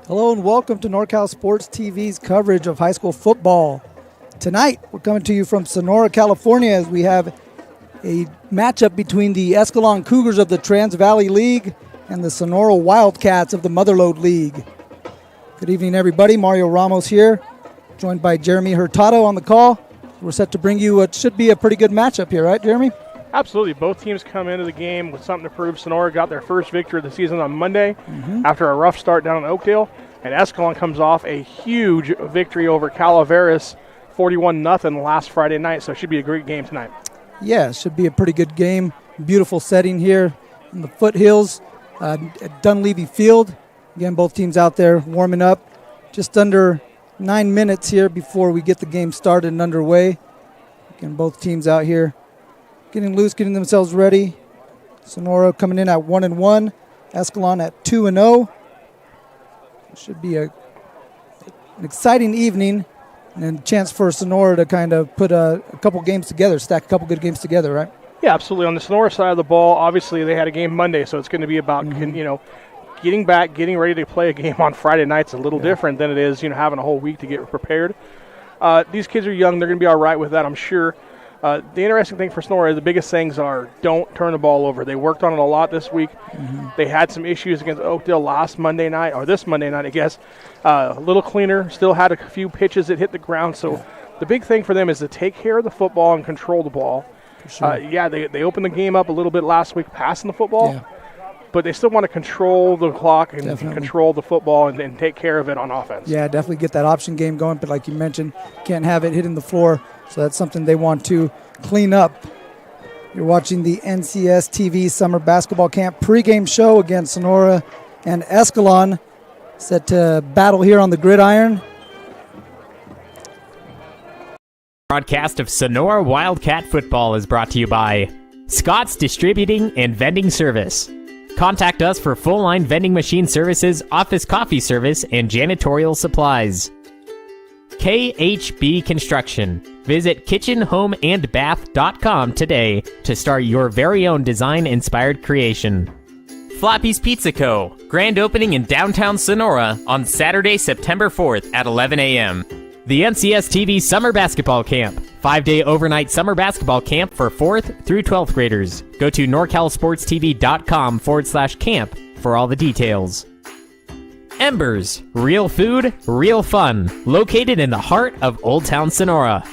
Hello and welcome to NorCal Sports TV's coverage of high school football. Tonight, we're coming to you from Sonora, California, as we have a matchup between the Escalon Cougars of the Trans Valley League and the Sonora Wildcats of the Motherlode League. Good evening, everybody. Mario Ramos here, joined by Jeremy Hurtado on the call. We're set to bring you what should be a pretty good matchup here, right, Jeremy? Absolutely. Both teams come into the game with something to prove. Sonora got their first victory of the season on Monday after a rough start down in Oakdale. And Escalon comes off a huge victory over Calaveras, 41-0 last Friday night. So it should be a great game tonight. Yeah, it should be a pretty good game. Beautiful setting here in the foothills at Dunleavy Field. Again, both teams out there warming up. Just under 9 minutes here before we get the game started and underway. Again, both teams out here getting loose, getting themselves ready. Sonora coming in at 1-1. Escalon at 2-0. It should be an exciting evening and a chance for Sonora to kind of put a couple games together, stack a couple good games together, right? Yeah, absolutely. On the Sonora side of the ball, obviously they had a game Monday, so it's going to be about getting back, getting ready to play a game on Friday night's a little different than it is having a whole week to get prepared. These kids are young; they're going to be all right with that, I'm sure. The interesting thing for Sonora, the biggest things are don't turn the ball over. They worked on it a lot this week. They had some issues against Oakdale last Monday night, or this Monday night, I guess. A little cleaner, still had a few pitches that hit the ground. So the big thing for them is to take care of the football and control the ball. For sure. They opened the game up a little bit last week passing the football, but they still want to control the clock and control the football and take care of it on offense. Yeah, definitely get that option game going, but like you mentioned, can't have it hitting the floor. So that's something they want to clean up. You're watching the NCS TV Summer Basketball Camp pregame show against Sonora and Escalon, set to battle here on the gridiron. Broadcast of Sonora Wildcat Football is brought to you by Scott's Distributing and Vending Service. Contact us for full-line vending machine services, office coffee service, and janitorial supplies. KHB Construction. Visit kitchenhomeandbath.com today to start your very own design-inspired creation. Flappy's Pizza Co. Grand opening in downtown Sonora on Saturday, September 4th at 11 a.m. The NCS TV Summer Basketball Camp. 5-day overnight summer basketball camp for 4th through 12th graders. Go to norcalsportstv.com/camp for all the details. Embers. Real food, real fun. Located in the heart of Old Town Sonora.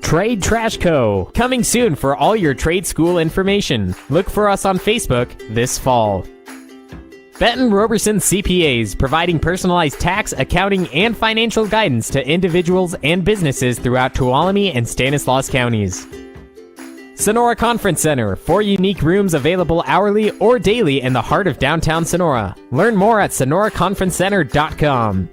Trade Trash Co. Coming soon for all your trade school information. Look for us on Facebook this fall. Benton Roberson CPAs, providing personalized tax, accounting, and financial guidance to individuals and businesses throughout Tuolumne and Stanislaus counties. Sonora Conference Center, 4 unique rooms available hourly or daily in the heart of downtown Sonora. Learn more at sonoraconferencecenter.com.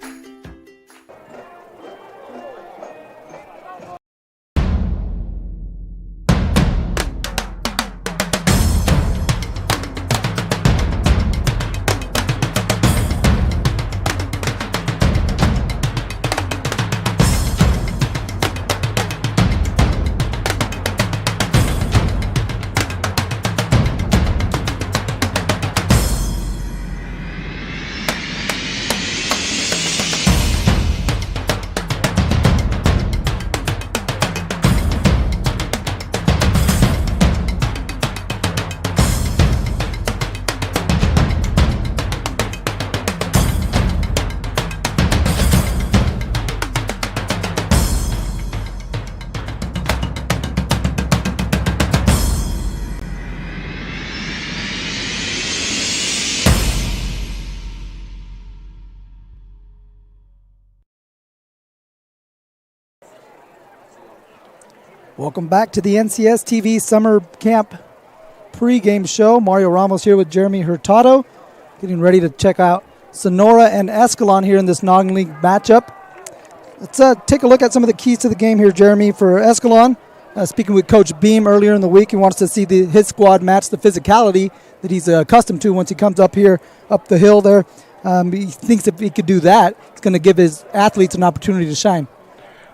Welcome back to the NCS TV Summer Camp pregame show. Mario Ramos here with Jeremy Hurtado, getting ready to check out Sonora and Escalon here in this non-league matchup. Let's take a look at some of the keys to the game here, Jeremy. For Escalon, speaking with Coach Beam earlier in the week, he wants to see his squad match the physicality that he's accustomed to once he comes up here, up the hill there. He thinks if he could do that, it's going to give his athletes an opportunity to shine.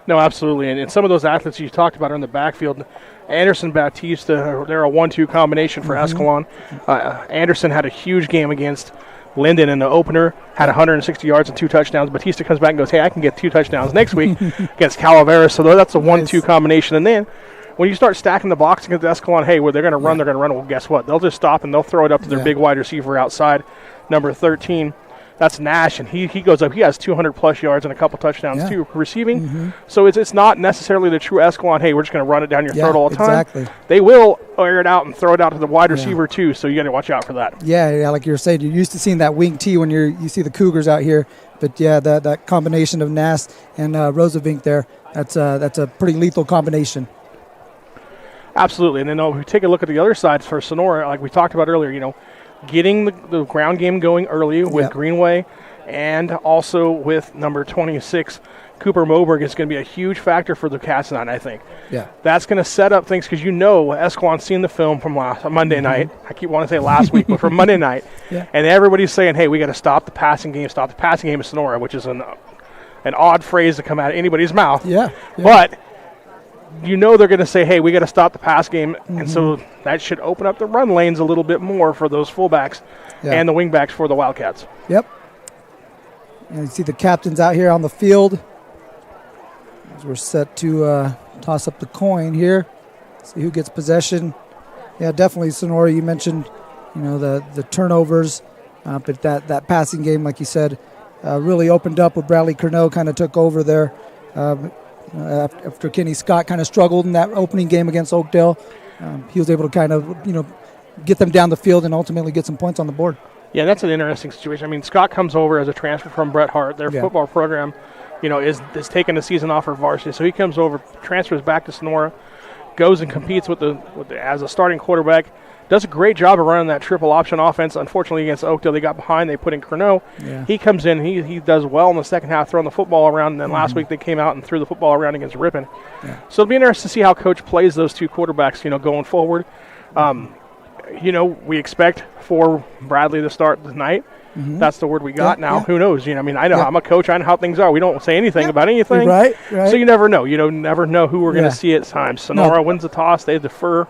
No, absolutely. And some of those athletes you talked about are in the backfield. Anderson, Bautista, they're a 1-2 combination for Escalon. Anderson had a huge game against Linden in the opener, had 160 yards and 2 touchdowns. Batista comes back and goes, hey, I can get 2 touchdowns next week against Calaveras. So that's a 1-2 combination. And then when you start stacking the box against Escalon, hey, well, they're going to run. Well, guess what? They'll just stop and they'll throw it up to their big wide receiver outside, number 13. That's Nash, and he goes up. He has 200-plus yards and a couple touchdowns, too, receiving. So it's not necessarily the true Escalon, hey, we're just going to run it down your throat all the time. Exactly. They will air it out and throw it out to the wide receiver, too, so you got to watch out for that. Yeah, like you were saying, you're used to seeing that wing T when you see the Cougars out here. But, yeah, that combination of Nash and Rosavink there, that's a pretty lethal combination. Absolutely. And then we take a look at the other side for Sonora, like we talked about earlier, getting the ground game going early with Greenway and also with number 26, Cooper Moberg, is going to be a huge factor for the Cats tonight, I think. Yeah. That's going to set up things because Escalon's seen the film from Monday night. I keep wanting to say last week, but from Monday night. Yeah. And everybody's saying, hey, we got to stop the passing game of Sonora, which is an odd phrase to come out of anybody's mouth. Yeah. But they're going to say, hey, we got to stop the pass game. And so that should open up the run lanes a little bit more for those fullbacks and the wingbacks for the Wildcats. Yep. And you see the captains out here on the field as we're set to toss up the coin here. See who gets possession. Yeah, definitely Sonora. You mentioned, the turnovers, but that passing game, like you said, really opened up with Bradley Curnow kind of took over there. After Kenny Scott kind of struggled in that opening game against Oakdale, he was able to kind of, get them down the field and ultimately get some points on the board. Yeah, that's an interesting situation. I mean, Scott comes over as a transfer from Bret Hart. Their football program, is taking the season off for varsity. So he comes over, transfers back to Sonora, goes and competes as a starting quarterback. Does a great job of running that triple option offense. Unfortunately, against Oakdale, they got behind. They put in Curnow. Yeah. He comes in. He does well in the second half, throwing the football around. And then last week they came out and threw the football around against Ripon. Yeah. So it'll be interesting to see how Coach plays those two quarterbacks, going forward. We expect for Bradley to start tonight. That's the word we got now. Yeah. Who knows? I mean, I know I'm a coach. I know how things are. We don't say anything about anything. Right. So you never know. You never know who we're going to see at times. Sonora wins the toss. They defer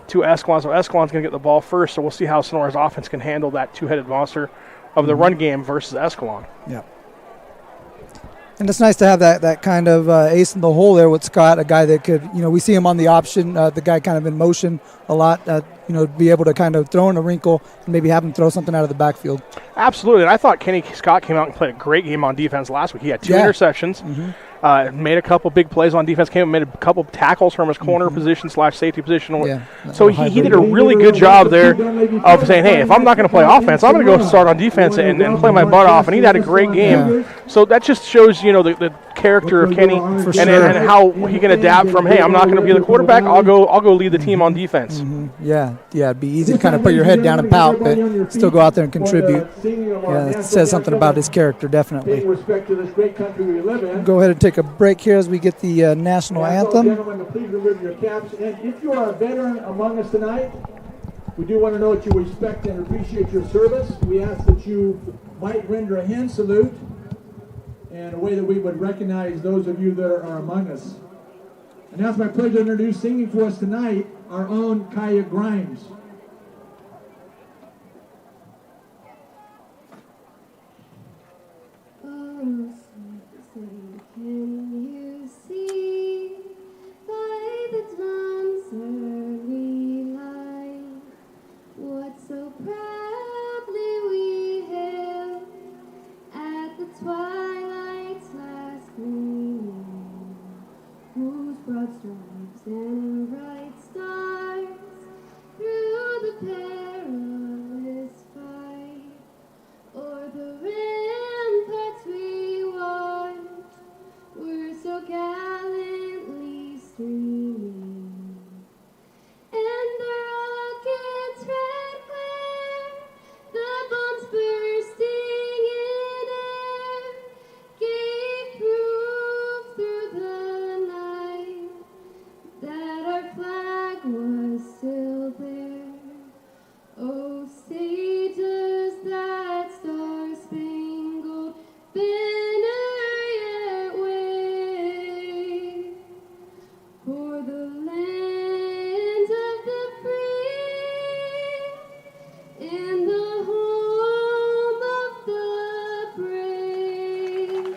to Escalon. So Escalon's going to get the ball first. So we'll see how Sonora's offense can handle that two-headed monster of the run game versus Escalon. Yeah. And it's nice to have that kind of ace in the hole there with Scott, a guy that could, we see him on the option, the guy kind of in motion a lot, be able to kind of throw in a wrinkle and maybe have him throw something out of the backfield. Absolutely. And I thought Kenny Scott came out and played a great game on defense last week. He had 2 interceptions, made a couple big plays on defense, made a couple tackles from his corner position / safety position. So he did a really good job there of saying, hey, if I'm not going to play offense, I'm going to go start on defense and play my butt off. And he had a great game. So that just shows, the character of Kenny and how he can adapt from, hey, I'm not going to be the quarterback. I'll go lead the team on defense. Yeah, it'd be easy to kind of put your head down and pout, but still go out there and contribute. Yeah, it says something about his character, definitely. Go ahead and take a break here as we get the national anthem. Gentlemen, please remove your caps. And if you are a veteran among us tonight, we do want to know that you respect and appreciate your service. We ask that you might render a hand salute in a way that we would recognize those of you that are among us. And now it's my pleasure to introduce singing for us tonight our own Kaya Grimes. Oh, can you see by the dawn's early light what so proudly we hailed at the twilight's last gleaming, whose broad stripes and bright stars through the perilous fight o'er the ramparts we watched were so gallantly streaming, and the rocket's red glare, the bombs bursting in air, gave proof through the night that our flag was still there. Oh, say does that star-spangled banner yet wave for the land of the free and the home of the brave.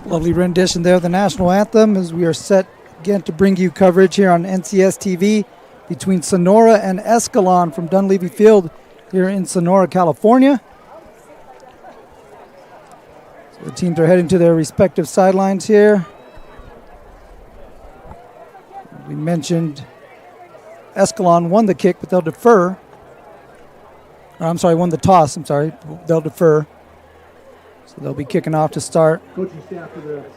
Lovely rendition there of the national anthem as we are set again to bring you coverage here on NCS TV between Sonora and Escalon from Dunleavy Field here in Sonora, California. So the teams are heading to their respective sidelines here. We mentioned Escalon won the kick, but they'll defer. Won the toss. They'll defer. So they'll be kicking off to start.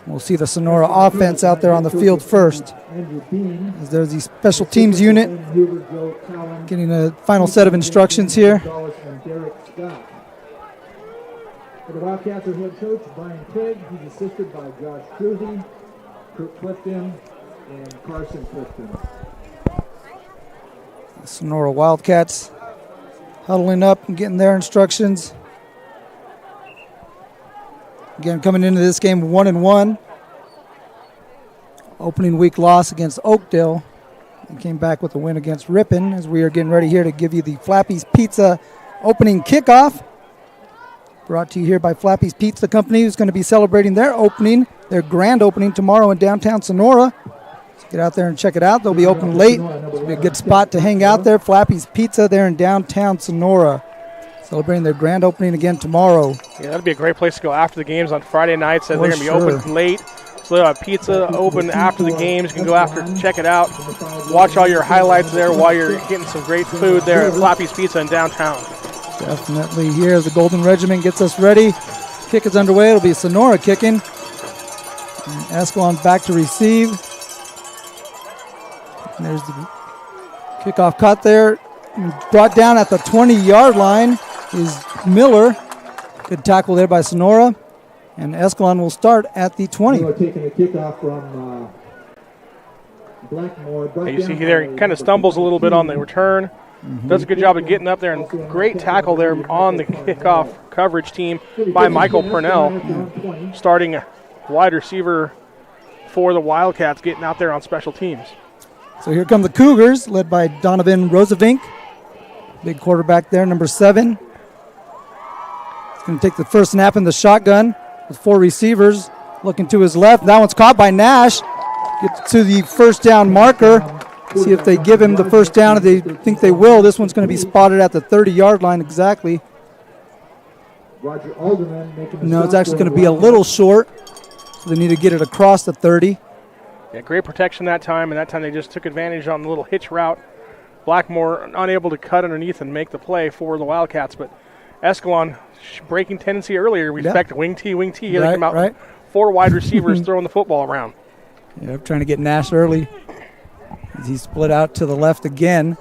We'll see the Sonora offense out there on the field first. As there's the special teams unit getting a final set of instructions here. For the Wildcats, our head coach, Brian Craig. He's assisted by Josh Cruzy, Kurt Clifton, and Carson Clifton. The Sonora Wildcats huddling up and getting their instructions. Again, coming into this game 1-1. Opening week loss against Oakdale. And came back with a win against Ripon as we are getting ready here to give you the Flappy's Pizza opening kickoff. Brought to you here by Flappy's Pizza Company, who's going to be celebrating their grand opening tomorrow in downtown Sonora. So get out there and check it out. They'll be open late. It'll be a good spot to hang out there. Flappy's Pizza there in downtown Sonora. Celebrating their grand opening again tomorrow. Yeah, that'd be a great place to go after the games on Friday nights, as they're going to be open late. So they'll have pizza open after the games. You can go after, check it out. Watch all your highlights there while you're getting some great food there at Flappy's Pizza in downtown. Definitely here as the Golden Regiment gets us ready. Kick is underway. It'll be Sonora kicking. And Escalon back to receive. And there's the kickoff cut there. And brought down at the 20-yard line is Miller. Good tackle there by Sonora. And Escalon will start at the 20. Taking the kickoff from Blackmore. You see there, he kind of stumbles a little bit on the return. Does a good job of getting up there, and great tackle there on the kickoff coverage team by Michael Purnell, starting wide receiver for the Wildcats, getting out there on special teams. So here come the Cougars, led by Donovan Rosevink. Big quarterback there, number 7. He's going to take the first snap in the shotgun with 4 receivers. Looking to his left. That one's caught by Nash. Gets to the first down marker. See if they give him the first down. If they think they will, this one's going to be spotted at the 30-yard line exactly. No, it's actually going to be a little short. So they need to get it across the 30. Yeah, great protection that time, and that time they just took advantage on the little hitch route. Blackmore unable to cut underneath and make the play for the Wildcats, but Escalon breaking tendency earlier. We expect wing T. Here they come out 4 wide receivers throwing the football around. Yep, trying to get Nash early. As he split out to the left again.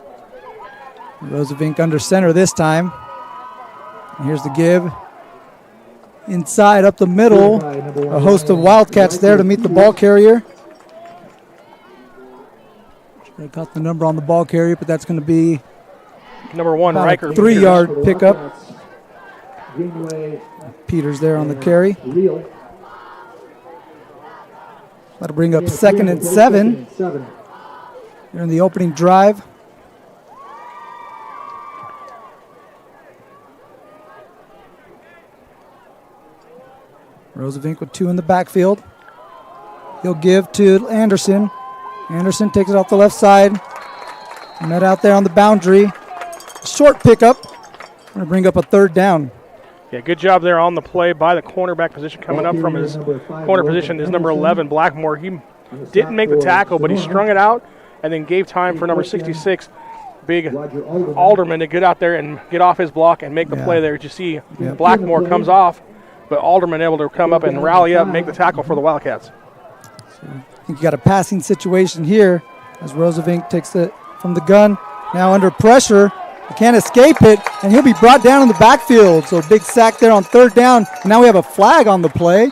Rosevink under center this time. And here's the give. Inside, up the middle. A host of Wildcats there to meet the ball carrier. They got the number on the ball carrier, but that's going to be number 1, Riker. 3-yard pickup. Peters there on the carry. That'll bring up 2nd and 7. They're in the opening drive. Rosevink with 2 in the backfield. He'll give to Anderson. Anderson takes it off the left side. Met out there on the boundary. Short pickup. Going to bring up a 3rd down. Yeah, good job there on the play by the cornerback position coming up from his corner position is number 11, Blackmore. He didn't make the tackle, but he strung it out and then gave time for number 66, Big Alderman, to get out there and get off his block and make the play there. You see Blackmore comes off, but Alderman able to come up and rally up and make the tackle for the Wildcats. So I think you got a passing situation here as Rosevink takes it from the gun. Now under pressure. He can't escape it, and he'll be brought down in the backfield. So big sack there on 3rd down. And now we have a flag on the play.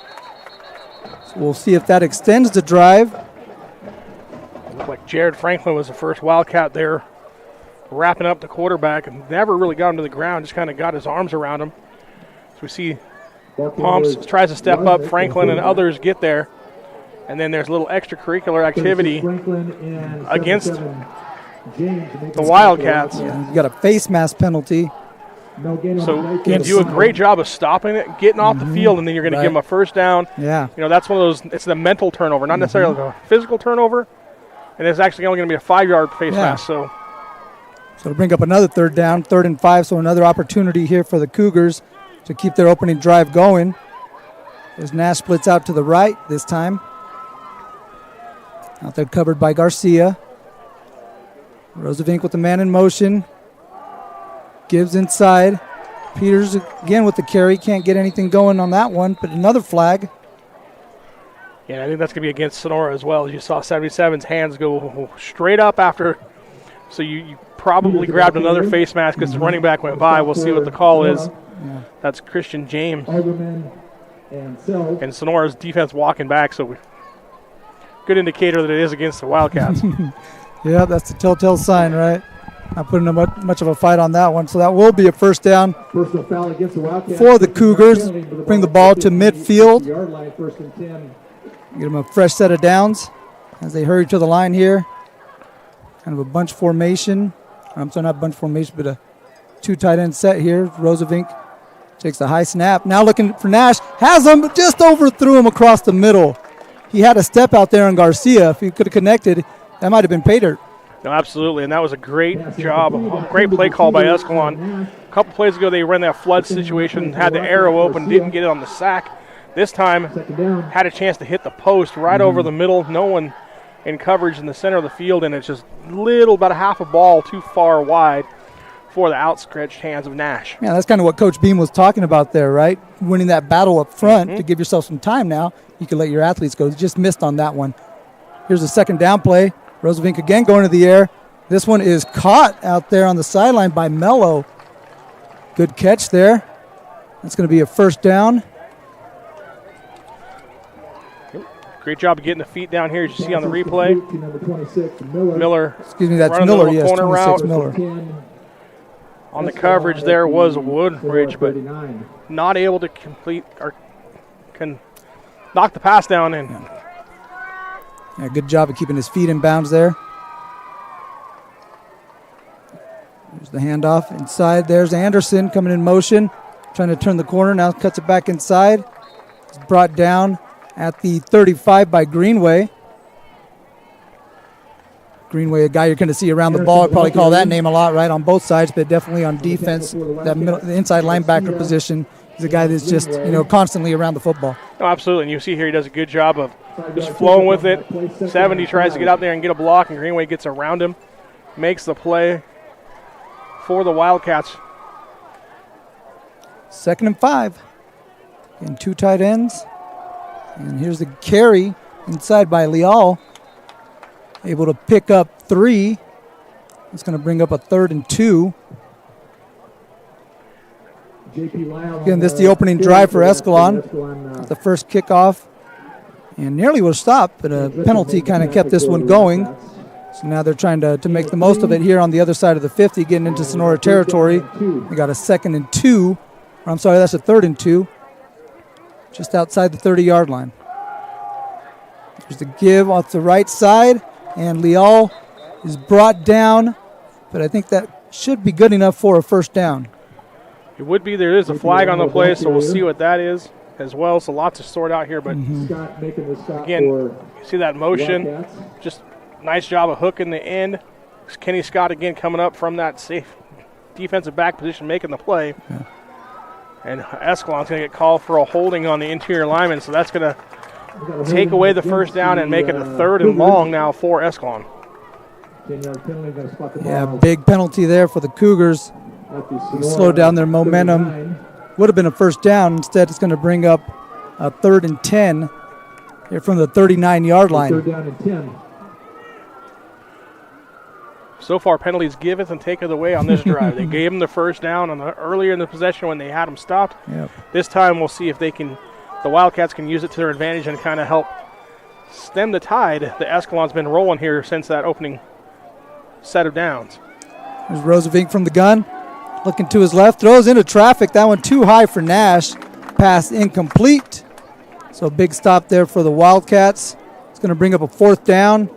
So we'll see if that extends the drive. Looked like Jared Franklin was the first Wildcat there, wrapping up the quarterback, and never really got him to the ground, just kind of got his arms around him. So we see Pomps tries to step up, Franklin and others get there. And then there's a little extracurricular activity against the Wildcats. Yeah, you got a face mask penalty. So you do a great job of stopping it, getting off the field, and then you're going to give them a first down. Yeah. You know, that's one of those, it's the mental turnover, not necessarily a physical turnover. And it's actually only going to be a 5-yard face mask. So to bring up another 3rd down, 3rd and 5. So another opportunity here for the Cougars to keep their opening drive going. As Nash splits out to the right this time. Out there covered by Garcia. Rosevink with the man in motion. Gives inside. Peters again with the carry. Can't get anything going on that one, but another flag. Yeah, I think that's going to be against Sonora as well. As you saw 77's hands go straight up after. So you probably grabbed another face mask because the running back went by. We'll see what the call is. Yeah. That's Christian James. And Sonora's defense walking back, so good indicator that it is against the Wildcats. Yeah, that's the telltale sign, right? Not putting much of a fight on that one. So that will be a first down for the Cougars. Bring the ball to midfield. Get them a fresh set of downs as they hurry to the line here. Kind of a bunch formation. I'm sorry, not bunch formation, but a 2 tight end set here. Rosevink takes the high snap. Now looking for Nash. Has him, but just overthrew him across the middle. He had a step out there on Garcia. If he could have connected, that might have been pay dirt. No, absolutely, and that was a great job, a great play call by Escalon. A couple plays ago, they ran that flood situation, had the arrow open, didn't get it on the sack. This time, had a chance to hit the post right over the middle. No one in coverage in the center of the field, and it's just about a half a ball too far wide for the outstretched hands of Nash. Yeah, that's kind of what Coach Beam was talking about there, right? Winning that battle up front to give yourself some time now. You can let your athletes go. Just missed on that one. Here's a second down play. Rosevink again going to the air. This one is caught out there on the sideline by Mello. Good catch there. That's going to be a first down. Great job of getting the feet down here, as you see on the replay. Number 26, Miller. Miller. Excuse me, that's running Miller, the yes, corner 26 route. Miller. On the coverage there was Woodridge, but not able to complete or can knock the pass down. And Yeah, good job of keeping his feet in bounds there. There's the handoff inside. There's Anderson coming in motion, trying to turn the corner. Now cuts it back inside. It's brought down at the 35 by Greenway. Greenway, a guy you're going to see around the ball. I'd probably call that name a lot, right, on both sides, but definitely on defense, the inside linebacker position. He's a guy that's just, constantly around the football. No, absolutely. And you see here he does a good job of just flowing with it. 70 tries to get out there and get a block, and Greenway gets around him, makes the play for the Wildcats. 2nd and 5. And 2 tight ends. And here's the carry inside by Leal. Able to pick up 3. It's going to bring up a 3rd and 2. Again, this is the opening drive for Escalon. The first kickoff. And nearly was stopped, but a penalty kind of kept this one going. So now they're trying to make the most of it here on the other side of the 50, getting into Sonora territory. We got a 2nd and 2. I'm sorry, that's a 3rd and 2. Just outside the 30-yard line. There's the give off the right side. And Leal is brought down, but I think that should be good enough for a first down. It would be. There is a flag on the play, so we'll see what that is as well. So lots to sort out here, but again, you see that motion. Just nice job of hooking the end. Kenny Scott again coming up from that safe defensive back position, making the play. Yeah. And Escalon's going to get called for a holding on the interior lineman, so that's going to take away the first down and make it a 3rd and long now for Escalon. Yeah, big penalty there for the Cougars. Slow down their momentum. Would have been a first down. Instead, it's going to bring up a 3rd and 10 here from the 39-yard line. 3rd down and 10. So far, penalties giveth and taketh away on this drive. They gave them the first down earlier in the possession when they had them stopped. Yep. This time, we'll see if the Wildcats can use it to their advantage and kind of help stem the tide that Escalon's been rolling here since that opening set of downs. There's Rosevink from the gun. Looking to his left. Throws into traffic. That one too high for Nash. Pass incomplete. So big stop there for the Wildcats. It's going to bring up a 4th down.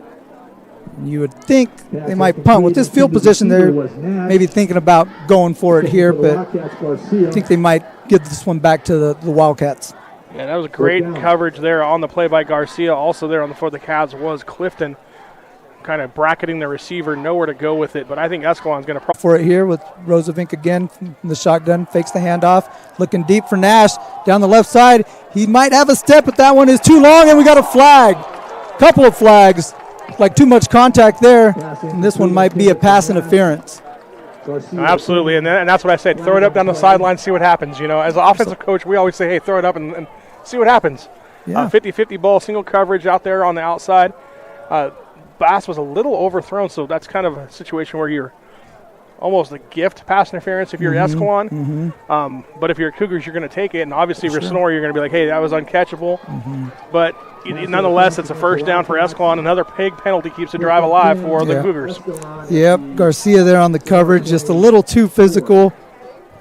You would think they might punt. With this field position, they're maybe thinking about going for it here, but I think they might give this one back to the Wildcats. Yeah, that was great coverage there on the play by Garcia. Also there on the for the Cavs was Clifton, kind of bracketing the receiver, nowhere to go with it. But I think Escalon's going to for it here with Rosevink again from the shotgun, fakes the handoff, looking deep for Nash down the left side. He might have a step, but that one is too long, and we got a flag. Couple of flags, like too much contact there, and this one might be a pass interference. Absolutely, and that's what I said. Throw it up down the sideline, see what happens. As an offensive coach, we always say, hey, throw it up and see what happens. Yeah. 50-50 ball, single coverage out there on the outside. Bass was a little overthrown, so that's kind of a situation where you're almost a gift pass interference if you're Escalon. Mm-hmm. But if you're Cougars, you're going to take it, and obviously if you're Sonora, you're going to be like, hey, that was uncatchable. But nonetheless, it's a first down for Escalon. Another big penalty keeps the drive alive for the Cougars. Yep, Garcia there on the coverage, just a little too physical.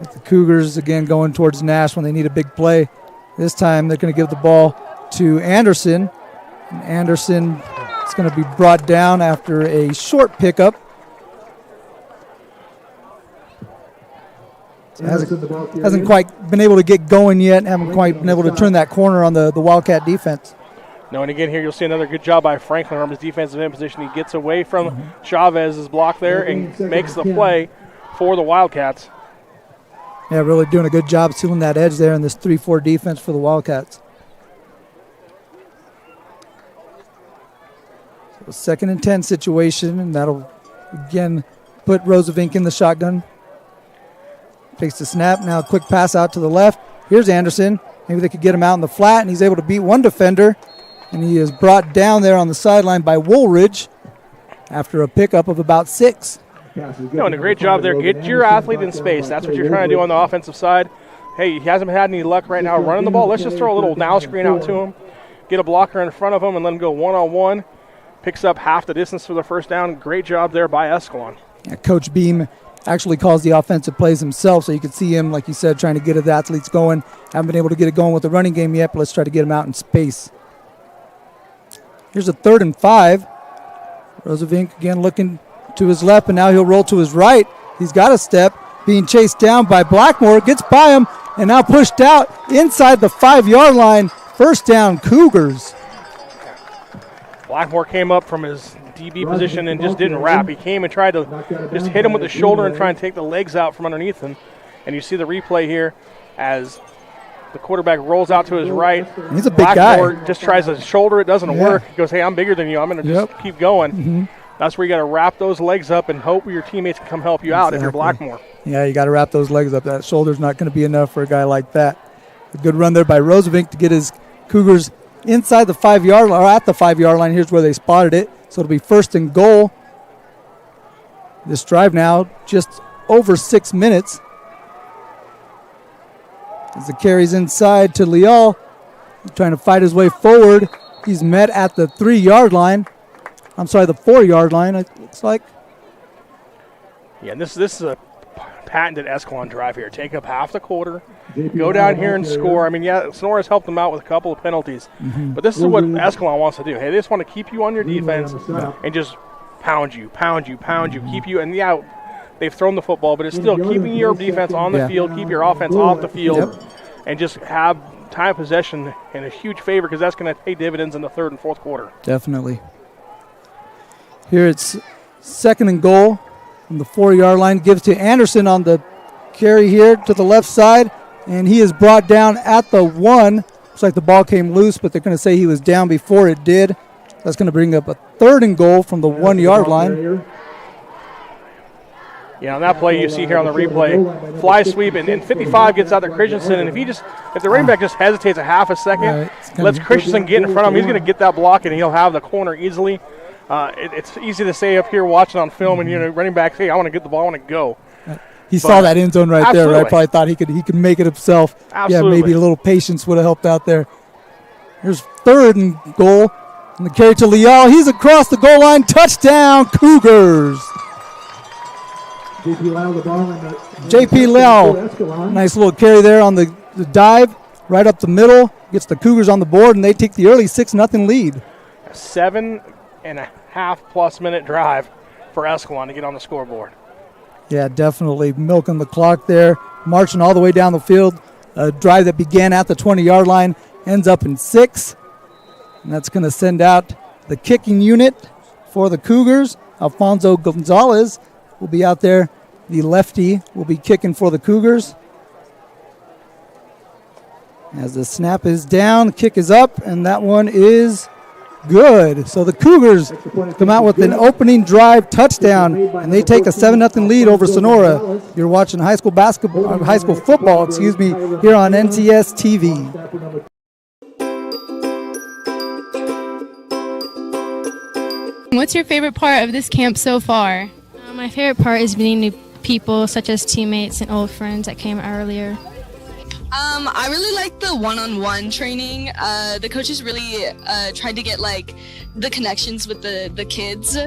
With the Cougars, again, going towards Nash when they need a big play. This time they're going to give the ball to Anderson. And Anderson is going to be brought down after a short pickup. Hasn't quite been able to get going yet. Haven't quite been able to turn that corner on the Wildcat defense. No, and again here you'll see another good job by Franklin from his defensive end position. He gets away from Chavez's block there and makes the play for the Wildcats. Yeah, really doing a good job sealing that edge there in this 3-4 defense for the Wildcats. So 2nd and 10 situation, and that'll again put Rosevink in the shotgun. Takes the snap. Now a quick pass out to the left. Here's Anderson. Maybe they could get him out in the flat, and he's able to beat one defender. And he is brought down there on the sideline by Woolridge after a pickup of about 6. And a great job there. Get your athlete in space. That's what you're trying to do on the offensive side. Hey, he hasn't had any luck right now running the ball. Let's just throw a little now screen out to him. get a blocker in front of him and let him go one-on-one. Picks up half the distance for the first down. Great job there by Escalon. Yeah, Coach Beam actually calls the offensive plays himself, so you can see him, like you said, trying to get his athletes going. Haven't been able to get it going with the running game yet, but let's try to get him out in space. Here's a 3rd and 5. Rosevink again looking to his left, and now he'll roll to his right. He's got a step, being chased down by Blackmore, gets by him, and now pushed out inside the 5-yard line. First down, Cougars. Blackmore came up from his DB position and just didn't wrap. He came and tried to just hit him with the shoulder and try and take the legs out from underneath him. And you see the replay here as the quarterback rolls out to his right. He's a big Blackmore guy. Just tries to shoulder. It doesn't work. He goes, hey, I'm bigger than you. I'm going to just keep going. That's where you got to wrap those legs up and hope your teammates can come help you out if you're Blackmore. Yeah, you got to wrap those legs up. That shoulder's not going to be enough for a guy like that. A good run there by Rosevink to get his Cougars inside the 5-yard line, or at the 5-yard line. Here's where they spotted it. So it'll be 1st and goal. This drive now just over 6 minutes. As the carry's inside to Leal, trying to fight his way forward. He's met at the 3-yard line. I'm sorry, the 4-yard line, it looks like. Yeah, this is a patented Escalon drive here. Take up half the quarter, go down here and score. I mean, yeah, Sonora's helped them out with a couple of penalties, but this is what Escalon wants to do. Hey, they just want to keep you on your defense and just pound you, keep you. And, yeah, they've thrown the football, but it's still keeping your defense on the field, keep your offense off the field, and just have time of possession in a huge favor because that's going to pay dividends in the 3rd and 4th quarter. Definitely. Here it's 2nd and goal from the 4-yard line. Gives to Anderson on the carry here to the left side, and he is brought down at the 1. Looks like the ball came loose, but they're going to say he was down before it did. That's going to bring up a 3rd and goal from the 1-yard line. Yeah, on that play you see here on the replay, fly sweep, and 55 gets out there Christensen, and if the running back just hesitates a half a second, lets Christensen get in front of him, he's going to get that block, and he'll have the corner easily. It's easy to say up here watching on film, and running back, hey, I want to get the ball, I want to go. He saw that end zone right there, right? Probably thought he could make it himself. Absolutely. Yeah, maybe a little patience would have helped out there. Here's 3rd and goal, and the carry to Leal. He's across the goal line. Touchdown, Cougars. JP Lau, nice little carry there on the dive, right up the middle, gets the Cougars on the board, and they take the early 6-0 lead. 7.5+ minute drive for Escalon to get on the scoreboard. Yeah, definitely milking the clock there, marching all the way down the field. A drive that began at the 20-yard line ends up in 6, and that's going to send out the kicking unit for the Cougars. Alfonso Gonzalez will be out there. The lefty will be kicking for the Cougars. As the snap is down, the kick is up, and that one is good. So the Cougars come out with an opening drive touchdown, and they take a 7-0 lead over Sonora. You're watching high school football, here on NCS TV. What's your favorite part of this camp so far? My favorite part is meeting new people, such as teammates and old friends that came earlier. I really like the one-on-one training. The coaches really tried to get the connections with the kids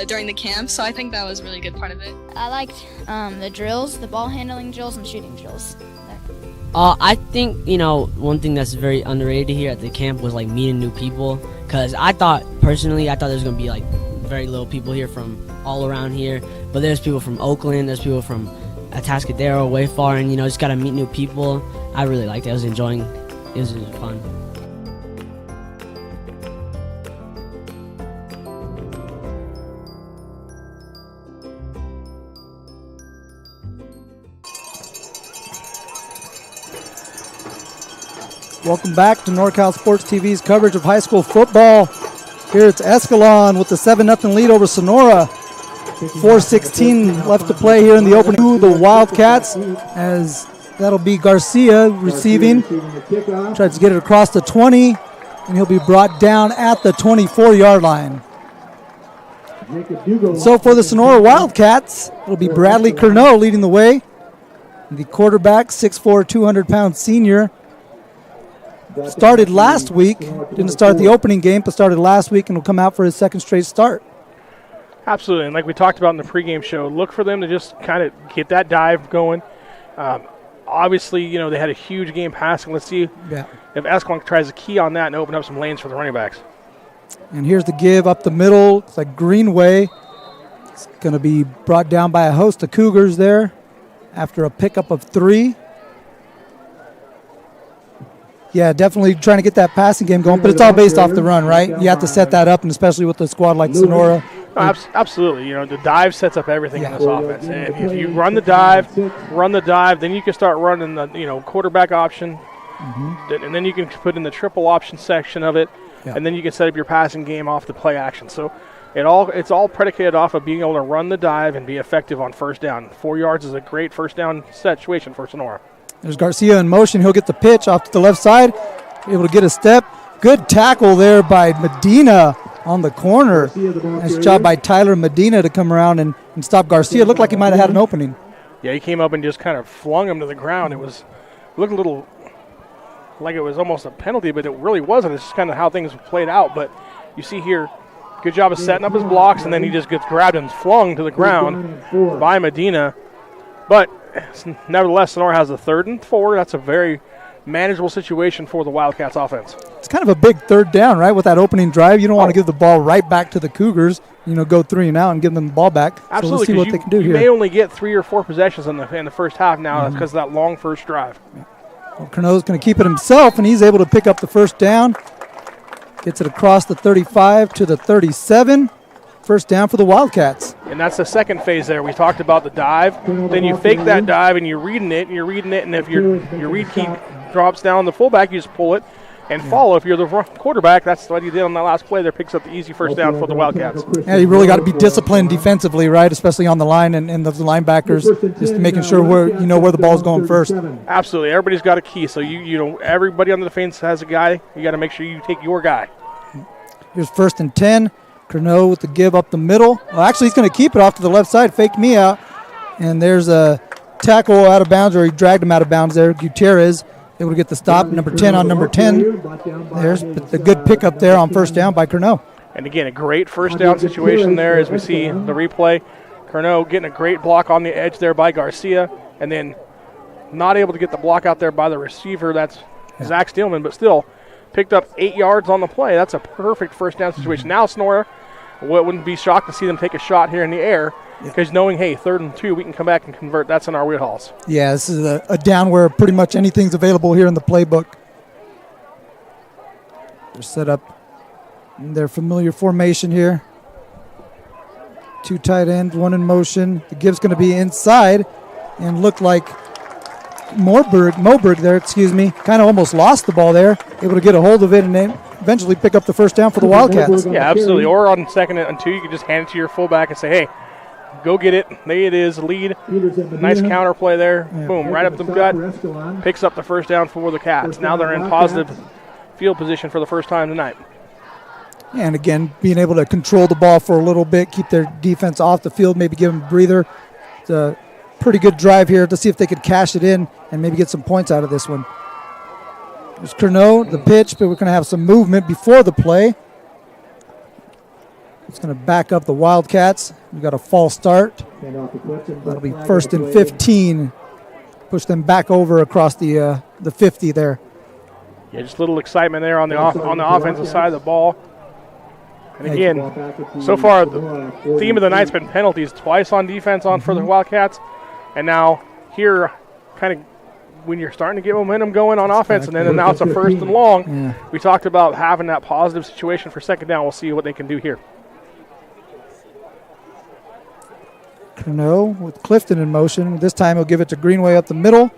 during the camp, so I think that was a really good part of it. I liked the drills, the ball handling drills and shooting drills. I think, one thing that's very underrated here at the camp was meeting new people, because I thought there was going to be very little people here from all around here, but there's people from Oakland, there's people from Atascadero, way far, and just got to meet new people. I really liked it. I was enjoying it. It was fun. Welcome back to NorCal Sports TV's coverage of high school football. Here it's Escalon with the 7-0 lead over Sonora. 4:16 left to play here in the opening to the Wildcats, as that'll be Garcia receiving. Tries to get it across the 20, and he'll be brought down at the 24-yard line. So for the Sonora Wildcats, it'll be Bradley Curnow leading the way. The quarterback, 6'4", 200-pound senior. started last week. Didn't start the opening game, but started last week and will come out for his second straight start. Absolutely, and like we talked about in the pregame show, look for them to just kind of get that dive going. Obviously, they had a huge game passing. Let's see if Escalon tries to key on that and open up some lanes for the running backs. And here's the give up the middle. It's like Greenway. It's going to be brought down by a host of Cougars there after a pickup of 3. Yeah, definitely trying to get that passing game going, but it's all based off the run, right? You have to set that up, and especially with a squad like Sonora. Absolutely. The dive sets up everything in this offense. If you run the dive, then you can start running the quarterback option, and then you can put in the triple option section of it, and then you can set up your passing game off the play action. So it's all predicated off of being able to run the dive and be effective on first down. 4 yards is a great first down situation for Sonora. There's Garcia in motion. He'll get the pitch off to the left side, able to get a step. Good tackle there by Medina on the corner. Nice job by Tyler Medina to come around and stop Garcia. It looked like he might have had an opening. Yeah, he came up and just kind of flung him to the ground. It looked a little like it was almost a penalty, but it really wasn't. It's just kind of how things played out. But you see here, good job of setting up his blocks, and then he just gets grabbed and flung to the ground by Medina. But nevertheless, Sonora has a 3rd and 4. That's a very manageable situation for the Wildcats offense. It's kind of a big third down, right, with that opening drive. You don't want to give the ball right back to the Cougars, go 3 and out and give them the ball back. Absolutely, so let's see what they can do here. You may only get 3 or 4 possessions in the first half now. That's because of that long first drive. Well, Corneau's going to keep it himself, and he's able to pick up the first down. Gets it across the 35 to the 37. First down for the Wildcats. And that's the second phase there. We talked about the dive. Then you fake that dive, and you're reading it, and if your read key drops down the fullback, you just pull it and follow. If you're the quarterback, that's what you did on that last play there, picks up the easy first down for the Wildcats. Yeah, you really got to be disciplined defensively, right, especially on the line and the linebackers, just making sure where the ball's going first. Absolutely. Everybody's got a key, so everybody on the defense has a guy. You got to make sure you take your guy. Here's 1st and 10. Corneau with the give up the middle. Well, actually, he's going to keep it off to the left side, fake me out. And there's a tackle out of bounds, or he dragged him out of bounds there. Gutierrez able to get the stop. Number 10 on number 10. There's the good pickup there on first down by Corneau. And again, a great first down situation there as we see the replay. Corneau getting a great block on the edge there by Garcia, and then not able to get the block out there by the receiver. That's Zach Steelman, but still picked up 8 yards on the play. That's a perfect first down situation. Now Sonora, wouldn't be shocked to see them take a shot here in the air, because knowing, hey, 3rd and 2, we can come back and convert. That's in our wheelhouse. Yeah, this is a down where pretty much anything's available here in the playbook. They're set up in their familiar formation here. 2 tight ends, 1 in motion. The give's going to be inside, and looked like Moberg there, kind of almost lost the ball there, able to get a hold of it and then eventually pick up the first down for the Wildcats. Yeah, absolutely. Or on 2nd and 2, you can just hand it to your fullback and say, hey, go get it. There it is, lead. Nice counter play there. Yeah. Boom, right up the gut. Picks up the first down for the Cats. Now they're in positive field position for the first time tonight. And again, being able to control the ball for a little bit, keep their defense off the field, maybe give them a breather. It's a pretty good drive here to see if they could cash it in and maybe get some points out of this one. There's Corneau, the pitch, but we're going to have some movement before the play. It's going to back up the Wildcats. We've got a false start. That'll be 1st and 15. Push them back over across the 50 there. Yeah, just a little excitement there on the offensive side of the ball. And again, so far the theme of the night's been penalties, twice on defense for the Wildcats. And now here, kind of when you're starting to get momentum going on offense, and then now it's a 1st and long. Yeah. We talked about having that positive situation for 2nd down. We'll see what they can do here. Corneau with Clifton in motion. This time he'll give it to Greenway up the middle.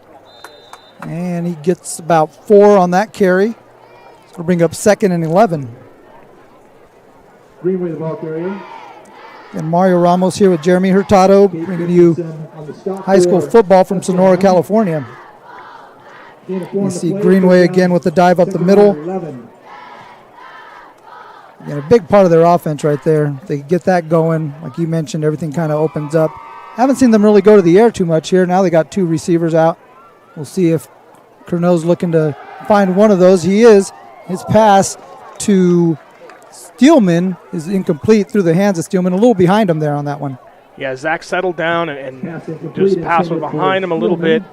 And he gets about 4 on that carry. So we'll bring up 2nd and 11. Greenway the ball carrier. And Mario Ramos here with Jeremy Hurtado, bringing you high school football from Sonora, California. You see Greenway again with the dive up the middle. And a big part of their offense right there. They get that going. Like you mentioned, everything kind of opens up. Haven't seen them really go to the air too much here. Now they got 2 receivers out. We'll see if Corneau's looking to find one of those. He is. His pass to Steelman is incomplete through the hands of Steelman. A little behind him there on that one. Yeah, Zach settled down and just passed was behind him a little bit.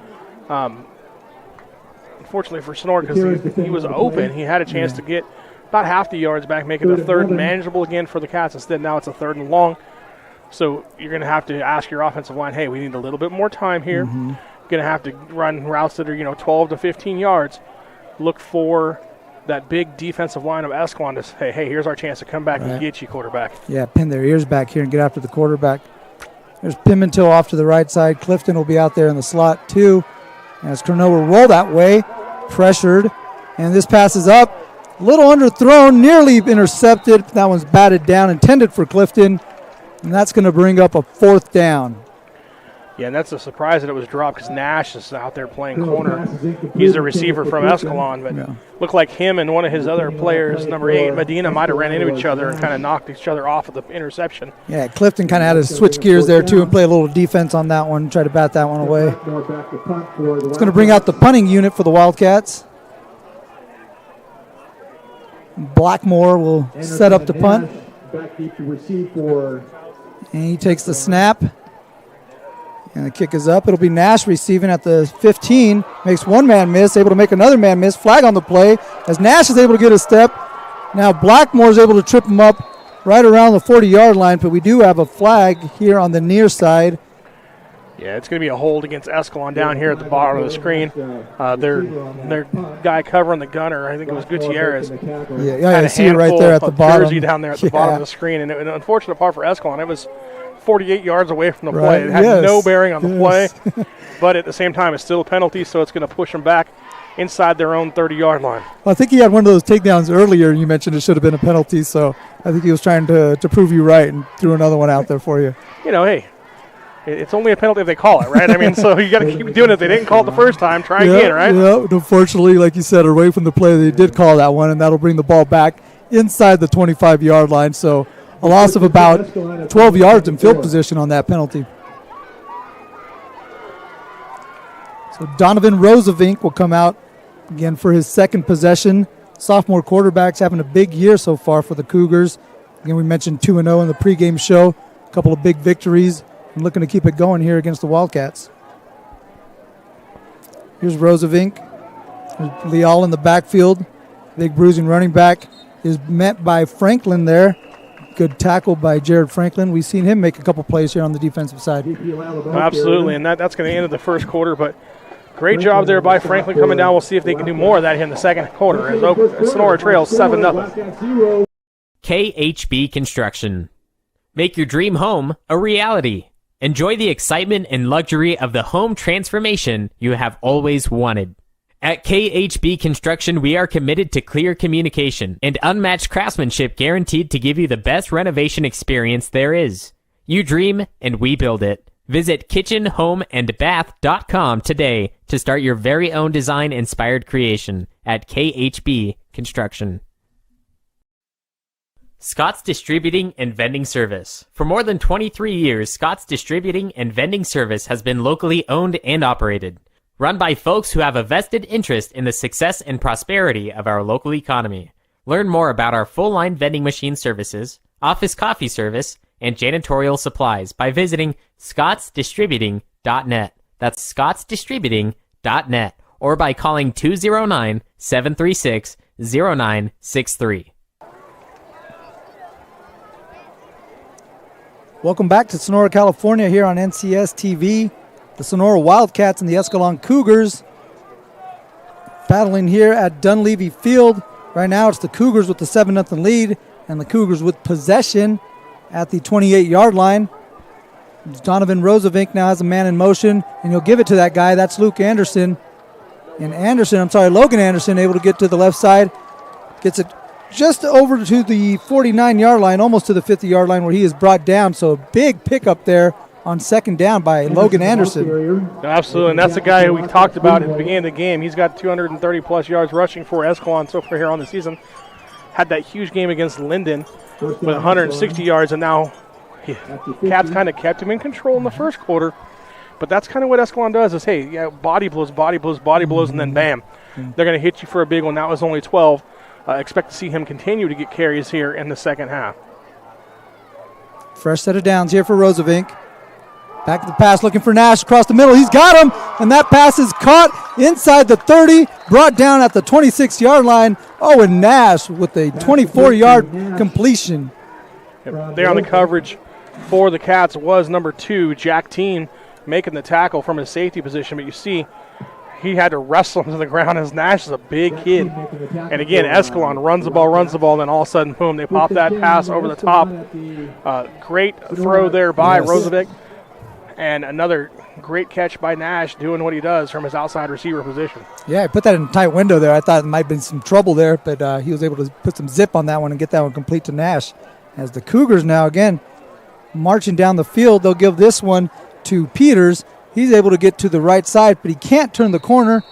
Unfortunately for Sonora, because he was open, he had a chance to get about half the yards back, making the third manageable again for the Cats. Instead, now it's a 3rd and long. So you're going to have to ask your offensive line, hey, we need a little bit more time here. Going to have to run routes that are 12 to 15 yards. Look for that big defensive line of Escalon to say, hey, here's our chance to come back and get you, quarterback. Yeah, pin their ears back here and get after the quarterback. There's Pimentel off to the right side. Clifton will be out there in the slot too. As Cornell will roll that way, pressured. And this pass is up. A little underthrown, nearly intercepted. That one's batted down, intended for Clifton. And that's going to bring up a 4th down. Yeah, and that's a surprise that it was dropped because Nash is out there playing corner. He's a receiver from Escalon, but looked like him and one of his other players, number 8, Medina, might have ran into each other and kind of knocked each other off of the interception. Yeah, Clifton kind of had to switch gears there too and play a little defense on that one, try to bat that one away. It's going to bring out the punting unit for the Wildcats. Blackmore will set up the punt. And he takes the snap. And the kick is up. It'll be Nash receiving at the 15. Makes one man miss, able to make another man miss. Flag on the play as Nash is able to get a step. Now Blackmore is able to trip him up right around the 40-yard line, but we do have a flag here on the near side. Yeah, it's going to be a hold against Escalon down here at the bottom of the screen. Their guy covering the gunner, I think it was Gutierrez. Yeah, I see it right there at the bottom. Jersey down there at the bottom of the screen. And an unfortunate part for Escalon, it was 48 yards away from the play. It had no bearing on the play, but at the same time, it's still a penalty, so it's going to push them back inside their own 30-yard line. Well, I think he had one of those takedowns earlier, and you mentioned it should have been a penalty, so I think he was trying to prove you right and threw another one out there for you. Hey, it's only a penalty if they call it, right? I mean, so you got to keep doing it. If they didn't call it the first time, try again, right? Yeah, unfortunately, like you said, away from the play, they did call that one, and that'll bring the ball back inside the 25-yard line, so a loss of about 12 yards in field position on that penalty. So Donovan Rosevink will come out again for his 2nd possession. Sophomore quarterback's having a big year so far for the Cougars. Again, we mentioned 2-0 in the pregame show. A couple of big victories and looking to keep it going here against the Wildcats. Here's Rosevink. There's Leal in the backfield. Big bruising running back is met by Franklin there. Good tackle by Jared Franklin. We've seen him make a couple plays here on the defensive side. Absolutely, and that's going to end the first quarter, but great job there by Franklin coming down. We'll see if they can do more of that here in the second quarter as Sonora trails 7-0. KHB Construction. Make your dream home a reality. Enjoy the excitement and luxury of the home transformation you have always wanted. At KHB Construction, we are committed to clear communication and unmatched craftsmanship guaranteed to give you the best renovation experience there is. You dream and we build it. Visit kitchenhomeandbath.com today to start your very own design-inspired creation at KHB Construction. Scott's Distributing and Vending Service. For more than 23 years, Scott's Distributing and Vending Service has been locally owned and operated. Run by folks who have a vested interest in the success and prosperity of our local economy. Learn more about our full-line vending machine services, office coffee service, and janitorial supplies by visiting scottsdistributing.net. That's scottsdistributing.net. Or by calling 209-736-0963. Welcome back to Sonora, California here on NCS TV. The Sonora Wildcats and the Escalon Cougars battling here at Dunleavy Field. Right now it's the Cougars with the 7-0 lead and the Cougars with possession at the 28-yard line. Donovan Rosevink now has a man in motion, and he'll give it to that guy. That's Luke Anderson. And Logan Anderson able to get to the left side. Gets it just over to the 49-yard line, almost to the 50-yard line where he is brought down. So a big pickup there on 2nd down by Logan Anderson. Absolutely, and that's the guy who we talked about at the beginning of the game. He's got 230-plus yards rushing for Escalon so far here on the season. Had that huge game against Linden with 160 yards, and now Cats kind of kept him in control in the first quarter. But that's kind of what Escalon does is, hey, yeah, body blows, and then bam. They're going to hit you for a big one. That was only 12. Expect to see him continue to get carries here in the second half. Fresh set of downs here for Rosevink. Back to the pass, looking for Nash across the middle. He's got him, and that pass is caught inside the 30, brought down at the 26-yard line. Owen Nash with a 24-yard completion. There on the coverage for the Cats was number 2, Jack Teen, making the tackle from his safety position. But you see, he had to wrestle him to the ground as Nash is a big kid. And again, Escalon runs the ball, then all of a sudden, boom, they pop that pass over the top. Great throw there by Rozovic. And another great catch by Nash doing what he does from his outside receiver position. Yeah, he put that in a tight window there. I thought there might have been some trouble there, but he was able to put some zip on that one and get that one complete to Nash. As the Cougars now, again, marching down the field, they'll give this one to Peters. He's able to get to the right side, but he can't turn the corner.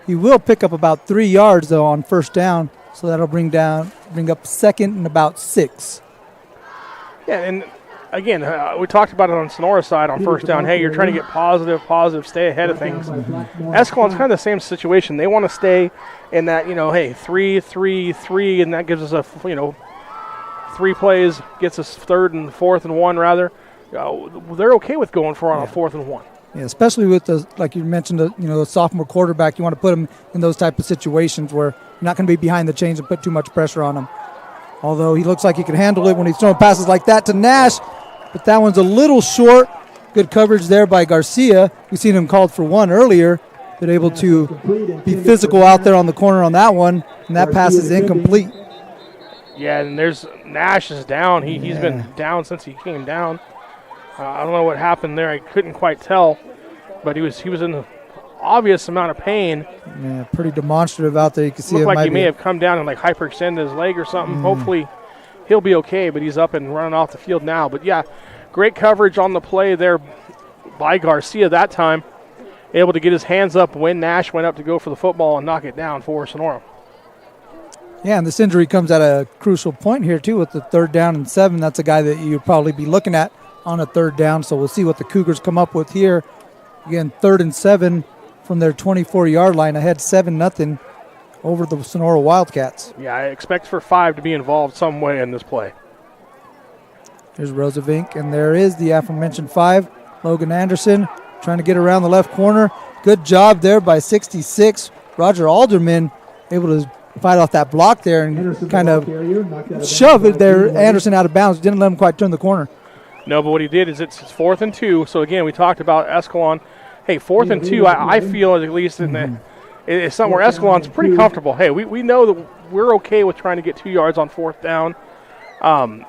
He will pick up about 3 yards, though, on first down, so that'll bring up second and about 6. Yeah, and again, we talked about it on Sonora side on first down. Hey, you're trying to get positive, stay ahead of things. Escalon's kind of the same situation. They want to stay in that, 3-3-3, and that gives us 3 plays, gets us 3rd and 4th and 1, rather. They're okay with going for on a 4th and 1. Yeah, especially with like you mentioned, the sophomore quarterback. You want to put him in those type of situations where you're not going to be behind the chains and put too much pressure on him. Although he looks like he can handle it when he's throwing passes like that to Nash, but that one's a little short. Good coverage there by Garcia. We've seen him called for 1 earlier, but able to be physical out there on the corner on that one, and that pass is incomplete. Yeah, and there's Nash is down. He's been down since he came down. I don't know what happened there. I couldn't quite tell, but he was in an obvious amount of pain. Yeah, pretty demonstrative out there. You can see it it looked like he may have come down and hyperextended his leg or something. Hopefully he'll be okay, but he's up and running off the field now. But yeah, great coverage on the play there by Garcia that time. Able to get his hands up when Nash went up to go for the football and knock it down for Sonora. Yeah, and this injury comes at a crucial point here too with the 3rd down and 7. That's a guy that you'd probably be looking at on a 3rd down, so we'll see what the Cougars come up with here. Again, 3rd and 7 from their 24-yard line, ahead 7-0 over the Sonora Wildcats. Yeah, I expect for 5 to be involved some way in this play. Here's Rosevink, and there is the aforementioned 5, Logan Anderson, trying to get around the left corner. Good job there by 66. Roger Alderman able to fight off that block there and kind of shove it there, Anderson out of bounds. Didn't let him quite turn the corner. No, but what he did is it's 4th and 2. So, again, we talked about Escalon. Hey, 4th and 2, I feel at least it's something where Escalon's pretty comfortable. Hey, we know that we're okay with trying to get 2 yards on 4th down.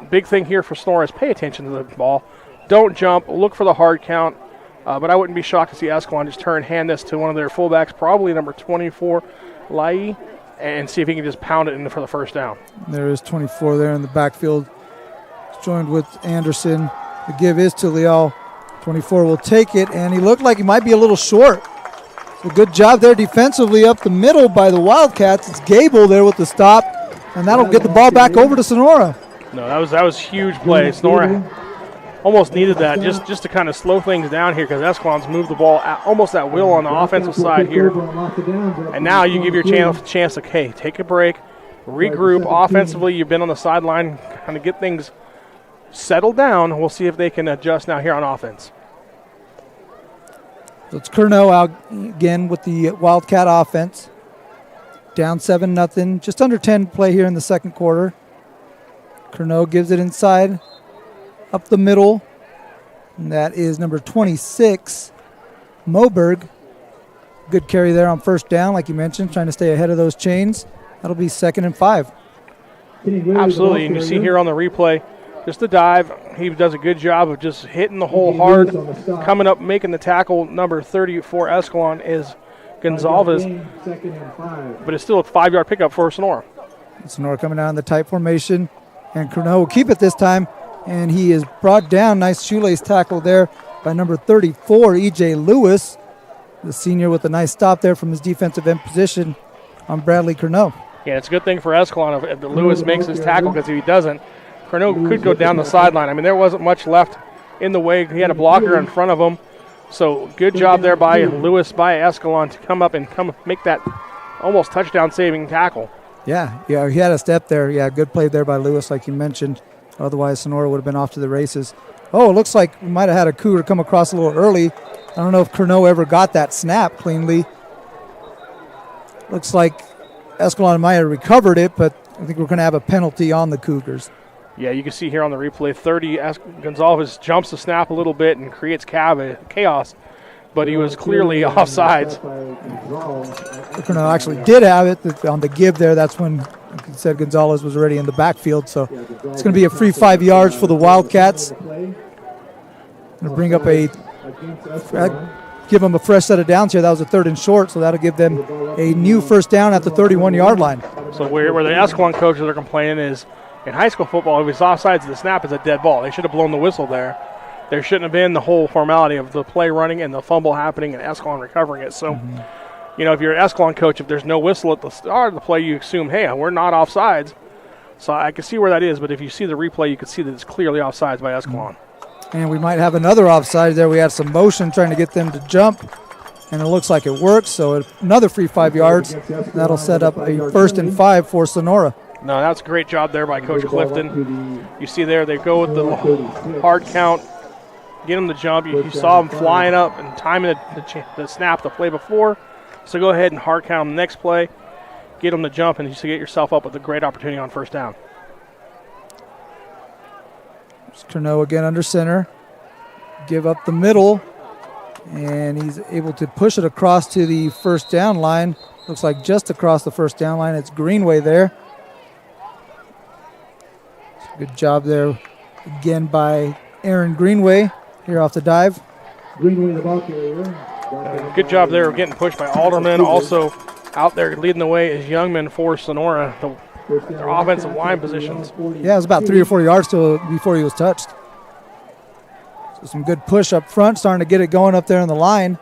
Big thing here for Sonora is pay attention to the ball. Don't jump. Look for the hard count. But I wouldn't be shocked to see Escalon just hand this to one of their fullbacks, probably number 24, Lai, and see if he can just pound it in for the first down. There is 24 there in the backfield. It's joined with Anderson. The give is to Leal. 24 will take it, and he looked like he might be a little short. So good job there defensively up the middle by the Wildcats. It's Gable there with the stop, and that'll get the ball back over to Sonora. No, that was huge play. Sonora almost needed that just to kind of slow things down here because Escalon's moved the ball almost at will on the offensive side here. And now you give your chance to, hey, take a break, regroup. Offensively, you've been on the sideline, kind of get things settled down. We'll see if they can adjust now here on offense. So it's Curnow out again with the Wildcat offense. Down 7-0. Just under 10 play here in the second quarter. Curnow gives it inside, up the middle. And that is number 26, Moberg. Good carry there on first down, like you mentioned, trying to stay ahead of those chains. That'll be 2nd and 5. Absolutely, and you see here on the replay, just the dive. He does a good job of just hitting the hole hard. Coming up, making the tackle, number 30 for Escalon is Gonzalez. But it's still a 5-yard pickup for Sonora. Sonora coming down in the tight formation. And Curnow will keep it this time. And he is brought down. Nice shoelace tackle there by number 34, E.J. Lewis. The senior with a nice stop there from his defensive end position on Bradley Curnow. Yeah, it's a good thing for Escalon if Lewis makes his tackle, because if he doesn't, Curnow could go down the sideline. I mean, there wasn't much left in the way. He had a blocker in front of him. So good job there by Lewis, by Escalon to come up and make that almost touchdown saving tackle. Yeah, he had a step there. Yeah, good play there by Lewis, like you mentioned. Otherwise, Sonora would have been off to the races. Oh, it looks like we might have had a Cougar come across a little early. I don't know if Curnow ever got that snap cleanly. Looks like Escalon might have recovered it, but I think we're going to have a penalty on the Cougars. Yeah, you can see here on the replay, 30, Gonzalez jumps the snap a little bit and creates chaos, but he was clearly offsides. Curnow actually did have it on the give there. That's when, like you said, Gonzalez was already in the backfield, so it's going to be a free 5 yards for the Wildcats. Going to bring up give them a fresh set of downs here. That was a 3rd and short, so that'll give them a new first down at the 31-yard line. So where the Escalon coaches are complaining is, in high school football, if it's offsides, the snap is a dead ball. They should have blown the whistle there. There shouldn't have been the whole formality of the play running and the fumble happening and Escalon recovering it. So, if you're an Escalon coach, if there's no whistle at the start of the play, you assume, hey, we're not offsides. So I can see where that is, but if you see the replay, you can see that it's clearly offsides by Escalon. And we might have another offside there. We had some motion trying to get them to jump, and it looks like it works. So another free 5 yards. That'll set up a 1st and 5 for Sonora. No, that's a great job there by Coach Clifton. You see there, they go with the hard count, get them to jump. You saw them flying up and timing the snap the play before. So go ahead and hard count them the next play, get them to jump, and you get yourself up with a great opportunity on first down. Curnow again under center. Give up the middle, and he's able to push it across to the first down line. Looks like just across the first down line. It's Greenway there. Good job there again by Aaron Greenway here off the dive. Greenway the ball carrier. Good job there of getting pushed by Alderman. Also out there leading the way is Youngman for Sonora, their offensive line positions. Yeah, it was about 3 or 4 yards before he was touched. So some good push up front, starting to get it going up there in the line.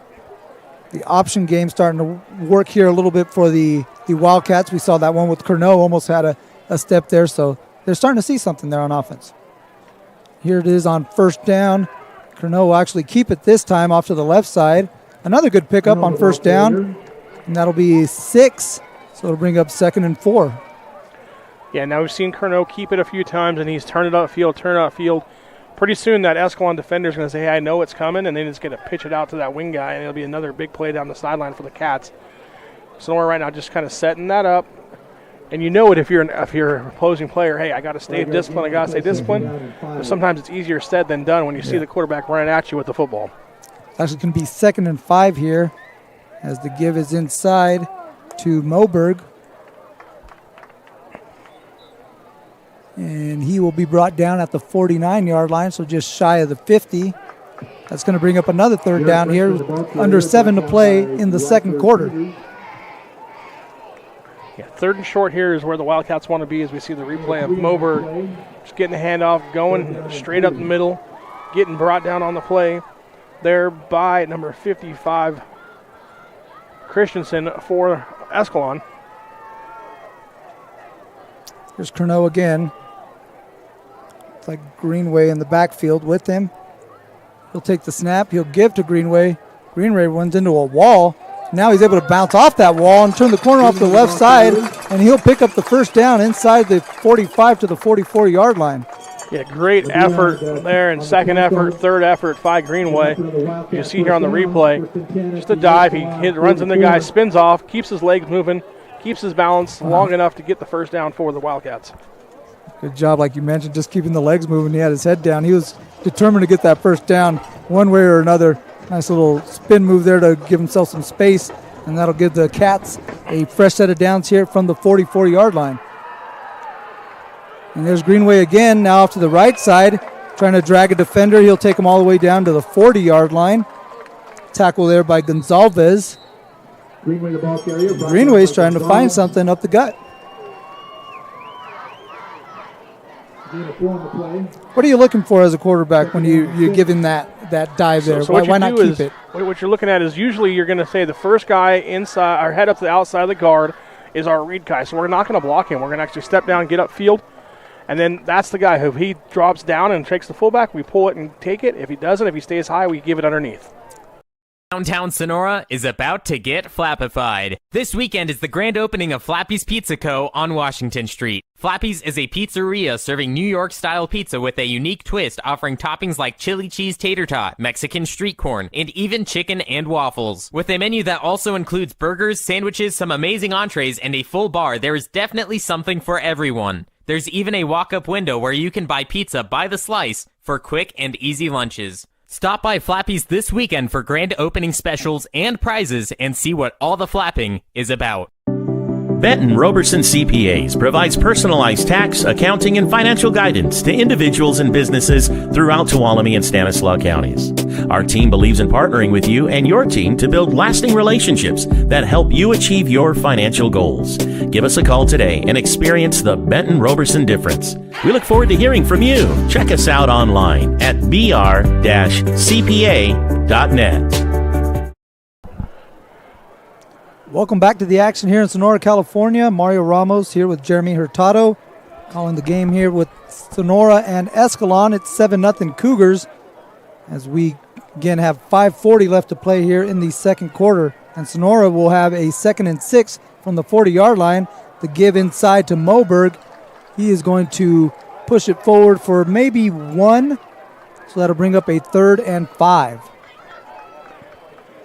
The option game starting to work here a little bit for the Wildcats. We saw that one with Curnow, almost had a step there, so they're starting to see something there on offense. Here it is on first down. Curnow will actually keep it this time off to the left side. Another good pickup on first down, and that'll be 6, so it'll bring up 2nd and 4. Yeah, now we've seen Curnow keep it a few times, and he's turned it upfield. Pretty soon that Escalon defender is going to say, hey, I know it's coming, and then he's going to pitch it out to that wing guy, and it'll be another big play down the sideline for the Cats. Sonora right now just kind of setting that up. And you know it if you're an opposing player, hey, I got to stay disciplined, I got to stay disciplined. But sometimes it's easier said than done when you see the quarterback running at you with the football. It's actually going to be 2nd and 5 here as the give is inside to Moberg. And he will be brought down at the 49-yard line, so just shy of the 50. That's going to bring up another 3rd down here, under 7 to play in the second quarter. Yeah, 3rd and short here is where the Wildcats want to be as we see the replay of Moberg just getting the handoff, going straight up the middle, getting brought down on the play there by number 55, Christensen for Escalon. Here's Curnow again. It's like Greenway in the backfield with him. He'll take the snap. He'll give to Greenway. Greenway runs into a wall. Now he's able to bounce off that wall and turn the corner off the left side, and he'll pick up the first down inside the 45 to the 44-yard line. Yeah, great effort there, and second effort, third effort by Greenway. You see here on the replay, just a dive. He runs in the guy, spins off, keeps his legs moving, keeps his balance long enough to get the first down for the Wildcats. Good job, like you mentioned, just keeping the legs moving. He had his head down. He was determined to get that first down one way or another. Nice little spin move there to give himself some space, and that'll give the Cats a fresh set of downs here from the 44-yard line. And there's Greenway again, now off to the right side, trying to drag a defender. He'll take him all the way down to the 40-yard line. Tackle there by Gonzalez. Greenway's trying to find something up the gut. What are you looking for as a quarterback when you're giving that dive there? So why not keep it? What you're looking at is usually you're going to say the first guy inside or head up to the outside of the guard is our read guy. So we're not going to block him. We're going to actually step down, get upfield, and then that's the guy who he drops down and takes the fullback. We pull it and take it. If he doesn't, if he stays high, we give it underneath. Downtown Sonora is about to get flappified. This weekend is the grand opening of Flappy's Pizza Co. on Washington Street. Flappy's is a pizzeria serving New York-style pizza with a unique twist, offering toppings like chili cheese tater tot, Mexican street corn, and even chicken and waffles. With a menu that also includes burgers, sandwiches, some amazing entrees, and a full bar, there is definitely something for everyone. There's even a walk-up window where you can buy pizza by the slice for quick and easy lunches. Stop by Flappy's this weekend for grand opening specials and prizes and see what all the flapping is about. Benton Roberson CPAs provides personalized tax, accounting, and financial guidance to individuals and businesses throughout Tuolumne and Stanislaus counties. Our team believes in partnering with you and your team to build lasting relationships that help you achieve your financial goals. Give us a call today and experience the Benton Roberson difference. We look forward to hearing from you. Check us out online at br-cpa.net. Welcome back to the action here in Sonora, California. Mario Ramos here with Jeremy Hurtado calling the game here with Sonora and Escalon. It's 7-0 Cougars as we again have 5:40 left to play here in the second quarter. And Sonora will have a 2nd and 6 from the 40-yard line. The give inside to Moberg. He is going to push it forward for maybe 1. So that'll bring up a 3rd and 5.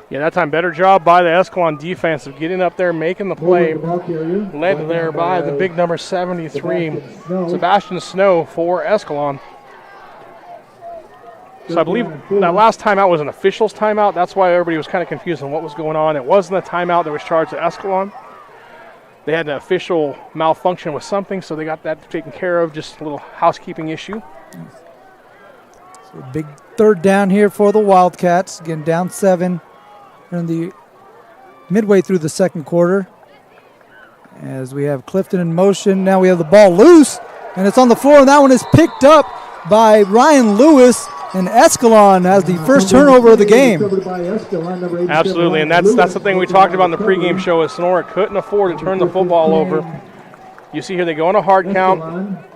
Yeah, that time better job by the Escalon defense of getting up there, making the play. Led there by the big number 73, Sebastian Snow for Escalon. So I believe that last timeout was an official's timeout. That's why everybody was kind of confused on what was going on. It wasn't a timeout that was charged to Escalon. They had an official malfunction with something, so they got that taken care of, just a little housekeeping issue. So big 3rd down here for the Wildcats. Again, down 7. In the midway through the second quarter, as we have Clifton in motion. Now we have the ball loose, and it's on the floor, and that one is picked up by Ryan Lewis, and Escalon has the first turnover of the game. Absolutely, and that's the thing we talked about in the pregame show is Sonora couldn't afford to turn the football over. You see here they go on a hard count.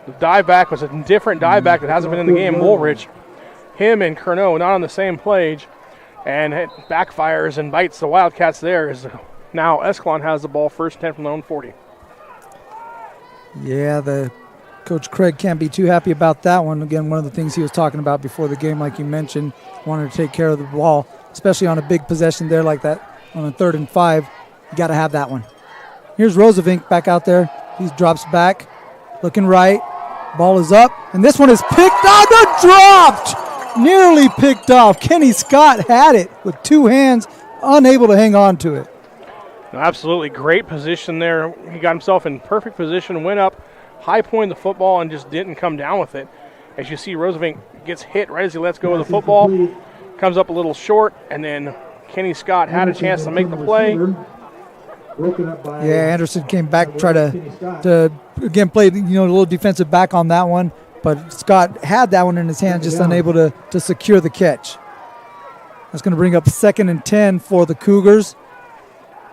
The dive back was a different dive back that hasn't been in the game. Woolrich, him and Curnow not on the same page. And it backfires and bites the Wildcats there. As now Escalon has the ball, first 10 from their own 40. Yeah, the Coach Craig can't be too happy about that one. Again, one of the things he was talking about before the game, like you mentioned, wanted to take care of the ball, especially on a big possession there like that on a 3rd and 5. You got to have that one. Here's Rosevink back out there. He drops back, looking right. Ball is up, and this one is picked up and dropped. Nearly picked off. Kenny Scott had it with 2 hands, unable to hang on to it. Absolutely great position there. He got himself in perfect position, went up, high pointed the football, and just didn't come down with it. As you see, Rosevink gets hit right as he lets go of the football, comes up a little short, and then Kenny Scott had a chance to make the play. Yeah, Anderson came back, tried to again play a little defensive back on that one. But Scott had that one in his hand, just unable to secure the catch. That's going to bring up 2nd and 10 for the Cougars.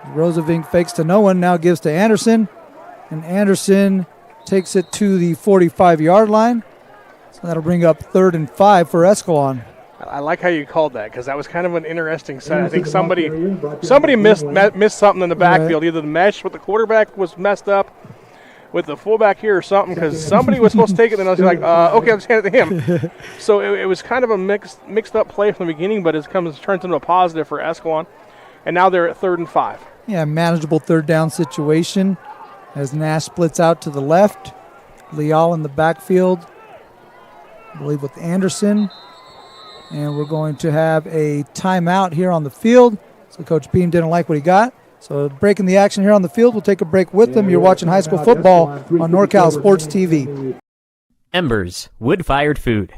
Rosevink fakes to no one, now gives to Anderson. And Anderson takes it to the 45-yard line. So that'll bring up 3rd and 5 for Escalon. I like how you called that because that was kind of an interesting set. I think somebody missed something in the backfield. Either the mesh with the quarterback was messed up with the fullback here or something, because somebody was supposed to take it, and I was like, okay, I'll just hand it to him. So it was kind of a mixed up play from the beginning, but it turns into a positive for Escalon, and now they're at 3rd and 5. Yeah, manageable 3rd down situation as Nash splits out to the left. Leal in the backfield, I believe with Anderson, and we're going to have a timeout here on the field. So Coach Beam didn't like what he got. So breaking the action here on the field. We'll take a break with them. You're watching high school football on NorCal Sports TV. Embers, wood-fired food.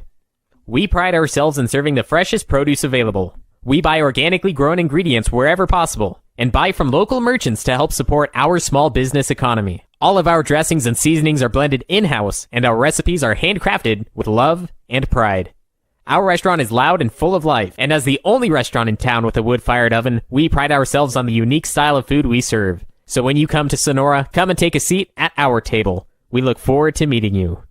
We pride ourselves in serving the freshest produce available. We buy organically grown ingredients wherever possible and buy from local merchants to help support our small business economy. All of our dressings and seasonings are blended in-house, and our recipes are handcrafted with love and pride. Our restaurant is loud and full of life, and as the only restaurant in town with a wood-fired oven, we pride ourselves on the unique style of food we serve. So when you come to Sonora, come and take a seat at our table. We look forward to meeting you.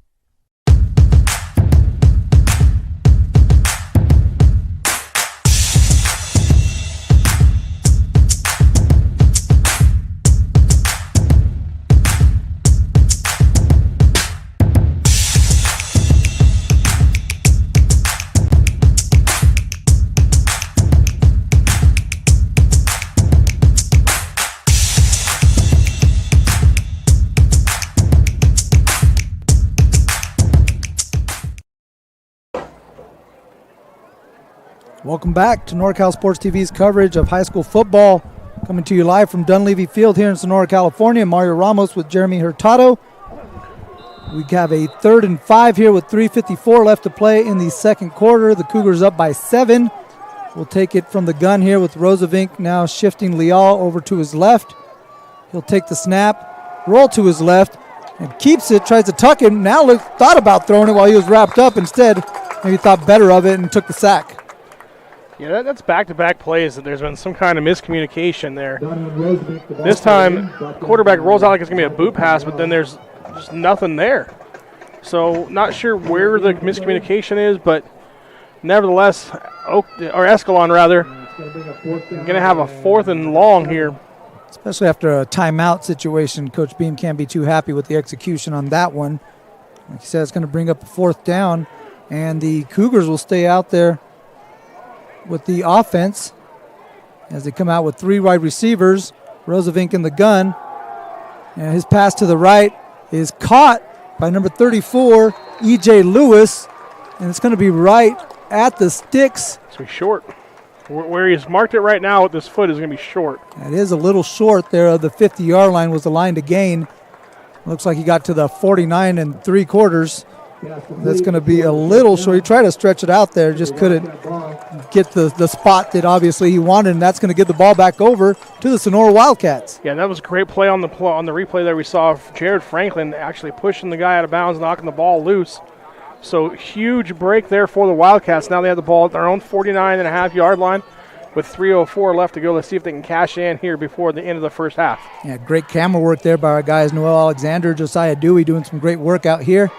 Welcome back to NorCal Sports TV's coverage of high school football. Coming to you live from Dunleavy Field here in Sonora, California. Mario Ramos with Jeremy Hurtado. We have a 3rd and 5 here with 3:54 left to play in the second quarter. The Cougars up by 7. We'll take it from the gun here with Rosavink now shifting Leal over to his left. He'll take the snap, roll to his left, and keeps it, tries to tuck it. Now thought about throwing it while he was wrapped up. Instead, maybe thought better of it and took the sack. Yeah, that's back-to-back plays that there's been some kind of miscommunication there. This time, quarterback rolls out like it's going to be a boot pass, but then there's just nothing there. So not sure where the miscommunication is, but nevertheless, Escalon rather, going to have a 4th and long here. Especially after a timeout situation, Coach Beam can't be too happy with the execution on that one. Like he said, it's going to bring up a 4th down, and the Cougars will stay out there with the offense as they come out with 3 wide receivers. Rosavink in the gun, and his pass to the right is caught by number 34, E.J. Lewis, and it's going to be right at the sticks. It's going to be short. Where he's marked it right now with this foot is going to be short. It is a little short there. The 50-yard line was the line to gain. Looks like he got to the 49 3/4. That's going to be a little short. He tried to stretch it out there, just couldn't get the spot that obviously he wanted, and that's going to get the ball back over to the Sonora Wildcats. Yeah, that was a great play on the replay there. We saw Jared Franklin actually pushing the guy out of bounds, knocking the ball loose. So huge break there for the Wildcats. Now they have the ball at their own 49.5-yard line with 3:04 left to go. Let's see if they can cash in here before the end of the first half. Yeah, great camera work there by our guys, Noel Alexander, Josiah Dewey, doing some great work out here.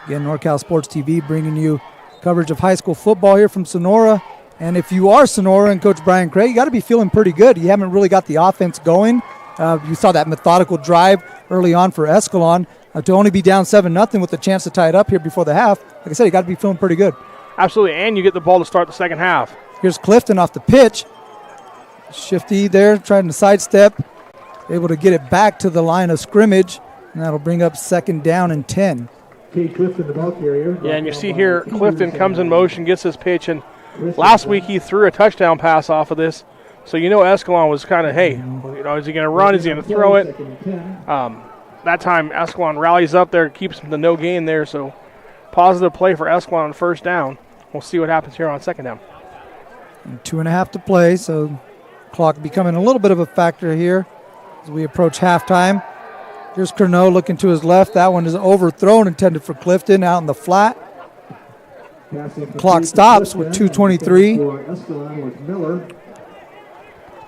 Again, NorCal Sports TV bringing you coverage of high school football here from Sonora. And if you are Sonora and Coach Brian Craig, you got to be feeling pretty good. You haven't really got the offense going. You saw that methodical drive early on for Escalon to only be down 7-0 with the chance to tie it up here before the half. Like I said, you got to be feeling pretty good. Absolutely, and you get the ball to start the second half. Here's Clifton off the pitch. Shifty there, trying to sidestep. Able to get it back to the line of scrimmage, and that'll bring up 2nd down and 10. Yeah, and you see here Clifton comes in motion, gets his pitch, and last week he threw a touchdown pass off of this. So you know Escalon was kind of, hey, is he going to run? Is he going to throw it? That time Escalon rallies up there, keeps the no gain there. So positive play for Escalon on 1st down. We'll see what happens here on 2nd down. And 2.5 to play, so clock becoming a little bit of a factor here as we approach halftime. Here's Curnow looking to his left. That one is overthrown, intended for Clifton out in the flat. Clock stops with 2:23.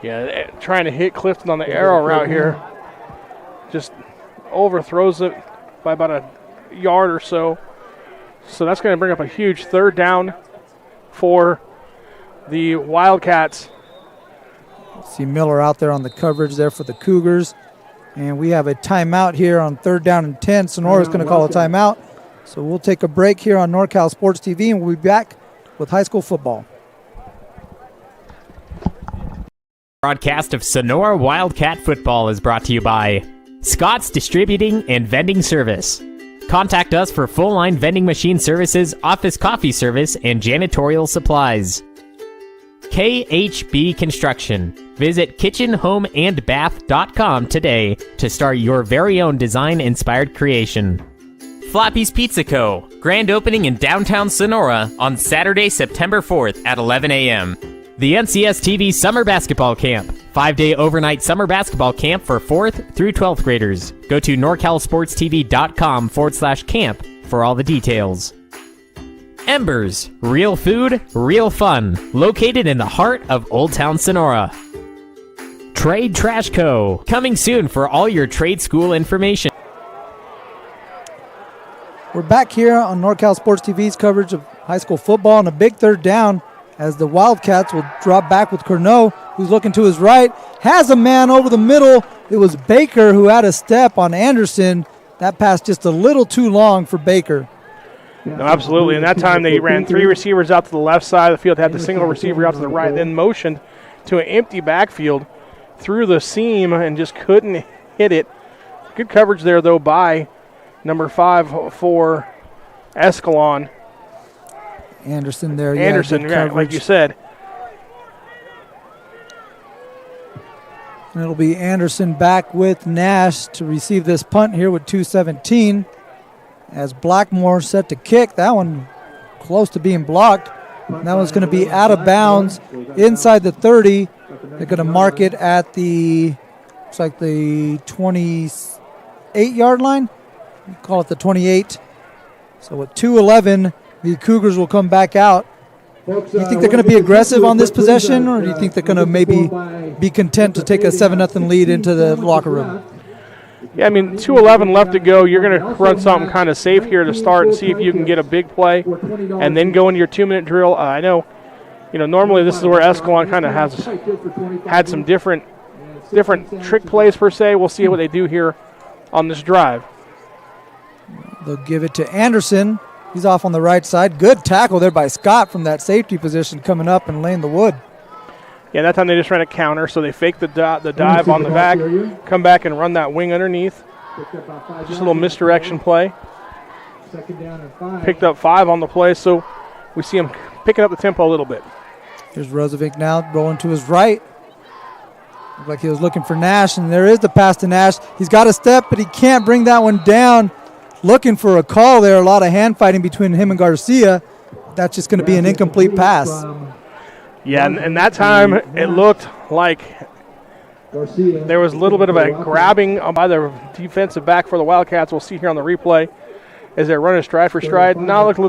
Yeah, trying to hit Clifton on the arrow route here. Just overthrows it by about a yard or so. So that's going to bring up a huge 3rd down for the Wildcats. See Miller out there on the coverage there for the Cougars. And we have a timeout here on 3rd down and 10. Sonora's going to call a timeout. So we'll take a break here on NorCal Sports TV, and we'll be back with high school football. Broadcast of Sonora Wildcat football is brought to you by Scott's Distributing and Vending Service. Contact us for full-line vending machine services, office coffee service, and janitorial supplies. KHB Construction. Visit kitchenhomeandbath.com today to start your very own design-inspired creation. Flappy's Pizza Co. Grand opening in downtown Sonora on Saturday, September 4th at 11 a.m. The NCS TV Summer Basketball Camp. 5-day overnight summer basketball camp for 4th through 12th graders. Go to norcalsportstv.com/camp for all the details. Embers, real food, real fun, located in the heart of Old Town Sonora. Trade Trash Co. Coming soon for all your trade school information. We're back here on NorCal Sports TV's coverage of high school football, and a big 3rd down as the Wildcats will drop back with Curnow, who's looking to his right, has a man over the middle. It was Baker who had a step on Anderson. That pass just a little too long for Baker. No, absolutely. And that time they ran 3 receivers out to the left side of the field, had the single receiver out to the right, then motioned to an empty backfield through the seam and just couldn't hit it. Good coverage there, though, by number 5 for Escalon. Anderson there. Anderson, yeah, like you said. And it'll be Anderson back with Nash to receive this punt here with 2:17. As Blackmore set to kick. That one close to being blocked. And that one's going to be out of bounds inside the 30. They're going to mark it at the, looks like the 28-yard line. Call it the 28. So with 2:11, the Cougars will come back out. Do you think they're going to be aggressive on this possession, or do you think they're going to maybe be content to take a 7-0 lead into the locker room? Yeah, I mean, 2:11 left to go. You're going to run something kind of safe here to start and see if you can get a big play and then go into your 2-minute drill. I know, normally this is where Escalon kind of has had some different trick plays per se. We'll see what they do here on this drive. They'll give it to Anderson. He's off on the right side. Good tackle there by Scott from that safety position coming up and laying the wood. Yeah, that time they just ran a counter, so they faked the dive on the back, come back and run that wing underneath. Just a little misdirection play. Picked up 5 on the play, so we see him picking up the tempo a little bit. Here's Rozovic now rolling to his right. Looked like he was looking for Nash, and there is the pass to Nash. He's got a step, but he can't bring that one down. Looking for a call there. A lot of hand fighting between him and Garcia. That's just going to be an incomplete pass. Yeah, and that time it looked like there was a little bit of a grabbing by the defensive back for the Wildcats. We'll see here on the replay as they're running stride for stride. Now looked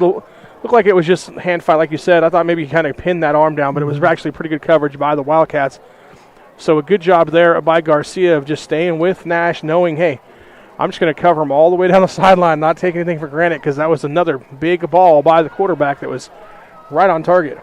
like it was just hand fight, like you said. I thought maybe he kind of pinned that arm down, but it was actually pretty good coverage by the Wildcats. So a good job there by Garcia of just staying with Nash, knowing, hey, I'm just going to cover him all the way down the sideline, not take anything for granted, because that was another big ball by the quarterback that was right on target.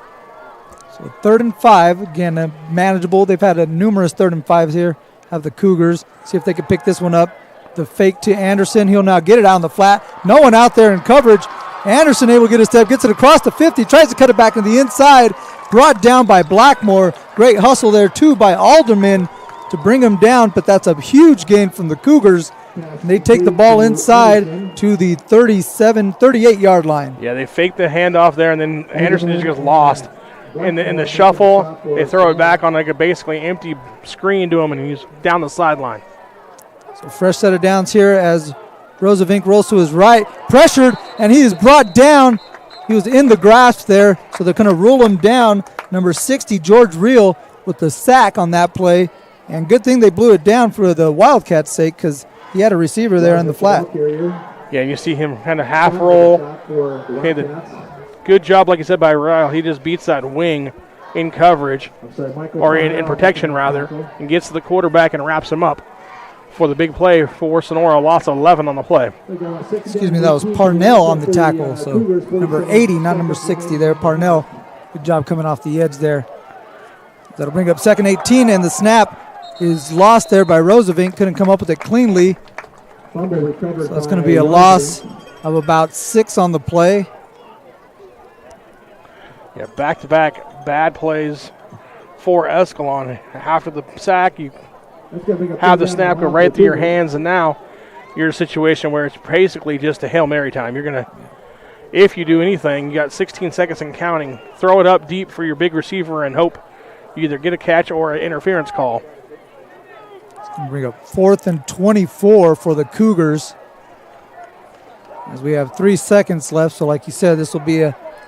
So 3rd and 5, again, manageable. They've had numerous 3rd and 5s here. Have the Cougars. See if they can pick this one up. The fake to Anderson. He'll now get it out on the flat. No one out there in coverage. Anderson able to get a step, gets it across the 50, tries to cut it back to the inside. Brought down by Blackmore. Great hustle there, too, by Alderman to bring him down, but that's a huge gain from the Cougars. And they take the ball inside to the 38-yard line. Yeah, they faked the handoff there, and then Anderson just gets lost. In the shuffle, they throw it back on like a basically empty screen to him, and he's down the sideline. So fresh set of downs here as Rosavink rolls to his right. Pressured, and he is brought down. He was in the grasp there, so they're going to rule him down. Number 60, George Reel, with the sack on that play. And good thing they blew it down for the Wildcats' sake, because he had a receiver there in the flat. Yeah, you see him kind of half roll. Okay, good job, like you said, by Ryle. He just beats that wing in coverage, or in protection, rather, and gets to the quarterback and wraps him up for the big play for Sonora. Loss of 11 on the play. Excuse me, that was Parnell on the tackle, so number 80, not number 60 there. Parnell, good job coming off the edge there. That'll bring up 2nd 18, and the snap is lost there by Rosavink. Couldn't come up with it cleanly. So that's going to be a loss of about 6 on the play. Yeah, back-to-back bad plays for Escalon. After the sack, you have the snap go right through your hands, and now you're in a situation where it's basically just a Hail Mary time. You're going to, if you do anything, you got 16 seconds and counting. Throw it up deep for your big receiver and hope you either get a catch or an interference call. It's going to bring up 4th and 24 for the Cougars, as we have 3 seconds left. So like you said, this will be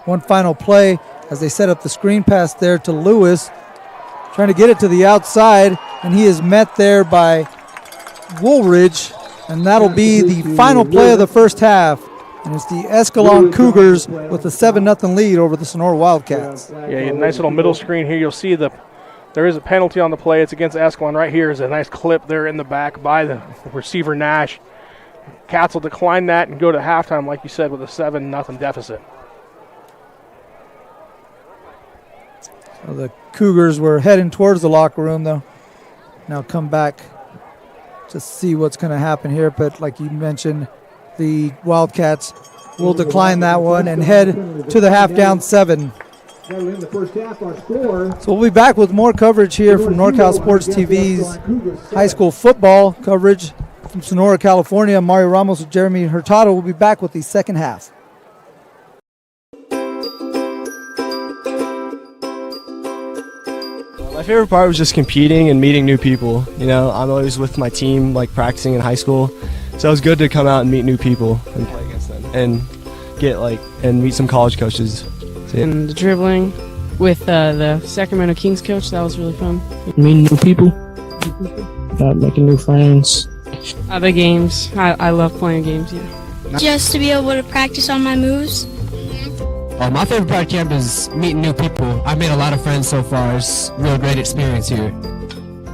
one final play as they set up the screen pass there to Lewis, trying to get it to the outside, and he is met there by Woolridge, and that'll be the final play of the first half. And it's the Escalon Cougars with a 7-0 lead over the Sonora Wildcats. Yeah, nice little middle screen here. You'll see there is a penalty on the play. It's against Escalon. Right here is a nice clip there in the back by the receiver Nash. Cats will decline that and go to halftime, like you said, with a 7-0 deficit. So the Cougars were heading towards the locker room, though. Now come back to see what's going to happen here. But like you mentioned, the Wildcats will decline that one and head to the half down 7. So we'll be back with more coverage here from NorCal Sports TV's high school football coverage from Sonora, California. Mario Ramos with Jeremy Hurtado will be back with the second half. My favorite part was just competing and meeting new people. You know, I'm always with my team, like practicing in high school, so it was good to come out and meet new people and play against them and and meet some college coaches. And the dribbling with the Sacramento Kings coach, that was really fun. Meeting new people, making new friends. Other games, I love playing games. Yeah. Just to be able to practice on my moves. My favorite part of camp is meeting new people. I've made a lot of friends so far. It's a real great experience here.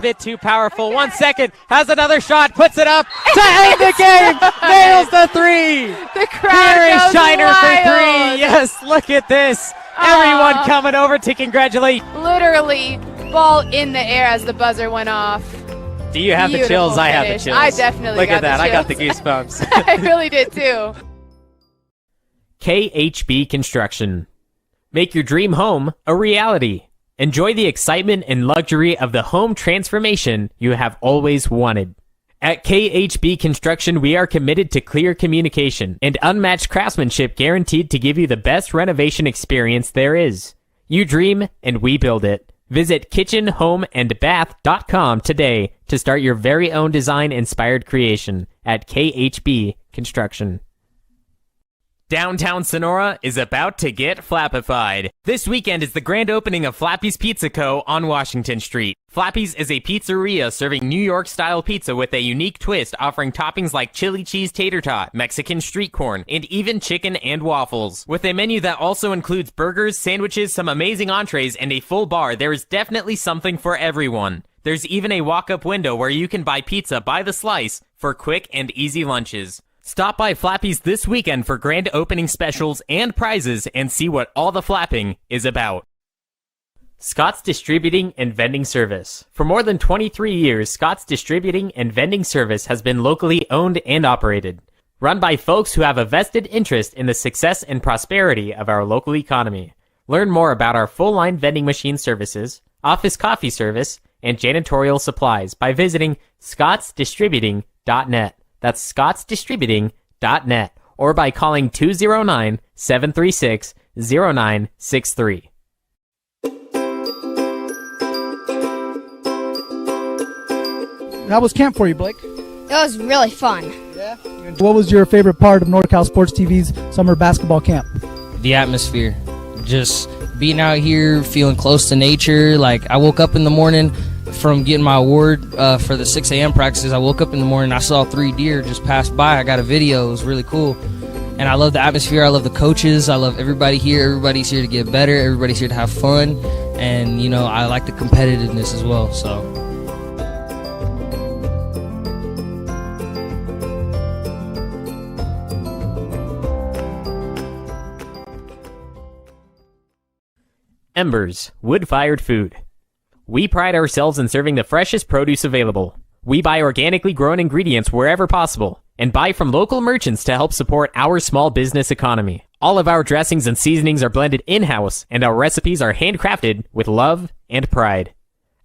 Bit too powerful. 1 second. Has another shot. Puts it up to end the game. Nails the three. The crowd Here is goes Shiner wild. for three. Yes, look at this. Everyone coming over to congratulate. Literally, ball in the air as the buzzer went off. Do you have the chills? Beautiful I have the finish. chills. I definitely Look got at that. the I got the chills. goosebumps. I really did too. KHB Construction. Make your dream home a reality. Enjoy the excitement and luxury of the home transformation you have always wanted. At KHB Construction, we are committed to clear communication and unmatched craftsmanship guaranteed to give you the best renovation experience there is. You dream and we build it. Visit kitchenhomeandbath.com today to start your very own design-inspired creation at KHB Construction. Downtown Sonora is about to get flappified. This weekend is the grand opening of Flappy's Pizza Co. on Washington Street. Flappy's is a pizzeria serving New York-style pizza with a unique twist, offering toppings like chili cheese tater tot, Mexican street corn, and even chicken and waffles. With a menu that also includes burgers, sandwiches, some amazing entrees, and a full bar, there is definitely something for everyone. There's even a walk-up window where you can buy pizza by the slice for quick and easy lunches. Stop by Flappy's this weekend for grand opening specials and prizes and see what all the flapping is about. Scott's Distributing and Vending Service. For more than 23 years, Scott's Distributing and Vending Service has been locally owned and operated. Run by folks who have a vested interest in the success and prosperity of our local economy. Learn more about our full-line vending machine services, office coffee service, and janitorial supplies by visiting scottsdistributing.net. That's scottsdistributing.net, or by calling 209-736-0963. How was camp for you, Blake? It was really fun. Yeah. What was your favorite part of NorCal Sports TV's summer basketball camp? The atmosphere. Just being out here, feeling close to nature. Like, I woke up in the morning from getting my award for the 6 a.m. practices. I woke up in the morning, I saw 3 deer just pass by. I got a video. It was really cool. And I love the atmosphere. I love the coaches. I love everybody here. Everybody's here to get better. Everybody's here to have fun. And, you know, I like the competitiveness as well. So. Embers, wood-fired food. We pride ourselves in serving the freshest produce available. We buy organically grown ingredients wherever possible, and buy from local merchants to help support our small business economy. All of our dressings and seasonings are blended in-house, and our recipes are handcrafted with love and pride.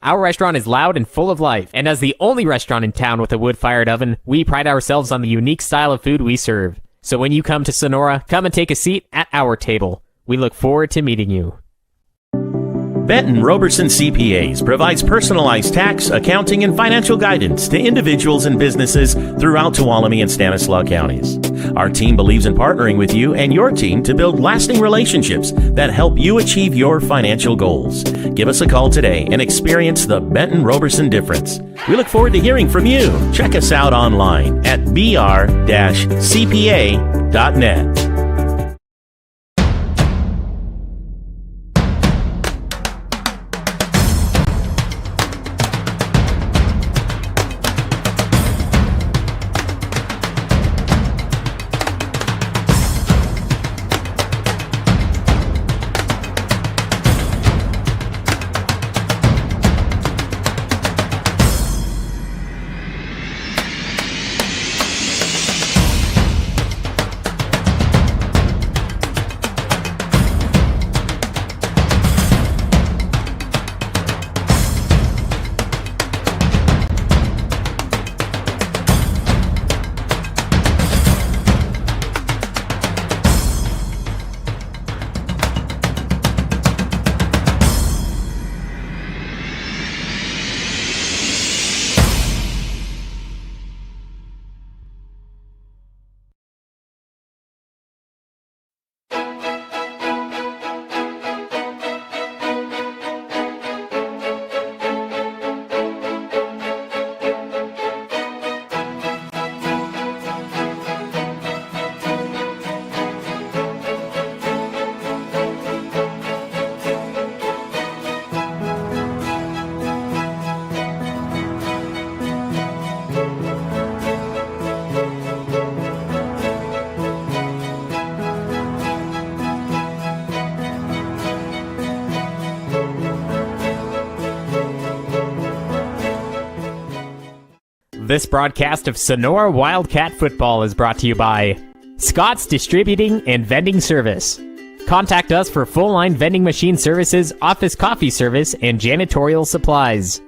Our restaurant is loud and full of life, and as the only restaurant in town with a wood-fired oven, we pride ourselves on the unique style of food we serve. So when you come to Sonora, come and take a seat at our table. We look forward to meeting you. Benton Roberson CPAs provides personalized tax, accounting, and financial guidance to individuals and businesses throughout Tuolumne and Stanislaus counties. Our team believes in partnering with you and your team to build lasting relationships that help you achieve your financial goals. Give us a call today and experience the Benton Roberson difference. We look forward to hearing from you. Check us out online at br-cpa.net. This broadcast of Sonora Wildcat Football is brought to you by Scott's Distributing and Vending Service. Contact us for full-line vending machine services, office coffee service, and janitorial supplies.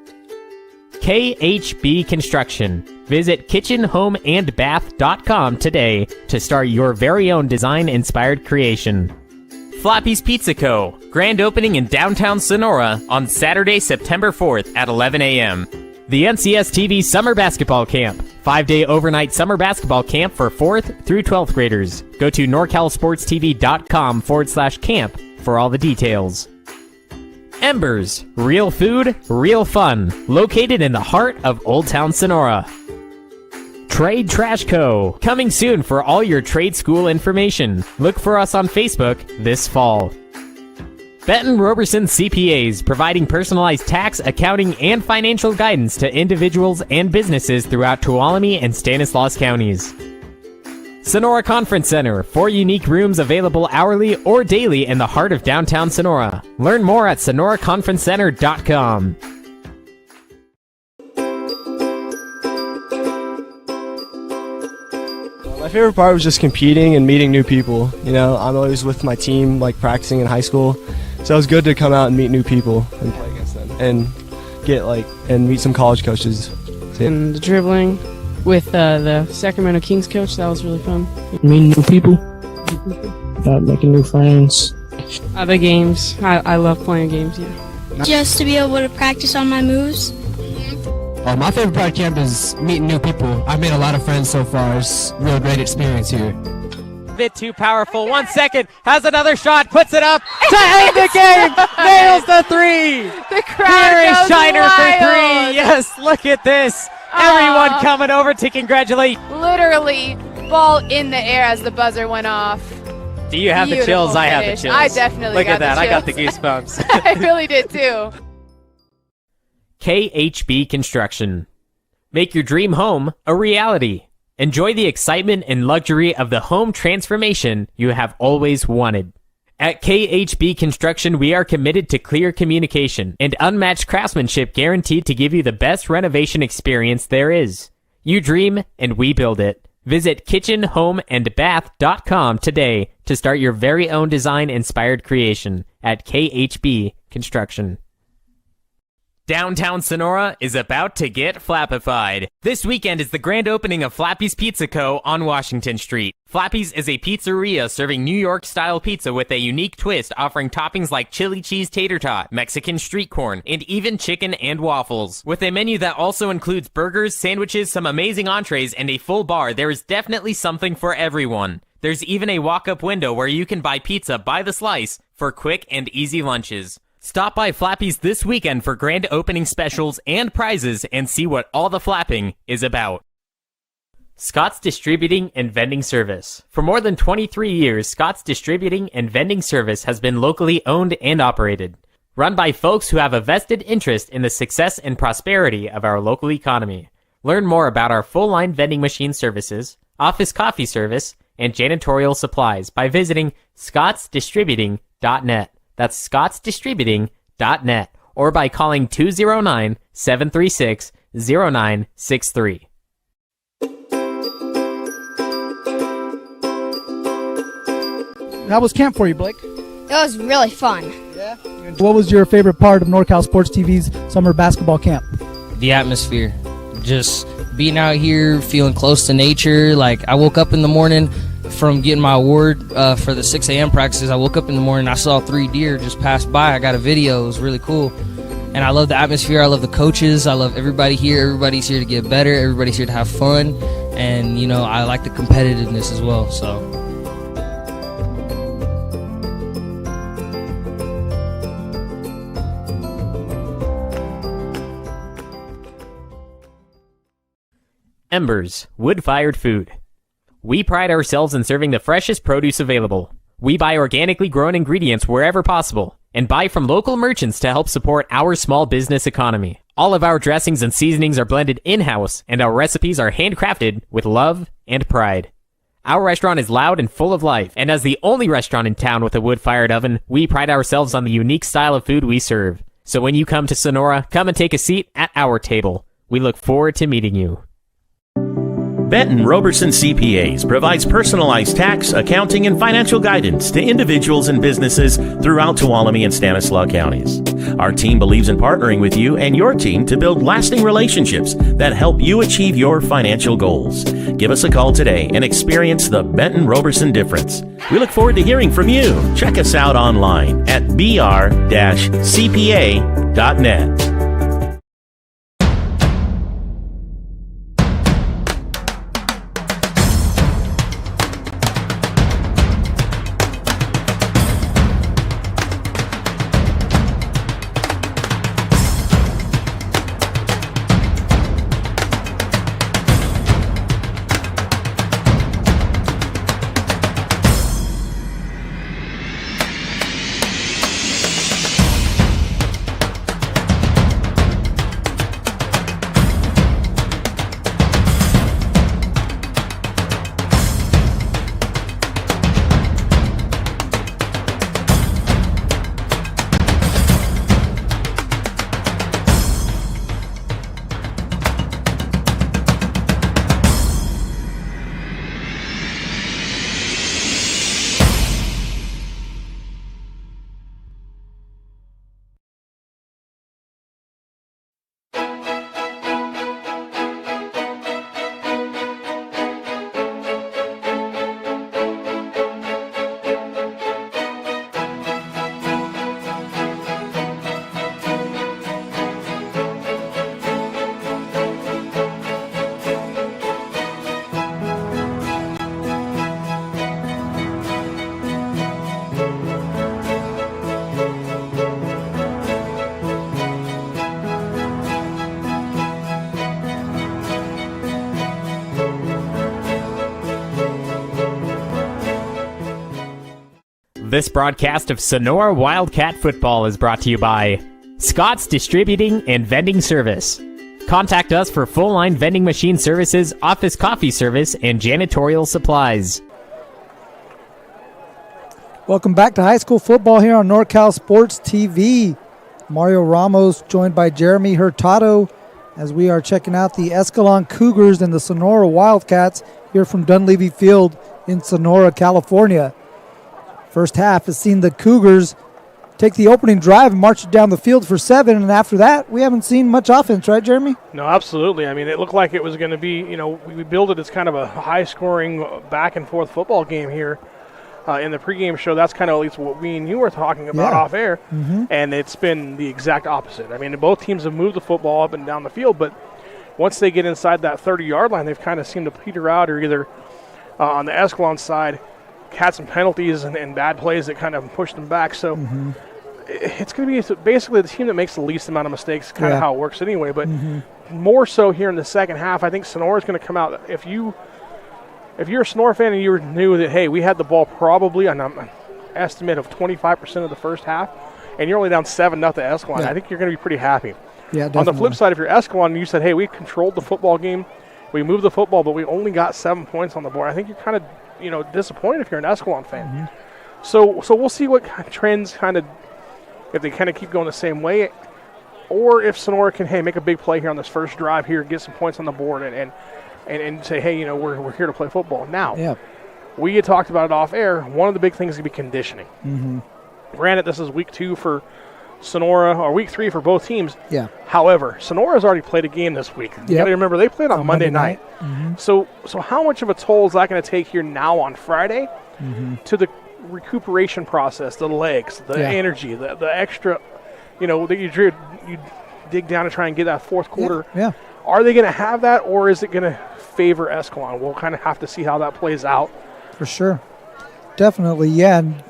KHB Construction. Visit kitchenhomeandbath.com today to start your very own design-inspired creation. Flappy's Pizza Co. Grand opening in downtown Sonora on Saturday, September 4th at 11 a.m. The NCS TV Summer Basketball Camp. 5-day overnight summer basketball camp for 4th through 12th graders. Go to norcalsportstv.com/camp for all the details. Embers. Real food, real fun. Located in the heart of Old Town Sonora. Trade Trash Co. Coming soon for all your trade school information. Look for us on Facebook this fall. Benton Roberson CPAs, providing personalized tax, accounting, and financial guidance to individuals and businesses throughout Tuolumne and Stanislaus counties. Sonora Conference Center, 4 unique rooms available hourly or daily in the heart of downtown Sonora. Learn more at sonoraconferencecenter.com. My favorite part was just competing and meeting new people. You know, I'm always with my team, like practicing in high school. So it was good to come out and meet new people and play against them and and meet some college coaches. And the dribbling with the Sacramento Kings coach, that was really fun. Meeting new people, making new friends. The games, I love playing games, yeah. Just to be able to practice on my moves. My favorite part of camp is meeting new people. I've made a lot of friends so far. It's a real great experience here. Bit too powerful. 1 second. Has another shot. Puts it up to end the game. Nails the three. The crowd Here is goes Shiner wild. for three. Yes, look at this. Everyone coming over to congratulate. Literally, ball in the air as the buzzer went off. Do you have the chills? I have the finish. chills. I definitely Look got at that. the I got the chills. goosebumps. I really did too. KHB Construction. Make your dream home a reality. Enjoy the excitement and luxury of the home transformation you have always wanted. At KHB Construction, we are committed to clear communication and unmatched craftsmanship guaranteed to give you the best renovation experience there is. You dream and we build it. Visit kitchenhomeandbath.com today to start your very own design-inspired creation at KHB Construction. Downtown Sonora is about to get flappified. This weekend is the grand opening of Flappy's Pizza Co. on Washington Street. Flappy's is a pizzeria serving New York-style pizza with a unique twist, offering toppings like chili cheese tater tot, Mexican street corn, and even chicken and waffles. With a menu that also includes burgers, sandwiches, some amazing entrees, and a full bar, there is definitely something for everyone. There's even a walk-up window where you can buy pizza by the slice for quick and easy lunches. Stop by Flappy's this weekend for grand opening specials and prizes and see what all the flapping is about. Scott's Distributing and Vending Service. For more than 23 years, Scott's Distributing and Vending Service has been locally owned and operated. Run by folks who have a vested interest in the success and prosperity of our local economy. Learn more about our full-line vending machine services, office coffee service, and janitorial supplies by visiting scottsdistributing.net. That's scottsdistributing.net, or by calling 209-736-0963. How was camp for you, Blake? It was really fun. Yeah. What was your favorite part of NorCal Sports TV's summer basketball camp? The atmosphere. Just being out here, feeling close to nature. Like, I woke up in the morning from getting my award for the 6 a.m. practices. I woke up in the morning, I saw 3 deer just pass by. I got a video. It was really cool. And I love the atmosphere. I love the coaches. I love everybody here. Everybody's here to get better. Everybody's here to have fun. And, you know, I like the competitiveness as well. So. Embers, wood-fired food. We pride ourselves in serving the freshest produce available. We buy organically grown ingredients wherever possible, and buy from local merchants to help support our small business economy. All of our dressings and seasonings are blended in-house, and our recipes are handcrafted with love and pride. Our restaurant is loud and full of life, and as the only restaurant in town with a wood-fired oven, we pride ourselves on the unique style of food we serve. So when you come to Sonora, come and take a seat at our table. We look forward to meeting you. Benton Roberson CPAs provides personalized tax, accounting, and financial guidance to individuals and businesses throughout Tuolumne and Stanislaus counties. Our team believes in partnering with you and your team to build lasting relationships that help you achieve your financial goals. Give us a call today and experience the Benton Roberson difference. We look forward to hearing from you. Check us out online at br-cpa.net. This broadcast of Sonora Wildcat Football is brought to you by Scott's Distributing and Vending Service. Contact us for full-line vending machine services, office coffee service, and janitorial supplies. Welcome back to high school football here on NorCal Sports TV. Mario Ramos joined by Jeremy Hurtado as we are checking out the Escalon Cougars and the Sonora Wildcats here from Dunleavy Field in Sonora, California. First half has seen the Cougars take the opening drive and march it down the field for 7, and after that, we haven't seen much offense, right, Jeremy? No, absolutely. I mean, it looked like it was going to be, we built it as kind of a high-scoring, back-and-forth football game here in the pregame show. That's kind of at least what we and you were talking about off air, and it's been the exact opposite. I mean, both teams have moved the football up and down the field, but once they get inside that 30-yard line, they've kind of seemed to peter out, or either on the Escalon side, had some penalties and bad plays that kind of pushed them back. So it's going to be basically the team that makes the least amount of mistakes, kind of how it works anyway. But more so here in the second half, I think Sonora's going to come out. If you're a Sonora fan and you knew that, hey, we had the ball probably on an estimate of 25% of the first half, and you're only down 7-0 Escalon, I think you're going to be pretty happy. Yeah, definitely. On the flip side, if you're Escalon and you said, hey, we controlled the football game, we moved the football, but we only got 7 points on the board, I think you're kind of disappointed if you're an Escalon fan. So we'll see what trends if they kind of keep going the same way, or if Sonora can, make a big play here on this first drive here, get some points on the board, and say, hey, we're here to play football. Now, we had talked about it off air. One of the big things is going to be conditioning. Granted, this is week 2 for Sonora, or week 3 for both teams. However, Sonora's already played a game this week. You got to remember, they played on Monday night. So how much of a toll is that going to take here now on Friday to the recuperation process, the legs, the energy, the extra, that you dig down and try and get that fourth quarter. Are they going to have that, or is it going to favor Escalon? We'll kind of have to see how that plays out. For sure. Definitely, yeah. And,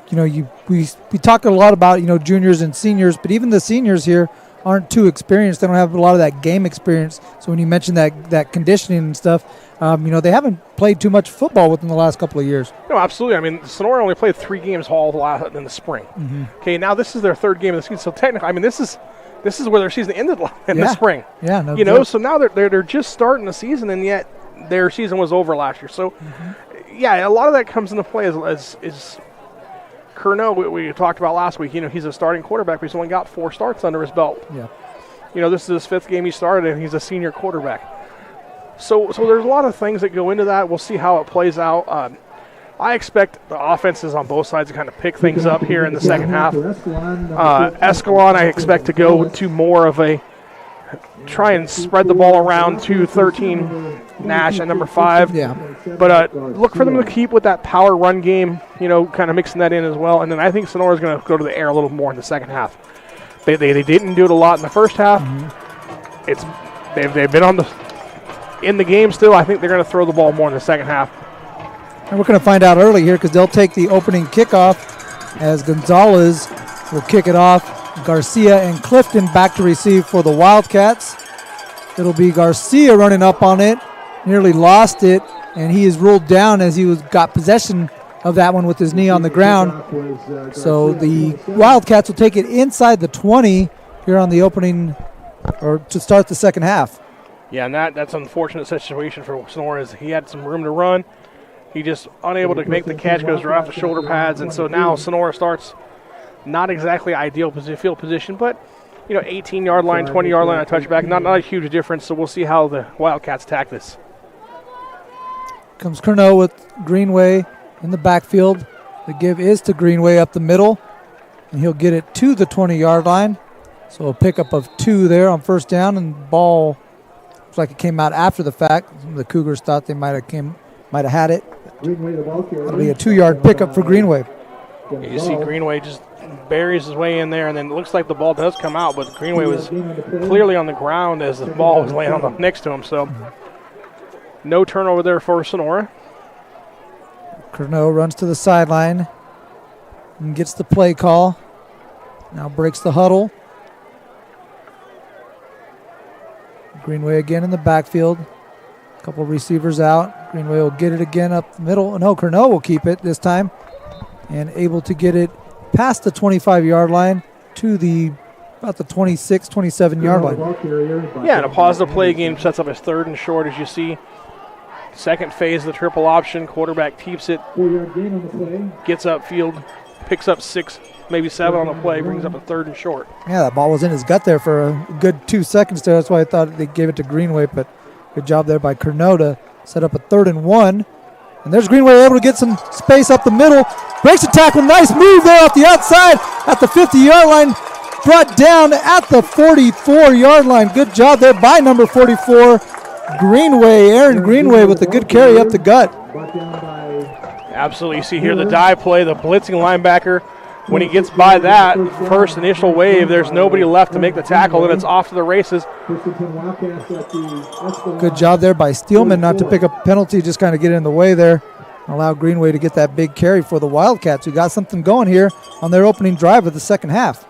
we talk a lot about, juniors and seniors, but even the seniors here aren't too experienced. They don't have a lot of that game experience. So when you mention that conditioning and stuff, they haven't played too much football within the last couple of years. No, absolutely. I mean, Sonora only played 3 games in the spring. Okay, now this is their 3rd game of the season. So technically, I mean, this is where their season ended in the spring. Yeah, no so now they're just starting the season, and yet their season was over last year. So, a lot of that comes into play as Curnow, we talked about last week. He's a starting quarterback, but he's only got 4 starts under his belt. This is his 5th game he started, and he's a senior quarterback. So there's a lot of things that go into that. We'll see how it plays out. I expect the offenses on both sides to kind of pick things up here in the second half. Escalon, I expect to go to more of a try and spread the ball around to 13 Nash at number 5. Yeah. But look for them to keep with that power run game, kind of mixing that in as well. And then I think Sonora's going to go to the air a little more in the second half. They didn't do it a lot in the first half. They've been in the game still. I think they're going to throw the ball more in the second half. And we're going to find out early here because they'll take the opening kickoff as Gonzalez will kick it off. Garcia and Clifton back to receive for the Wildcats. It'll be Garcia running up on it, nearly lost it, and he is ruled down as he got possession of that one with his knee on the ground. So the Wildcats will take it inside the 20 here on the opening, or to start the second half. Yeah, and that's an unfortunate situation for Sonora. Is he had some room to run. He just unable to make the catch, goes right off the shoulder pads, and so now Sonora starts not exactly ideal field position, but 18-yard line, 20-yard line, a touchback, not a huge difference. So we'll see how the Wildcats attack this. Comes Curnow with Greenway in the backfield. The give is to Greenway up the middle, and he'll get it to the 20-yard line. So a pickup of 2 there on first down, and the ball looks like it came out after the fact. The Cougars thought they might have had it. That'll be a 2-yard pickup for Greenway. You see Greenway just buries his way in there, and then it looks like the ball does come out, but Greenway was clearly on the ground as the ball was laying next to him. So no turnover there for Sonora. Curnow runs to the sideline and gets the play call. Now breaks the huddle. Greenway again in the backfield. A couple receivers out. Greenway will get it again up the middle. No, Curnow will keep it this time and able to get it past the 25-yard line to about the 26, 27-yard line. Yeah, and a positive play game sets up as 3rd and short, as you see. Second phase of the triple option. Quarterback keeps it, gets upfield, picks up 6, maybe 7 on the play, brings up a 3rd and short. Yeah, that ball was in his gut there for a good 2 seconds there. That's why I thought they gave it to Greenway, but good job there by Curnow to set up a 3rd and 1. And there's Greenway able to get some space up the middle. Breaks the tackle. Nice move there off the outside at the 50-yard line. Brought down at the 44-yard line. Good job there by number 44, Greenway. Aaron Greenway with a good carry up the gut. Absolutely. You see here the dive play, the blitzing linebacker. When he gets by that first initial wave, there's nobody left to make the tackle, and it's off to the races. Good job there by Steelman not to pick up a penalty, just kind of get in the way there. Allow Greenway to get that big carry for the Wildcats, who got something going here on their opening drive of the second half.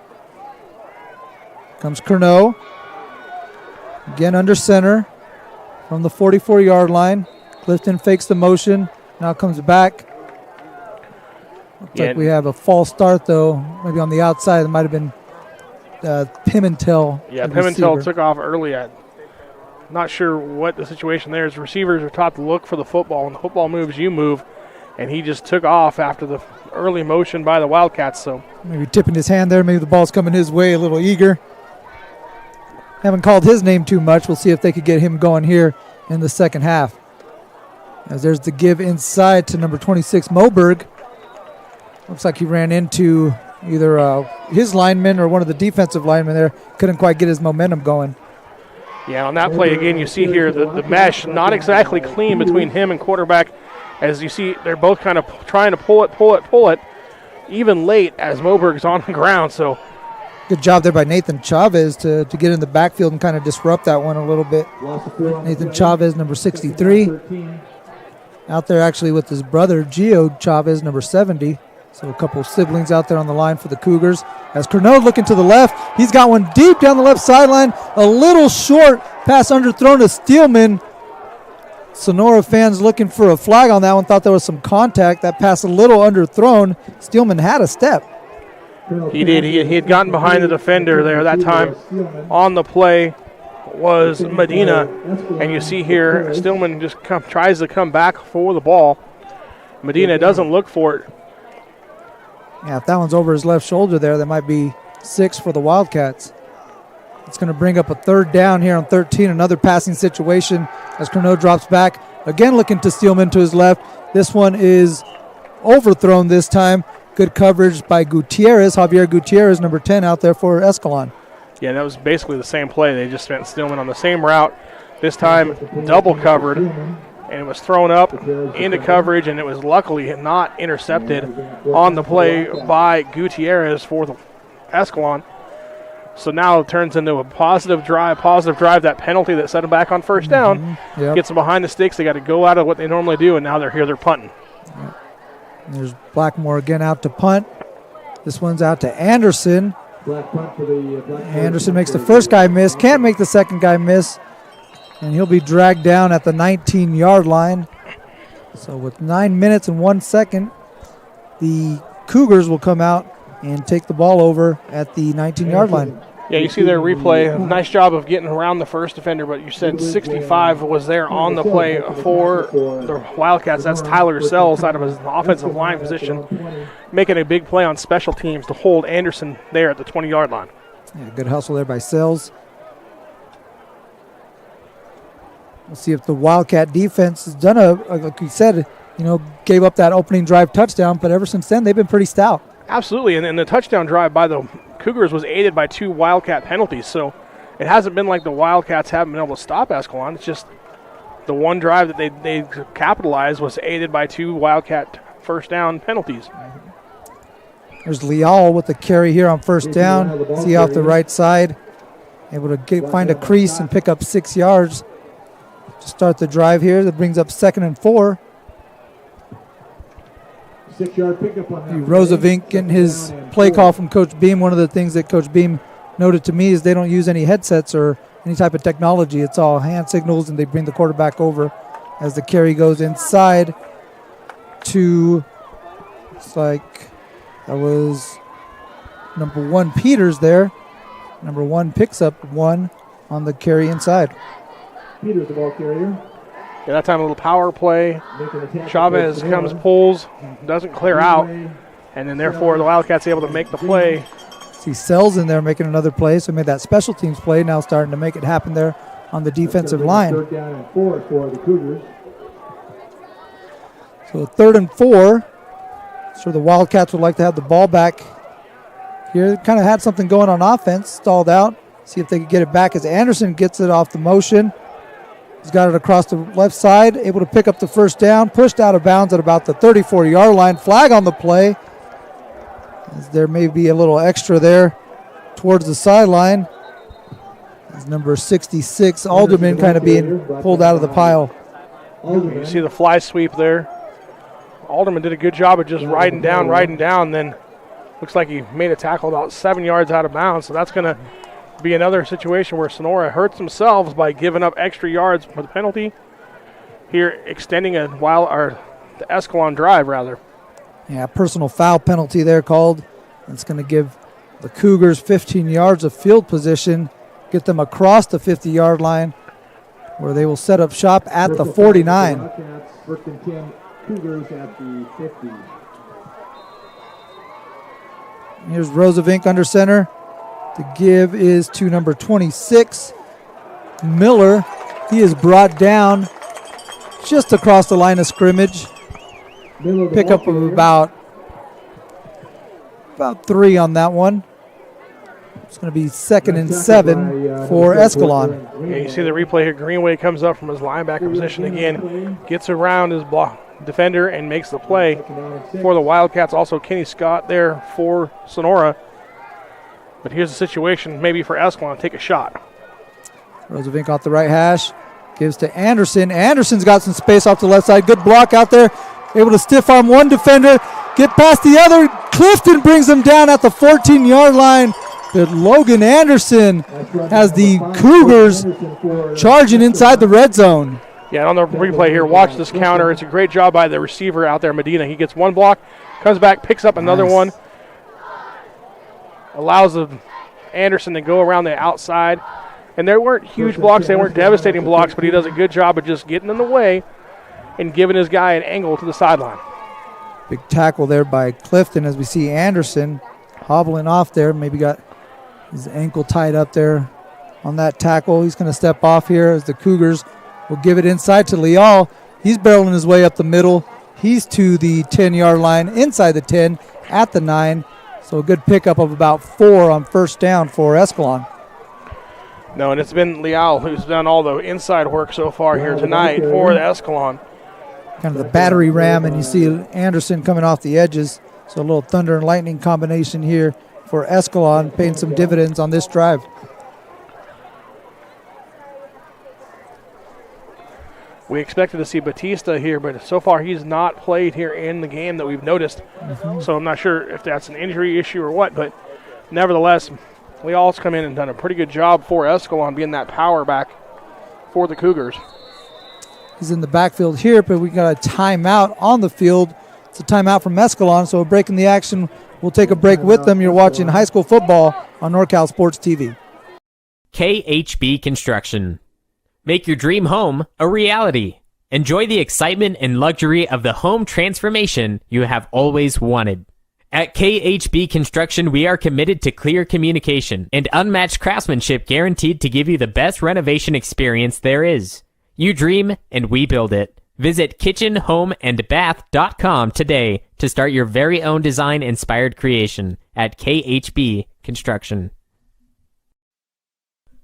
Comes Curnow. Again under center from the 44-yard line. Clifton fakes the motion. Now comes back. Looks like we have a false start, though. Maybe on the outside. It might have been Pimentel. Yeah, Pimentel took off early. Not sure what the situation there is. Receivers are taught to look for the football. When the football moves, you move. And he just took off after the early motion by the Wildcats. So maybe tipping his hand there. Maybe the ball's coming his way, a little eager. Haven't called his name too much. We'll see if they could get him going here in the second half. As there's the give inside to number 26, Moberg. Looks like he ran into either his lineman or one of the defensive linemen there. Couldn't quite get his momentum going. Yeah, on that play, again, you see here the mesh not exactly clean between him and quarterback. As you see, they're both kind of trying to pull it, even late as Moberg's on the ground. So good job there by Nathan Chavez to get in the backfield and kind of disrupt that one a little bit. Nathan Chavez, number 63. Out there actually with his brother, Gio Chavez, number 70. So a couple of siblings out there on the line for the Cougars. As Curnow looking to the left, he's got one deep down the left sideline. A little short pass underthrown to Steelman. Sonora fans looking for a flag on that one. Thought there was some contact. That pass a little underthrown. Steelman had a step. He did. He had gotten behind the defender there that time. On the play was Medina. And you see here, Stillman just tries to come back for the ball. Medina doesn't look for it. Yeah, if that one's over his left shoulder there, that might be 6 for the Wildcats. It's going to bring up a third down here on 13. Another passing situation as Corneau drops back. Again looking to Steelman to his left. This one is overthrown this time. Good coverage by Gutierrez. Javier Gutierrez, number 10, out there for Escalon. Yeah, that was basically the same play. They just spent Steelman on the same route. This time double covered, and it was thrown up into coverage, and it was luckily not intercepted on the play by Gutierrez for the Escalon. So now it turns into a positive drive. That penalty that set them back on first down gets them behind the sticks. They got to go out of what they normally do, and now they're here. They're punting. There's Blackmore again out to punt. This one's out to Anderson. Anderson makes the first guy miss. Can't make the second guy miss. And he'll be dragged down at the 19-yard line. So with 9 minutes and 1 second, the Cougars will come out and take the ball over at the 19-yard line. Yeah, you see their replay. Nice job of getting around the first defender, but you said 65 was there on the play for the Wildcats. That's Tyler Sells out of his offensive line position, making a big play on special teams to hold Anderson there at the 20-yard line. Yeah, good hustle there by Sells. We'll see if the Wildcat defense has done like you said, gave up that opening drive touchdown, but ever since then they've been pretty stout. Absolutely, and the touchdown drive by the Cougars was aided by 2 Wildcat penalties, so it hasn't been like the Wildcats haven't been able to stop Escalon. It's just the one drive that they capitalized was aided by 2 Wildcat first down penalties. There's Leal with the carry here on first down. See off the right side, able to find a crease and pick up 6 yards to start the drive here. That brings up 2nd and 4. 6-yard pickup on that. Rosavink getting his play call from Coach Beam. One of the things that Coach Beam noted to me is they don't use any headsets or any type of technology. It's all hand signals, and they bring the quarterback over as the carry goes inside to, it's like that was number 1 Peters there. Number 1 picks up 1 on the carry inside. Peters, the ball carrier. Yeah, that time a little power play. Chavez comes, pulls, doesn't clear out, and then therefore the Wildcats able to make the play. See Sells in there making another play, so made that special teams play, now starting to make it happen there on the defensive line. 3rd down and 4 for the Cougars. So 3rd and 4. So the Wildcats would like to have the ball back here. Kind of had something going on offense, stalled out. See if they can get it back as Anderson gets it off the motion. He's got it across the left side, able to pick up the first down, pushed out of bounds at about the 34-yard line. Flag on the play, as there may be a little extra there towards the sideline. As number 66, Alderman, kind of being pulled out of the pile. You see the fly sweep there. Alderman did a good job of just riding down, then looks like he made a tackle about 7 yards out of bounds, so that's going to be another situation where Sonora hurts themselves by giving up extra yards for the penalty. Here, extending the Escalon drive, rather. Yeah, personal foul penalty there called. That's going to give the Cougars 15 yards of field position, get them across the 50-yard line, where they will set up shop at the 49. 1st and 10, Cougars at the 50. Here's Rosavink under center. The give is to number 26, Miller. He is brought down just across the line of scrimmage. Pickup of about 3 on that one. It's going to be 2nd and 7 for Escalon. Yeah, you see the replay here. Greenway comes up from his linebacker position again, gets around his defender and makes the play for the Wildcats. Also Kenny Scott there for Sonora. But here's the situation, maybe for Escalon, take a shot. Rosavink off the right hash, gives to Anderson. Anderson's got some space off the left side. Good block out there. Able to stiff arm one defender, get past the other. Clifton brings him down at the 14-yard line. But Logan Anderson has the Cougars charging inside the red zone. Yeah, on the replay here, watch this counter. It's a great job by the receiver out there, Medina. He gets one block, comes back, picks up another one. Allows Anderson to go around the outside. And there weren't huge blocks. They weren't devastating blocks, but he does a good job of just getting in the way and giving his guy an angle to the sideline. Big tackle there by Clifton as we see Anderson hobbling off there. Maybe got his ankle tied up there on that tackle. He's going to step off here as the Cougars will give it inside to Leal. He's barreling his way up the middle. He's to the 10-yard line, inside the 10, at the 9. So a good pickup of about 4 on first down for Escalon. No, and it's been Leal who's done all the inside work so far here tonight for the Escalon. Kind of the battery ram, and you see Anderson coming off the edges. So a little thunder and lightning combination here for Escalon, paying some dividends on this drive. We expected to see Batista here, but so far he's not played here in the game that we've noticed. So I'm not sure if that's an injury issue or what, but nevertheless, Leal's come in and done a pretty good job for Escalon being that power back for the Cougars. He's in the backfield here, but we got a timeout on the field. It's a timeout from Escalon, so we're breaking the action. We'll take a break with them. You're watching high school football on NorCal Sports TV. KHB Construction. Make your dream home a reality. Enjoy the excitement and luxury of the home transformation you have always wanted. At KHB Construction, we are committed to clear communication and unmatched craftsmanship guaranteed to give you the best renovation experience there is. You dream and we build it. Visit kitchenhomeandbath.com today to start your very own design-inspired creation at KHB Construction.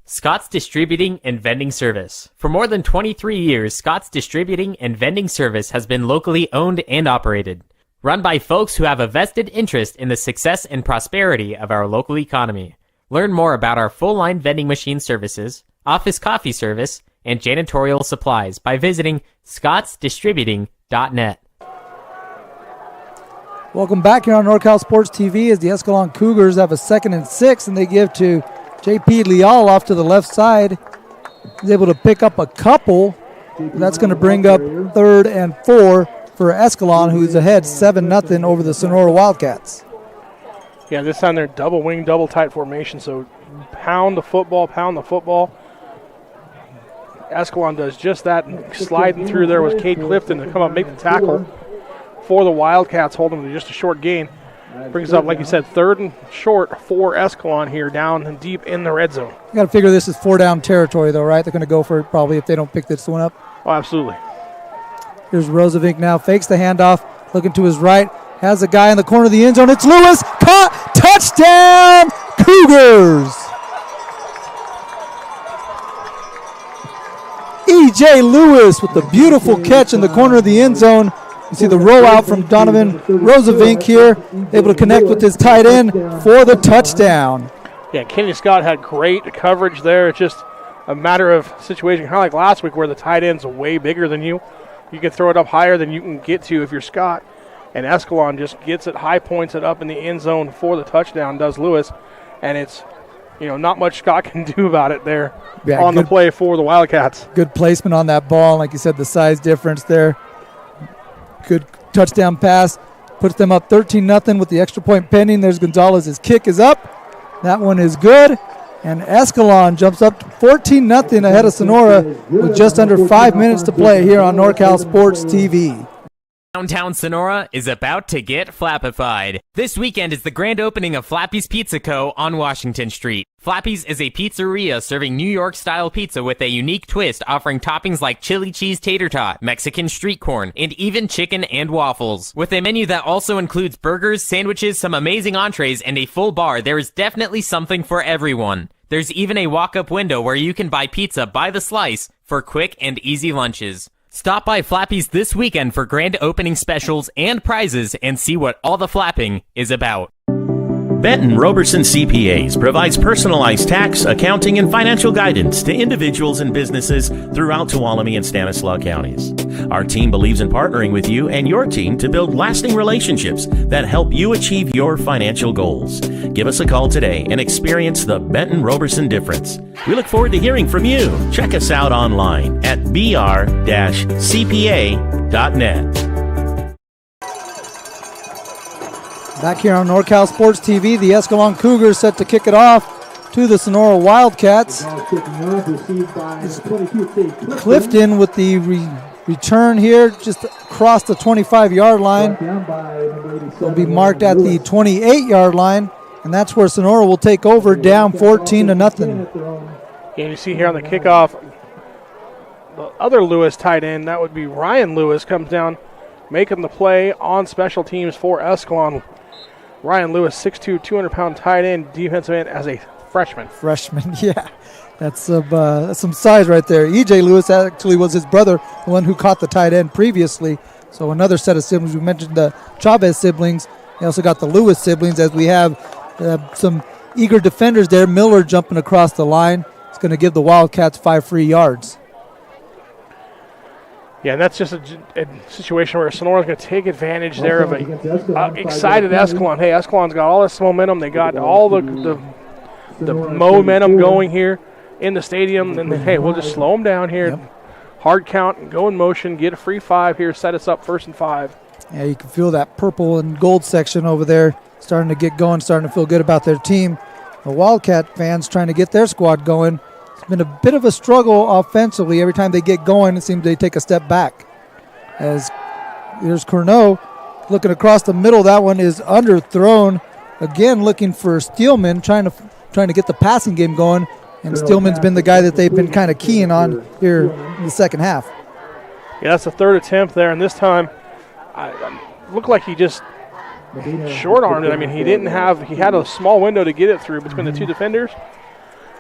Scott's Distributing and Vending Service. For more than 23 years, Scott's Distributing and Vending Service has been locally owned and operated. Run by folks who have a vested interest in the success and prosperity of our local economy. Learn more about our full-line vending machine services, office coffee service, and janitorial supplies by visiting scottsdistributing.net. Welcome back here on NorCal Sports TV as the Escalon Cougars have a 2nd and 6, and they give to J.P. Leal off to the left side. He's able to pick up a couple. That's going to bring up 3rd and 4 for Escalon, who's ahead 7-0 over the Sonora Wildcats. Yeah, this time they're double wing, double tight formation, so pound the football. Escalon does just that, and sliding through there was Cade Clifton to come up and make the tackle for the Wildcats, holding them to just a short gain. Brings up, like you said, 3rd and short for Escalon here, down and deep in the red zone. You got to figure this is 4-down territory, though, right? They're going to go for it probably if they don't pick this one up. Oh, absolutely. Here's Rosevink now, fakes the handoff, looking to his right, has a guy in the corner of the end zone. It's Lewis, caught, touchdown, Cougars! E.J. Lewis with the beautiful catch in the corner of the end zone. You see the rollout from Donovan Rosevink here, able to connect with his tight end for the touchdown. Yeah, Kenny Scott had great coverage there. It's just a matter of situation, kind of like last week where the tight end's way bigger than you. You can throw it up higher than you can get to if you're Scott. And Escalon just gets it high, points it up in the end zone for the touchdown, does Lewis. And it's, not much Scott can do about it there on the play for the Wildcats. Good placement on that ball. Like you said, the size difference there. Good touchdown pass. Puts them up 13-0 with the extra point pending. There's Gonzalez. His kick is up. That one is good. And Escalon jumps up 14-0 ahead of Sonora with just under 5 minutes to play here on NorCal Sports TV. Downtown Sonora is about to get flappified. This weekend is the grand opening of Flappy's Pizza Co. on Washington Street. Flappy's is a pizzeria serving New York-style pizza with a unique twist, offering toppings like chili cheese tater tot, Mexican street corn, and even chicken and waffles. With a menu that also includes burgers, sandwiches, some amazing entrees, and a full bar, there is definitely something for everyone. There's even a walk-up window where you can buy pizza by the slice for quick and easy lunches. Stop by Flappy's this weekend for grand opening specials and prizes and see what all the flapping is about. Benton Roberson CPAs provides personalized tax, accounting, and financial guidance to individuals and businesses throughout Tuolumne and Stanislaus counties. Our team believes in partnering with you and your team to build lasting relationships that help you achieve your financial goals. Give us a call today and experience the Benton Roberson difference. We look forward to hearing from you. Check us out online at br-cpa.net. Back here on NorCal Sports TV, the Escalon Cougars set to kick it off to the Sonora Wildcats. Clifton with the return here just across the 25-yard line. Will be marked at the 28-yard line, and that's where Sonora will take over down 14-0. And you see here on the kickoff, the other Lewis tight end, that would be Ryan Lewis, comes down making the play on special teams for Escalon. Ryan Lewis, 6'2", 200-pound tight end, defensive end as a freshman. Freshman, yeah. That's some size right there. E.J. Lewis actually was his brother, the one who caught the tight end previously. So another set of siblings. We mentioned the Chavez siblings. They also got the Lewis siblings, as we have some eager defenders there. Miller jumping across the line. It's going to give the Wildcats 5 free yards. Yeah, and that's just a situation where Sonora's going to take advantage there of a excited Escalon. Hey, Escalon's got all this momentum. They got all the momentum going here in the stadium. And then, hey, we'll just slow them down here. Yep. Hard count, go in motion, get a free 5 here, set us up 1st and 5. Yeah, you can feel that purple and gold section over there starting to get going, starting to feel good about their team. The Wildcat fans trying to get their squad going. It's been a bit of a struggle offensively. Every time they get going, it seems they take a step back. As there's Corneau looking across the middle. That one is underthrown. Again, looking for Steelman, trying to get the passing game going. And Steelman's been the guy that they've been kind of keying on here in the second half. Yeah, that's the 3rd attempt there, and this time looked like he just short-armed it. I mean, he had a small window to get it through between the two defenders,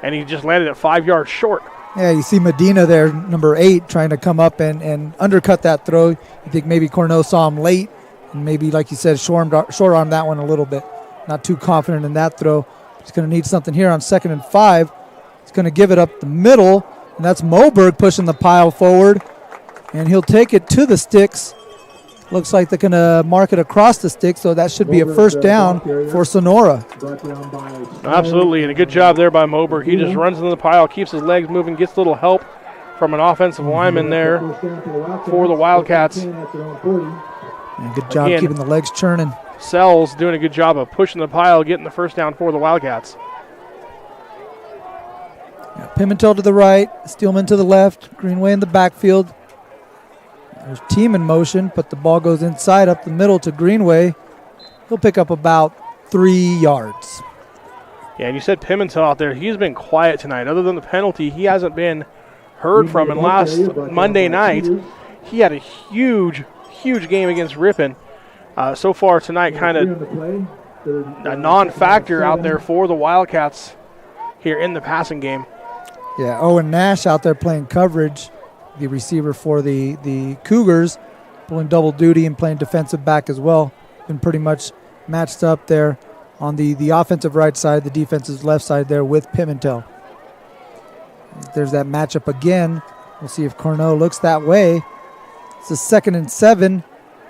and he just landed it 5 yards short. Yeah, you see Medina there, number 8, trying to come up and undercut that throw. You think maybe Corneau saw him late, and maybe, like you said, short-armed that one a little bit. Not too confident in that throw. He's going to need something here on 2nd and 5. He's going to give it up the middle, and that's Moberg pushing the pile forward, and he'll take it to the sticks. Looks like they're going to mark it across the sticks, so that should be a 1st down for Sonora. Absolutely, and a good job there by Moberg. He just runs into the pile, keeps his legs moving, gets a little help from an offensive lineman there for the Wildcats. And good job keeping the legs churning. Sells doing a good job of pushing the pile, getting the 1st down for the Wildcats. Pimentel to the right, Steelman to the left, Greenway in the backfield. There's team in motion, but the ball goes inside up the middle to Greenway. He'll pick up about 3 yards. Yeah, and you said Pimentel out there. He's been quiet tonight. Other than the penalty, he hasn't been heard from. And last Monday night, he had a huge game against Ripon. So far tonight, kind of a non-factor out there for the Wildcats here in the passing game. Yeah, Owen Nash out there playing coverage, the receiver for the Cougars, pulling double duty and playing defensive back as well. Been pretty much matched up there on the offensive right side, the defensive left side there with Pimentel. There's that matchup again. We'll see if Corneau looks that way. It's a 2nd and 7.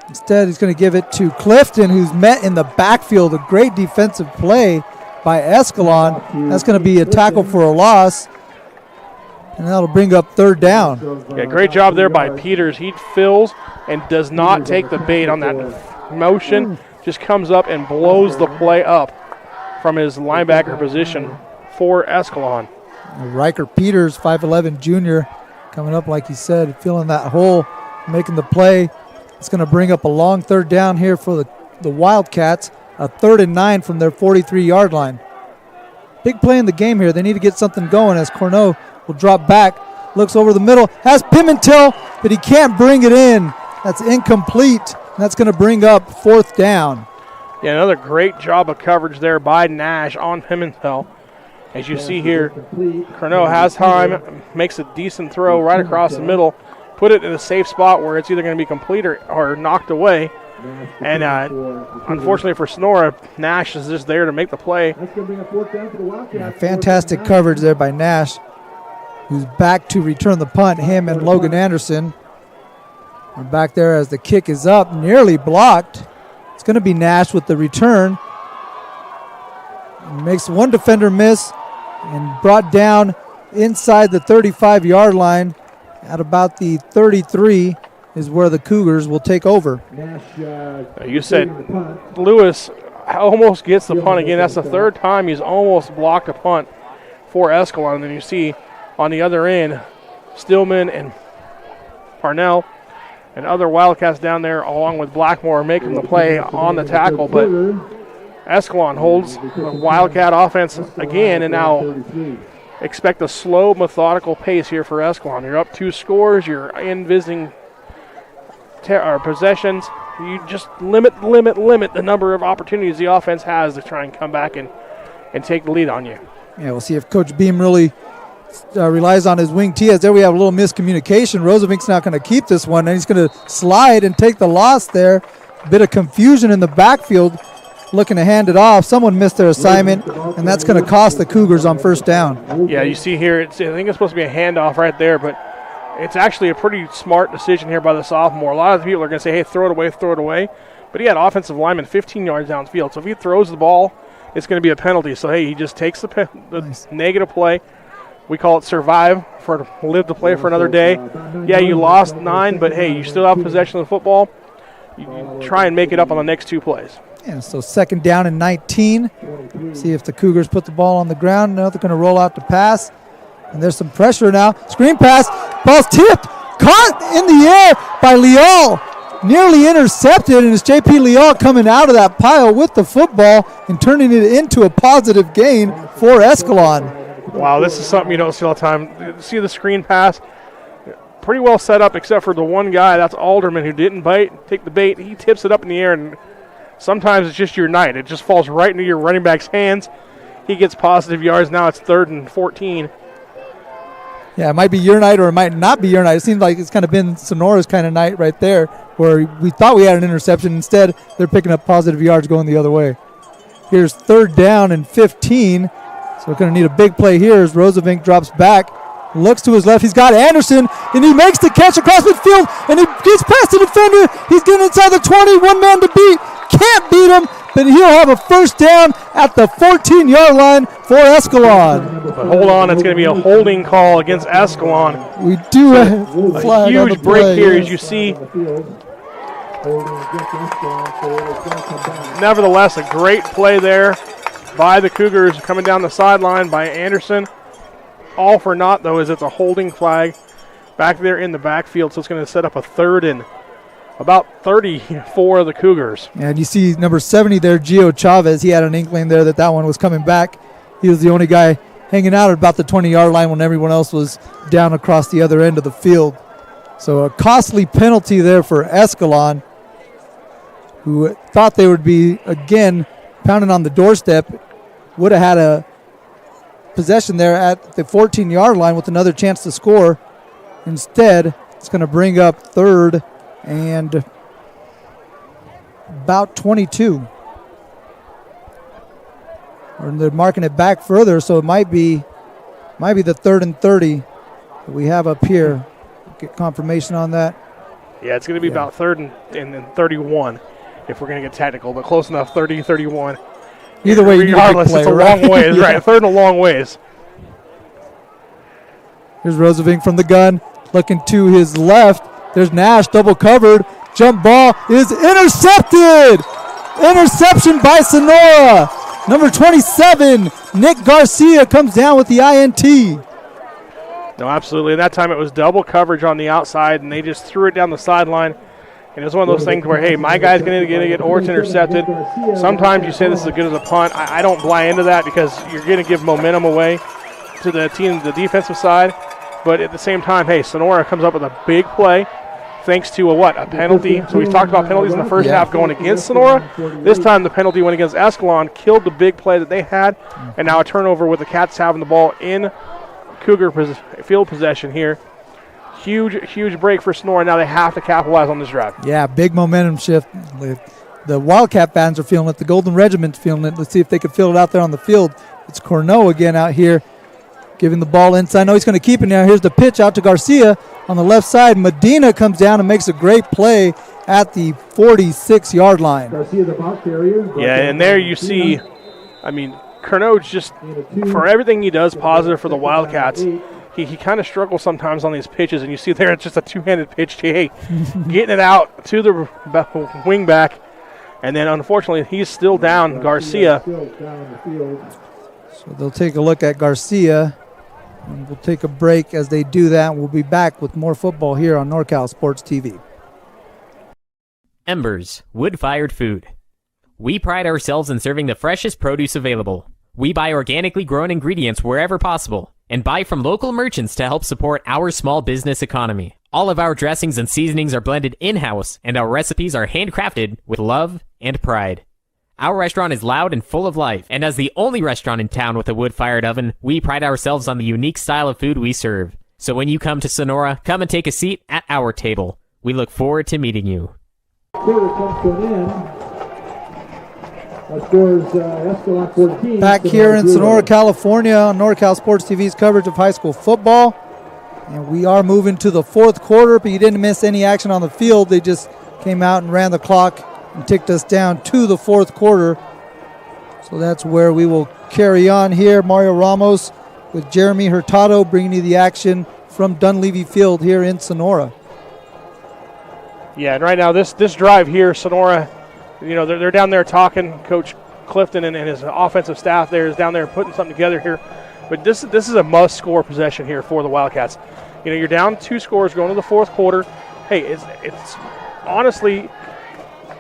Instead, he's going to give it to Clifton, who's met in the backfield. A great defensive play by Escalon. That's going to be a tackle for a loss. And that'll bring up 3rd down. Yeah, great job there by Peters. He fills and does not take the bait on that motion. Just comes up and blows the play up from his linebacker position for Escalon. Riker Peters, 5'11 junior, coming up, like he said, filling that hole, making the play. It's going to bring up a long 3rd down here for the Wildcats, a 3rd and 9 from their 43-yard line. Big play in the game here. They need to get something going as Corneau will drop back, looks over the middle, has Pimentel, but he can't bring it in. That's incomplete. That's going to bring up 4th down. Yeah, another great job of coverage there by Nash on Pimentel. As you see here, Corneau has time, makes a decent throw right across the middle, put it in a safe spot where it's either going to be complete or knocked away. And unfortunately for Sonora, Nash is just there to make the play. Yeah, fantastic coverage there by Nash, who's back to return the punt, him and Logan Anderson. We're back there as the kick is up, nearly blocked. It's going to be Nash with the return. He makes one defender miss and brought down inside the 35-yard line at about the 33 is where the Cougars will take over. You said Lewis almost gets the punt again. That's the 3rd time he's almost blocked a punt for Escalon. And then you see on the other end, Stillman and Parnell and other Wildcats down there along with Blackmore making the play on the tackle. But Escalon holds the Wildcat offense again, and now expect a slow, methodical pace here for Escalon. You're up 2 scores. You're in visiting possessions. You just limit the number of opportunities the offense has to try and come back and take the lead on you. Yeah, we'll see if Coach Beam really relies on his wing tee. As there we have a little miscommunication. Rosovink's not going to keep this one, and he's going to slide and take the loss there. A bit of confusion in the backfield, looking to hand it off. Someone missed their assignment, and that's going to cost the Cougars on first down. Yeah, you see here, I think it's supposed to be a handoff right there, but it's actually a pretty smart decision here by the sophomore. A lot of the people are going to say, hey, throw it away. But he had offensive lineman 15 yards downfield. So if he throws the ball, it's going to be a penalty. So, hey, he just takes the negative play. We call it survive, for live to play for another day. Yeah, you lost 9, but, hey, you still have possession of the football. You try and make it up on the next 2 plays. Yeah, so 2nd down and 19. See if the Cougars put the ball on the ground. Now they're going to roll out the pass. And there's some pressure now. Screen pass. Ball's tipped. Caught in the air by Leal. Nearly intercepted. And it's J.P. Leal coming out of that pile with the football and turning it into a positive gain for Escalon. Wow, this is something you don't see all the time. See the screen pass? Pretty well set up except for the one guy. That's Alderman who didn't take the bait. He tips it up in the air, and sometimes it's just your night. It just falls right into your running back's hands. He gets positive yards. Now it's 3rd and 14. Yeah, it might be your night or it might not be your night. It seems like it's kind of been Sonora's kind of night right there, where we thought we had an interception. Instead, they're picking up positive yards going the other way. Here's 3rd down and 15. So we're going to need a big play here as Rosevink drops back, looks to his left. He's got Anderson, and he makes the catch across midfield, and he gets past the defender. He's getting inside the 20, one man to beat. Can't beat him, but he'll have a first down at the 14-yard line for Escalon. But hold on, it's going to be a holding call against Escalon. We do have a flag huge on the break play, here, yes. as you see. Nevertheless, a great play there by the Cougars coming down the sideline by Anderson. All for naught, though, as it's a holding flag back there in the backfield, so it's going to set up a 3rd and about 30 for the Cougars. And you see number 70 there, Gio Chavez. He had an inkling there that one was coming back. He was the only guy hanging out at about the 20-yard line when everyone else was down across the other end of the field. So a costly penalty there for Escalon, who thought they would be, again, pounding on the doorstep. Would have had a possession there at the 14-yard line with another chance to score. Instead, it's going to bring up 3rd and about 22. Or they're marking it back further, so it might be the 3rd and 30 that we have up here. Get confirmation on that. Yeah, it's going to be about 3rd and 31 if we're going to get technical, but close enough, 30, 31. Either way, regardless, it's a long ways, right? 3rd and a long ways. Here's Rosevink from the gun, looking to his left. There's Nash, double covered. Jump ball is intercepted. Interception by Sonora. Number 27, Nick Garcia, comes down with the INT. No, absolutely. And that time it was double coverage on the outside, and they just threw it down the sideline. And it's one of those things where, hey, my guy's going to get it or it's intercepted. Sometimes you say this is as good as a punt. I don't buy into that because you're going to give momentum away to the team, the defensive side. But at the same time, hey, Sonora comes up with a big play thanks to a penalty. So we've talked about penalties in the first half going against Sonora. This time the penalty went against Escalon, killed the big play that they had, and now a turnover with the Cats having the ball in Cougar field possession here. Huge break for Sonora. Now they have to capitalize on this drive. Yeah, big momentum shift. The Wildcat fans are feeling it. The Golden Regiment's feeling it. Let's see if they can feel it out there on the field. It's Corneau again out here giving the ball inside. No, he's going to keep it now. Here's the pitch out to Garcia on the left side. Medina comes down and makes a great play at the 46-yard line. Yeah, and there you see, Corneau just, for everything he does positive for the Wildcats, he kind of struggles sometimes on these pitches, and you see there it's just a two-handed pitch to, hey, getting it out to the wing back, and then unfortunately he's still down, Garcia. So they'll take a look at Garcia, and we'll take a break as they do that. We'll be back with more football here on NorCal Sports TV. Embers, wood-fired food. We pride ourselves in serving the freshest produce available. We buy organically grown ingredients wherever possible, and buy from local merchants to help support our small business economy. All of our dressings and seasonings are blended in-house, and our recipes are handcrafted with love and pride. Our restaurant is loud and full of life, and as the only restaurant in town with a wood-fired oven, we pride ourselves on the unique style of food we serve. So when you come to Sonora, come and take a seat at our table. We look forward to meeting you. Quarter comes to an end. Scores Escalon 14. Back here in Sonora, California, on NorCal Sports TV's coverage of high school football. And we are moving to the fourth quarter, but you didn't miss any action on the field. They just came out and ran the clock and ticked us down to the fourth quarter. So that's where we will carry on here. Mario Ramos with Jeremy Hurtado bringing you the action from Dunleavy Field here in Sonora. Yeah, and right now this drive here, Sonora, they're down there talking. Coach Clifton and his offensive staff there is down there putting something together here. But this is a must-score possession here for the Wildcats. You're down 2 scores going to the fourth quarter. Hey, it's honestly,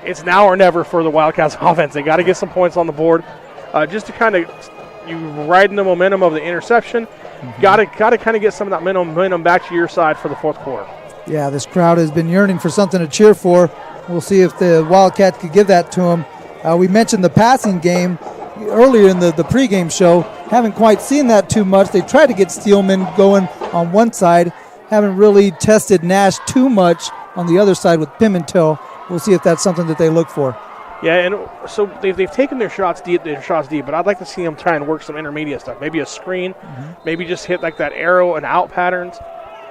it's now or never for the Wildcats offense. They got to get some points on the board just to kind of you riding the momentum of the interception. Got to kind of get some of that momentum back to your side for the fourth quarter. Yeah, this crowd has been yearning for something to cheer for. We'll see if the Wildcats could give that to them. We mentioned the passing game earlier in the pregame show. Haven't quite seen that too much. They tried to get Steelman going on one side. Haven't really tested Nash too much on the other side with Pimentel. We'll see if that's something that they look for. Yeah, and so they've taken their shots deep, but I'd like to see them try and work some intermediate stuff. Maybe a screen, maybe just hit like that arrow and out patterns.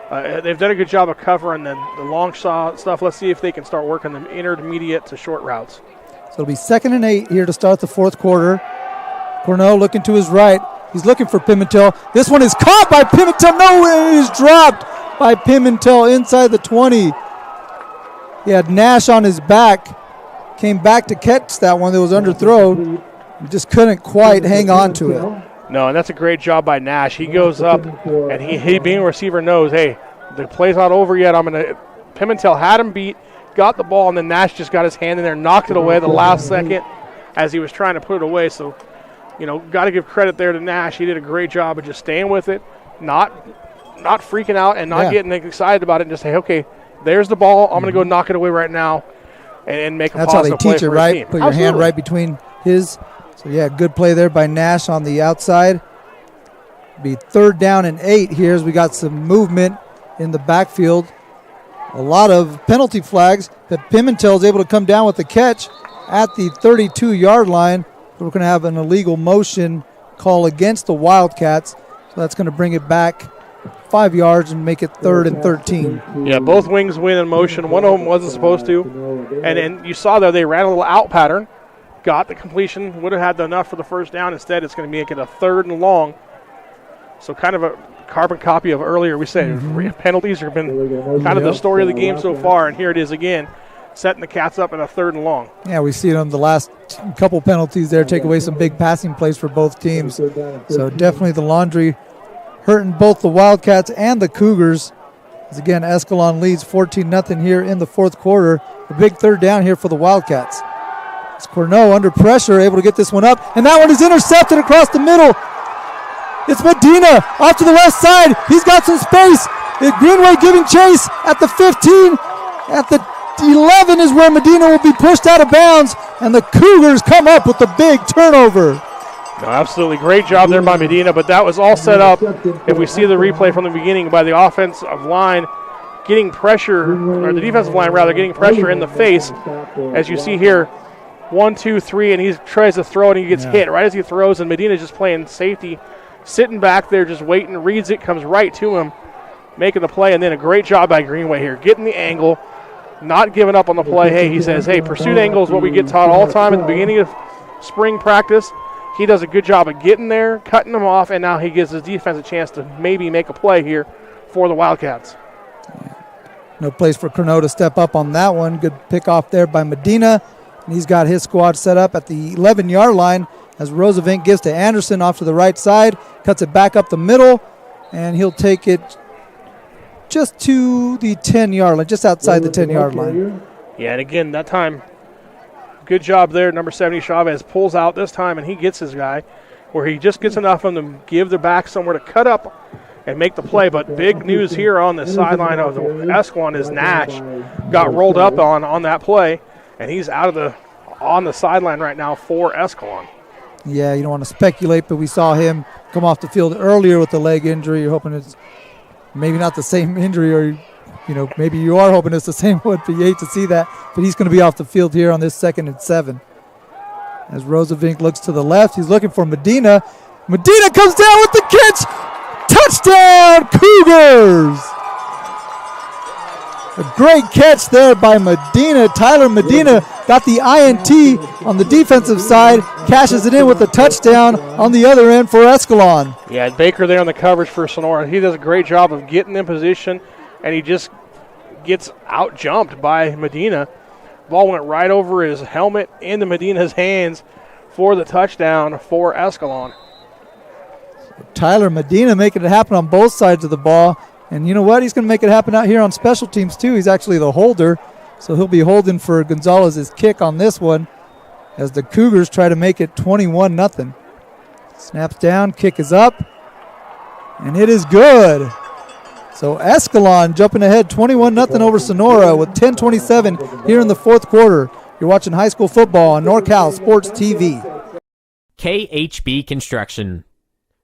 They've done a good job of covering the long shot stuff. Let's see if they can start working the intermediate to short routes. So it'll be 2nd and 8 here to start the fourth quarter. Cornell looking to his right. He's looking for Pimentel. This one is caught by Pimentel. No, it is dropped by Pimentel inside the 20. He had Nash on his back. Came back to catch that one that was underthrown. He just couldn't quite hang on to it. No, and that's a great job by Nash. He goes up, and he being a receiver knows, hey, the play's not over yet. Pimentel had him beat, got the ball, and then Nash just got his hand in there, knocked it away at the last second as he was trying to put it away. So, got to give credit there to Nash. He did a great job of just staying with it, not freaking out and not getting excited about it, and just say, okay, there's the ball. I'm going to go knock it away right now and make a positive play for his team. That's how they teach it, right? Put your hand right between his. So, yeah, good play there by Nash on the outside. Be 3rd down and 8 here as we got some movement in the backfield. A lot of penalty flags, but Pimentel is able to come down with the catch at the 32-yard line. We're going to have an illegal motion call against the Wildcats. So that's going to bring it back 5 yards and make it 3rd and 13. Yeah, both wings win in motion. One of them wasn't supposed to. And you saw there they ran a little out pattern. Got the completion, would have had enough for the first down. Instead, it's going to make it a 3rd and long. So kind of a carbon copy of earlier. We said penalties have been kind of the story of the game so far, and here it is again, setting the Cats up in a 3rd and long. Yeah, we've seen them the last couple penalties there take away some big passing plays for both teams. So definitely the laundry hurting both the Wildcats and the Cougars. As again, Escalon leads 14-0 here in the fourth quarter. A big 3rd down here for the Wildcats. It's Corneau under pressure, able to get this one up, and that one is intercepted across the middle. It's Medina off to the left side. He's got some space. Greenway giving chase at the 15. At the 11 is where Medina will be pushed out of bounds, and the Cougars come up with the big turnover. No, absolutely great job there by Medina, but that was all set up, if we see the replay from the beginning, by the offensive line getting pressure, or the defensive line rather, getting pressure in the face. As you see here, 1, 2, 3, and he tries to throw it and he gets hit right as he throws, and Medina's just playing safety, sitting back there just waiting, reads it, comes right to him, making the play, and then a great job by Greenway here, getting the angle, not giving up on the play. Hey, he says, hey, pursuit angle is what we get taught all the time at the beginning of spring practice. He does a good job of getting there, cutting them off, and now he gives his defense a chance to maybe make a play here for the Wildcats. No place for Corneau to step up on that one. Good pick off there by Medina. And he's got his squad set up at the 11-yard line as Roosevelt gives to Anderson off to the right side, cuts it back up the middle, and he'll take it just to the 10-yard line, just outside the 10-yard line. Yeah, and again, that time, good job there. Number 70, Chavez pulls out this time, and he gets his guy. where he just gets enough of them to give their back somewhere to cut up and make the play. But big news here on the sideline of the Escalon is Nash got rolled up on that play, and he's on the sideline right now for Escalon. Yeah, you don't want to speculate, but we saw him come off the field earlier with the leg injury. You're hoping it's maybe not the same injury, or maybe you are hoping it's the same one, but you hate to see that. But he's going to be off the field here on this 2nd and 7. As Rosevink looks to the left, he's looking for Medina. Medina comes down with the catch. Touchdown, Cougars! A great catch there by Medina. Tyler Medina got the INT on the defensive side, cashes it in with a touchdown on the other end for Escalon. Yeah, Baker there on the coverage for Sonora. He does a great job of getting in position, and he just gets out-jumped by Medina. Ball went right over his helmet into Medina's hands for the touchdown for Escalon. Tyler Medina making it happen on both sides of the ball. And you know what? He's going to make it happen out here on special teams, too. He's actually the holder, so he'll be holding for Gonzalez's kick on this one as the Cougars try to make it 21-0. Snaps down, kick is up, and it is good. So Escalon jumping ahead 21-0 over Sonora with 10:27 here in the 4th quarter. You're watching high school football on NorCal Sports TV. KHB Construction.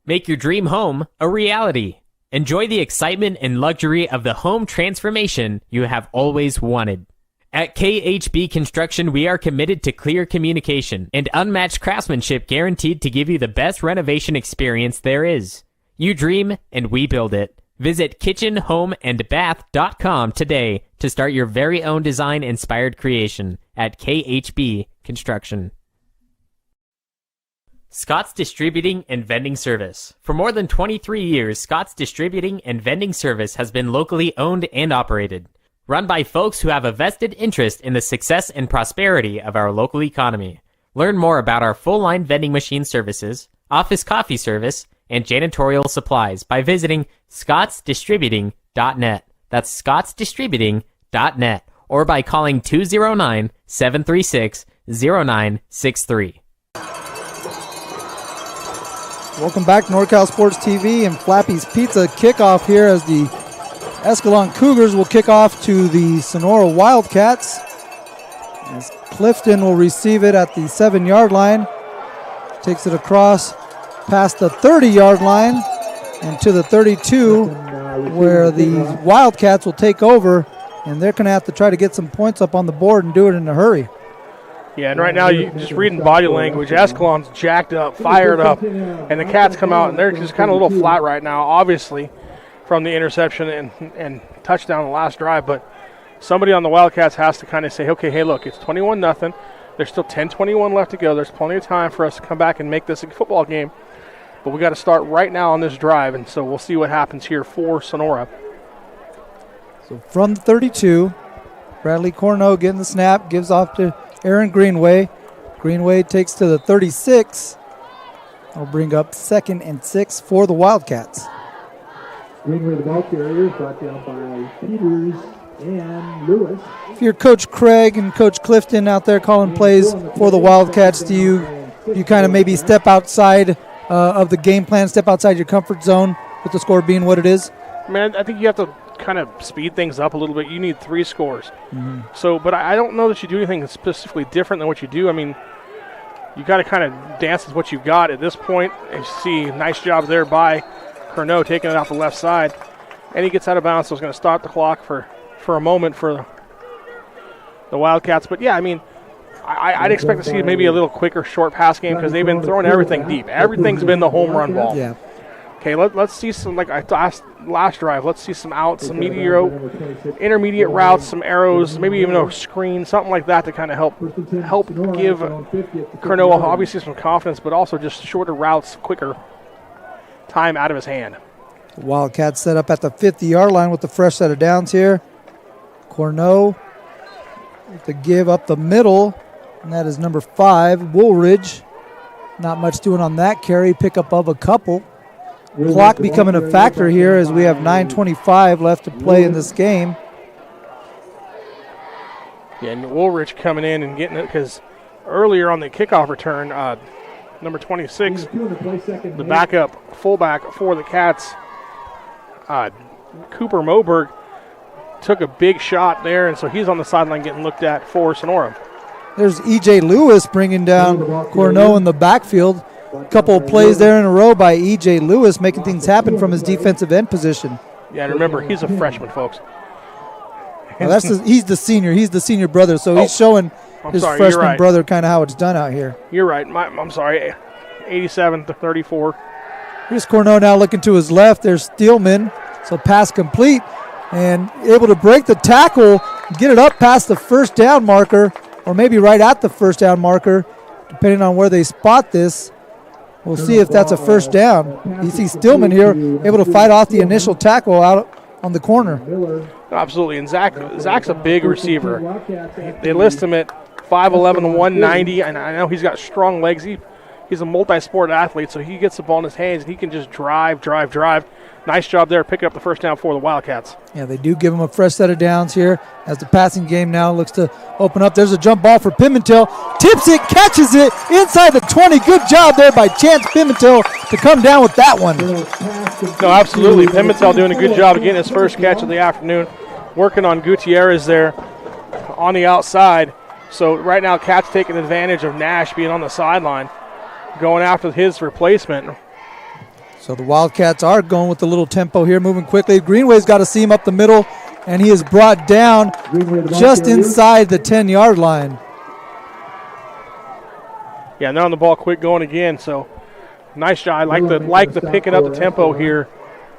Make your dream home a reality. Enjoy the excitement and luxury of the home transformation you have always wanted. At KHB Construction, we are committed to clear communication and unmatched craftsmanship guaranteed to give you the best renovation experience there is. You dream and we build it. Visit kitchenhomeandbath.com today to start your very own design-inspired creation at KHB Construction. Scott's Distributing and Vending Service. For more than 23 years, Scott's Distributing and Vending Service has been locally owned and operated, run by folks who have a vested interest in the success and prosperity of our local economy. Learn more about our full-line vending machine services, office coffee service, and janitorial supplies by visiting scottsdistributing.net. That's scottsdistributing.net, or by calling 209-736-0963. Welcome back to NorCal Sports TV and Flappy's Pizza kickoff here as the Escalon Cougars will kick off to the Sonora Wildcats. As Clifton will receive it at the 7-yard line. Takes it across past the 30-yard line and to the 32, where the Wildcats will take over, and they're going to have to try to get some points up on the board and do it in a hurry. Yeah, and right now, you just reading body language, Escalon's jacked up, fired up, and the Cats come out, and they're just kind of a little flat right now, obviously, from the interception and touchdown the last drive. But somebody on the Wildcats has to kind of say, okay, hey, look, it's 21-0. There's still 10:21 left to go. There's plenty of time for us to come back and make this a football game. But we got to start right now on this drive, and so we'll see what happens here for Sonora. So from the 32, Bradley Corneau getting the snap, gives off to Aaron Greenway. Greenway takes to the 36. That'll bring up 2nd and 6 for the Wildcats. Greenway, the ball carrier, brought down by Peters and Lewis. If you're Coach Craig and Coach Clifton out there calling plays for the Wildcats, do you kind of maybe step outside of the game plan, step outside your comfort zone with the score being what it is? Man, I think you have to kind of speed things up a little bit. You need 3 scores. So, but I don't know that you do anything specifically different than what you do. I mean, you got to kind of dance with what you've got at this point. And you see, nice job there by Corneau taking it off the left side. And he gets out of bounds, so it's going to start the clock for a moment for the Wildcats. But, yeah, I mean, I'd expect to see maybe a little quicker short pass game because they've been throwing everything deep. Everything's been the home run ball. Yeah. Okay, let's see some, like I asked last drive, let's see some outs, some intermediate routes, some arrows, maybe even a screen, something like that to kind of help give Corneau obviously some confidence, but also just shorter routes, quicker time out of his hand. Wildcats set up at the 50-yard line with the fresh set of downs here. Corneau with the give up the middle, and that is number 5, Woolridge. Not much doing on that carry, pick up of a couple. Clock becoming a factor here as we have 9:25 left to play in this game. Yeah, and Woolridge coming in and getting it because earlier on the kickoff return, number 26, the backup fullback for the Cats, Cooper Moberg, took a big shot there, and so he's on the sideline getting looked at for Sonora. There's E.J. Lewis bringing down Corneau in the backfield. A couple of plays there in a row by E.J. Lewis, making things happen from his defensive end position. Yeah, and remember, he's a freshman, folks. Well, he's the senior. He's the senior brother, so he's showing his freshman brother kind of how it's done out here. You're right. I'm sorry. 87-34. Here's Corneau now looking to his left. There's Steelman, so pass complete, and able to break the tackle, get it up past the first down marker, or maybe right at the first down marker, depending on where they spot this. We'll see if that's a first down. You see Stillman here able to fight off the initial tackle out on the corner. Absolutely, and Zach's a big receiver. They list him at 5'11", 190, and I know he's got strong legs. He's a multi-sport athlete, so he gets the ball in his hands, and he can just drive. Nice job there picking up the first down for the Wildcats. Yeah, they do give him a fresh set of downs here as the passing game now looks to open up. There's a jump ball for Pimentel. Tips it, catches it inside the 20. Good job there by Chance Pimentel to come down with that one. No, absolutely. Pimentel doing a good job of getting his first catch of the afternoon. Working on Gutierrez there on the outside. So right now, Cats taking advantage of Nash being on the sideline, going after his replacement. So the Wildcats are going with a little tempo here, moving quickly. Greenway's got to see him up the middle, and he is brought down just inside the 10-yard line. Yeah, and they're on the ball quick going again, so nice job. I like the picking up the tempo here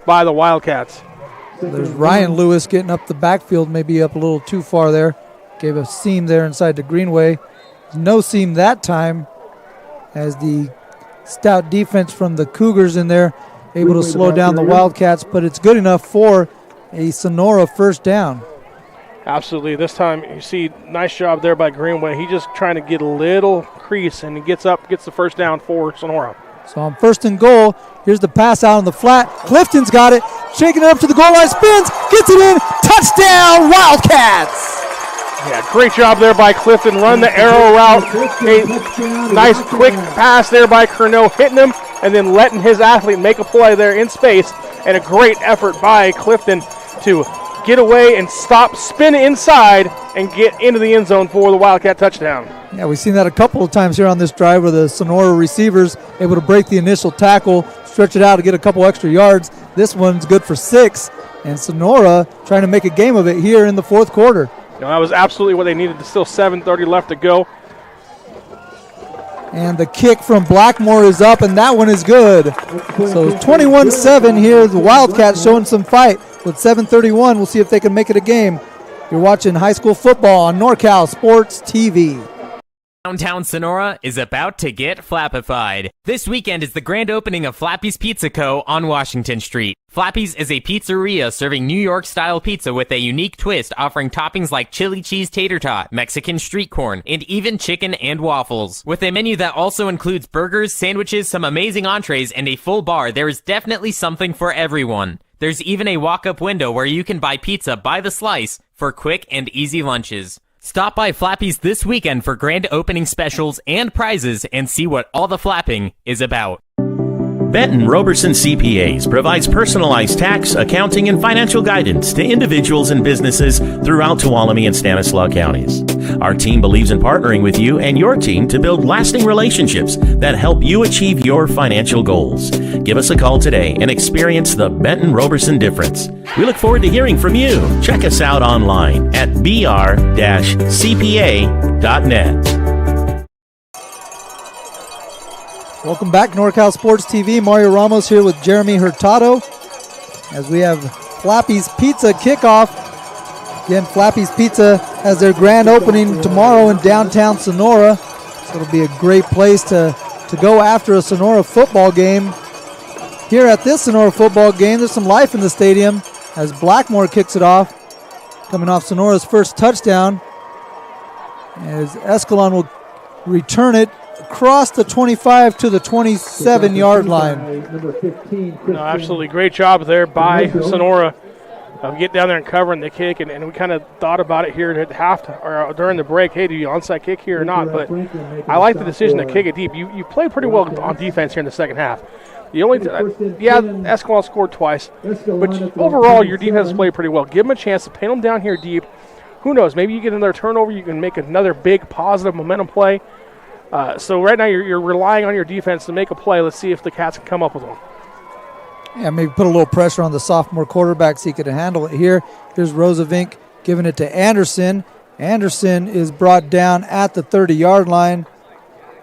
by the Wildcats. There's Ryan Lewis getting up the backfield, maybe up a little too far there. Gave a seam there inside the Greenway. No seam that time as the stout defense from the Cougars in there, able to slow down the Wildcats, but it's good enough for a Sonora first down. Absolutely. This time you see nice job there by Greenway. He just trying to get a little crease, and he gets the first down for Sonora. So on first and goal, here's the pass out on the flat. Clifton's got it, shaking it up to the goal line, spins, gets it in, touchdown Wildcats! Yeah, great job there by Clifton. Run the arrow route. A nice quick pass there by Corneau, hitting him and then letting his athlete make a play there in space. And a great effort by Clifton to get away and stop, spin inside, and get into the end zone for the Wildcat touchdown. Yeah, we've seen that a couple of times here on this drive where the Sonora receivers able to break the initial tackle, stretch it out to get a couple extra yards. This one's good for 6, and Sonora trying to make a game of it here in the fourth quarter. No, that was absolutely what they needed. Still 7:30 left to go. And the kick from Blackmore is up, and that one is good. So 21-7 here. The Wildcats showing some fight with 7:31. We'll see if they can make it a game. You're watching high school football on NorCal Sports TV. Downtown Sonora is about to get flappified. This weekend is the grand opening of Flappy's Pizza Co. on Washington Street. Flappy's is a pizzeria serving New York-style pizza with a unique twist, offering toppings like chili cheese tater tot, Mexican street corn, and even chicken and waffles. With a menu that also includes burgers, sandwiches, some amazing entrees, and a full bar, there is definitely something for everyone. There's even a walk-up window where you can buy pizza by the slice for quick and easy lunches. Stop by Flappy's this weekend for grand opening specials and prizes and see what all the flapping is about. Benton Roberson CPAs provides personalized tax, accounting, and financial guidance to individuals and businesses throughout Tuolumne and Stanislaus counties. Our team believes in partnering with you and your team to build lasting relationships that help you achieve your financial goals. Give us a call today and experience the Benton Roberson difference. We look forward to hearing from you. Check us out online at br-cpa.net. Welcome back, NorCal Sports TV. Mario Ramos here with Jeremy Hurtado as we have Flappy's Pizza kickoff. Again, Flappy's Pizza has their grand opening tomorrow in downtown Sonora. So it'll be a great place to go after a Sonora football game. Here at this Sonora football game, there's some life in the stadium as Blackmore kicks it off, coming off Sonora's first touchdown. As Escalon will return it across the 25 to the 27-yard line. No, absolutely great job there by Sonora get down there and covering the kick, and we kind of thought about it here at half or during the break. Hey, do you onside kick here or not? But I like the decision to kick it deep. You played pretty well on defense here in the second half. The only Escalon scored twice, but overall your defense played pretty well. Give them a chance to pin them down here deep. Who knows? Maybe you get another turnover. You can make another big positive momentum play. So right now you're relying on your defense to make a play. Let's see if the Cats can come up with one. Yeah, maybe put a little pressure on the sophomore quarterback so he could handle it here. Here's Rosavink giving it to Anderson. Anderson is brought down at the 30-yard line.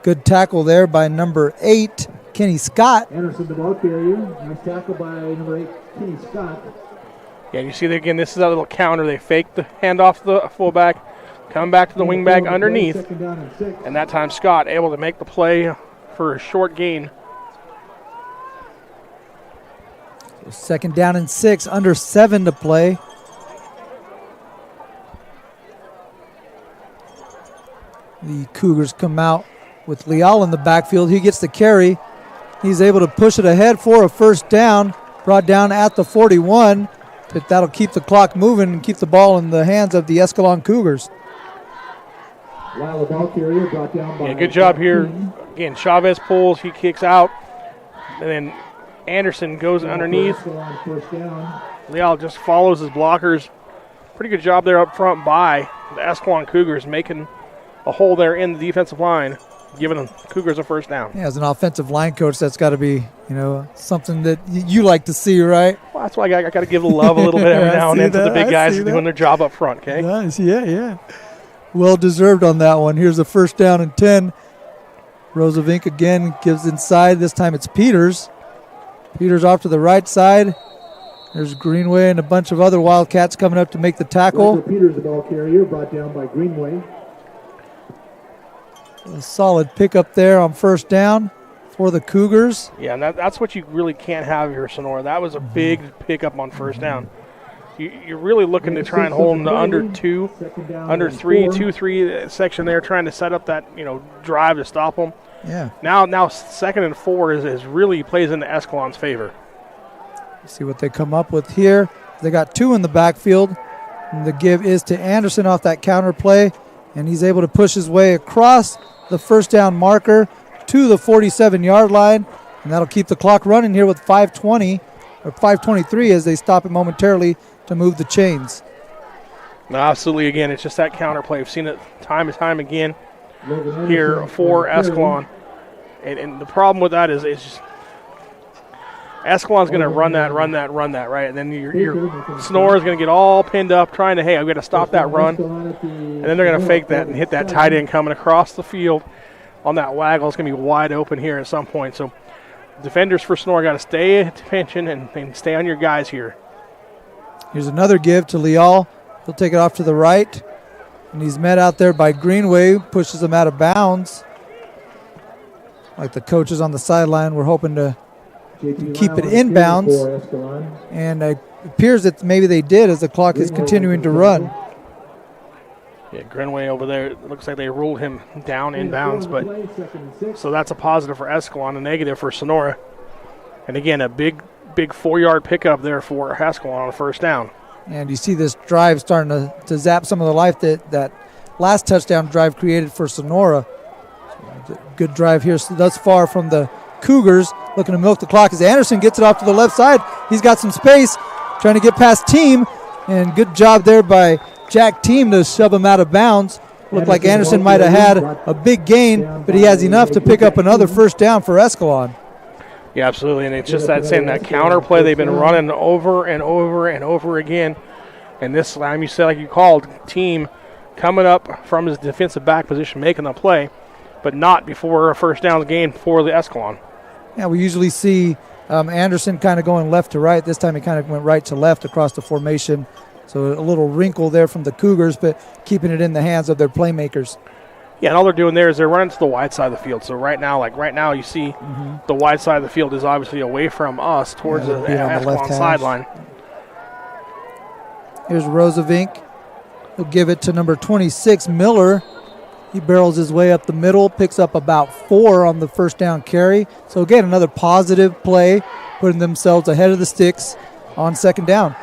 Good tackle there by number 8, Kenny Scott. Anderson, the ball carrier. Nice tackle by number 8, Kenny Scott. Yeah, you see that again. This is that little counter. They fake the handoff to the fullback, come back to the wingback underneath, and that time Scott able to make the play for a short gain. Second down and 6, under 7 to play. The Cougars come out with Leal in the backfield. He gets the carry. He's able to push it ahead for a first down. Brought down at the 41. But that'll keep the clock moving and keep the ball in the hands of the Escalon Cougars. Lyle, the ball carrier, brought down by good job here. Again, Chavez pulls. He kicks out. And then Anderson goes underneath. Leal just follows his blockers. Pretty good job there up front by the Escalon Cougars, making a hole there in the defensive line, giving the Cougars a first down. Yeah, as an offensive line coach, that's got to be, something that you like to see, right? Well, that's why I got to give the love a little bit every now and then to the big guys doing their job up front, okay? Nice, yeah. Well deserved on that one. Here's a first down and 10. Rosavink again gives inside. This time it's Peters. Peters off to the right side. There's Greenway and a bunch of other Wildcats coming up to make the tackle. Peters, the ball carrier, brought down by Greenway. A solid pickup there on first down for the Cougars. Yeah, and that's what you really can't have here, Sonora. That was a big pickup on first down. You're really looking to try and hold them to under 2, under 3, 2-3 section there, trying to set up that drive to stop them. Yeah. Now second and 4 is really plays into Escalon's favor. See what they come up with here. They got 2 in the backfield. And the give is to Anderson off that counter play, and he's able to push his way across the first down marker to the 47-yard line, and that'll keep the clock running here with 5:20 or 5:23 as they stop it momentarily to move the chains. No, absolutely. Again, it's just that counter play. We've seen it time and time again here for Escalon. And the problem with that is it's just Escalon's going to run that, right? And then your Sonora's going to get all pinned up trying to, I've got to stop that run. And then they're going to fake that and hit that tight end coming across the field on that waggle. It's going to be wide open here at some point. So defenders for Sonora got to stay at attention and stay on your guys here. Here's another give to Leal. He'll take it off to the right. And he's met out there by Greenway, pushes him out of bounds. Like the coaches on the sideline, we're hoping to keep it inbounds. And it appears that maybe they did as the clock is continuing to run. Yeah, Greenway over there, it looks like they ruled him down inbounds, but so that's a positive for Escalon, a negative for Sonora. And again, a big 4-yard pickup there for Escalon on the first down. And you see this drive starting to zap some of the life that last touchdown drive created for Sonora. Good drive here thus far from the Cougars, looking to milk the clock as Anderson gets it off to the left side. He's got some space, trying to get past Team, and good job there by Jack Team to shove him out of bounds. Looked like Anderson might have had a big gain, but he has enough to pick up another first down for Escalon. Yeah, absolutely, and it's just that counter play they've been running over and over and over again. And this time you said, like you called, Team coming up from his defensive back position, making the play, but not before a first down gain for the Escalon. Yeah, we usually see Anderson kind of going left to right. This time he kind of went right to left across the formation. So a little wrinkle there from the Cougars, but keeping it in the hands of their playmakers. Yeah, and all they're doing there is they're running to the wide side of the field. So right now you see the wide side of the field is obviously away from us towards the Escalon sideline. Here's Rosavink. He'll give it to number 26, Miller. He barrels his way up the middle, picks up about 4 on the first down carry. So again, another positive play, putting themselves ahead of the sticks on second down.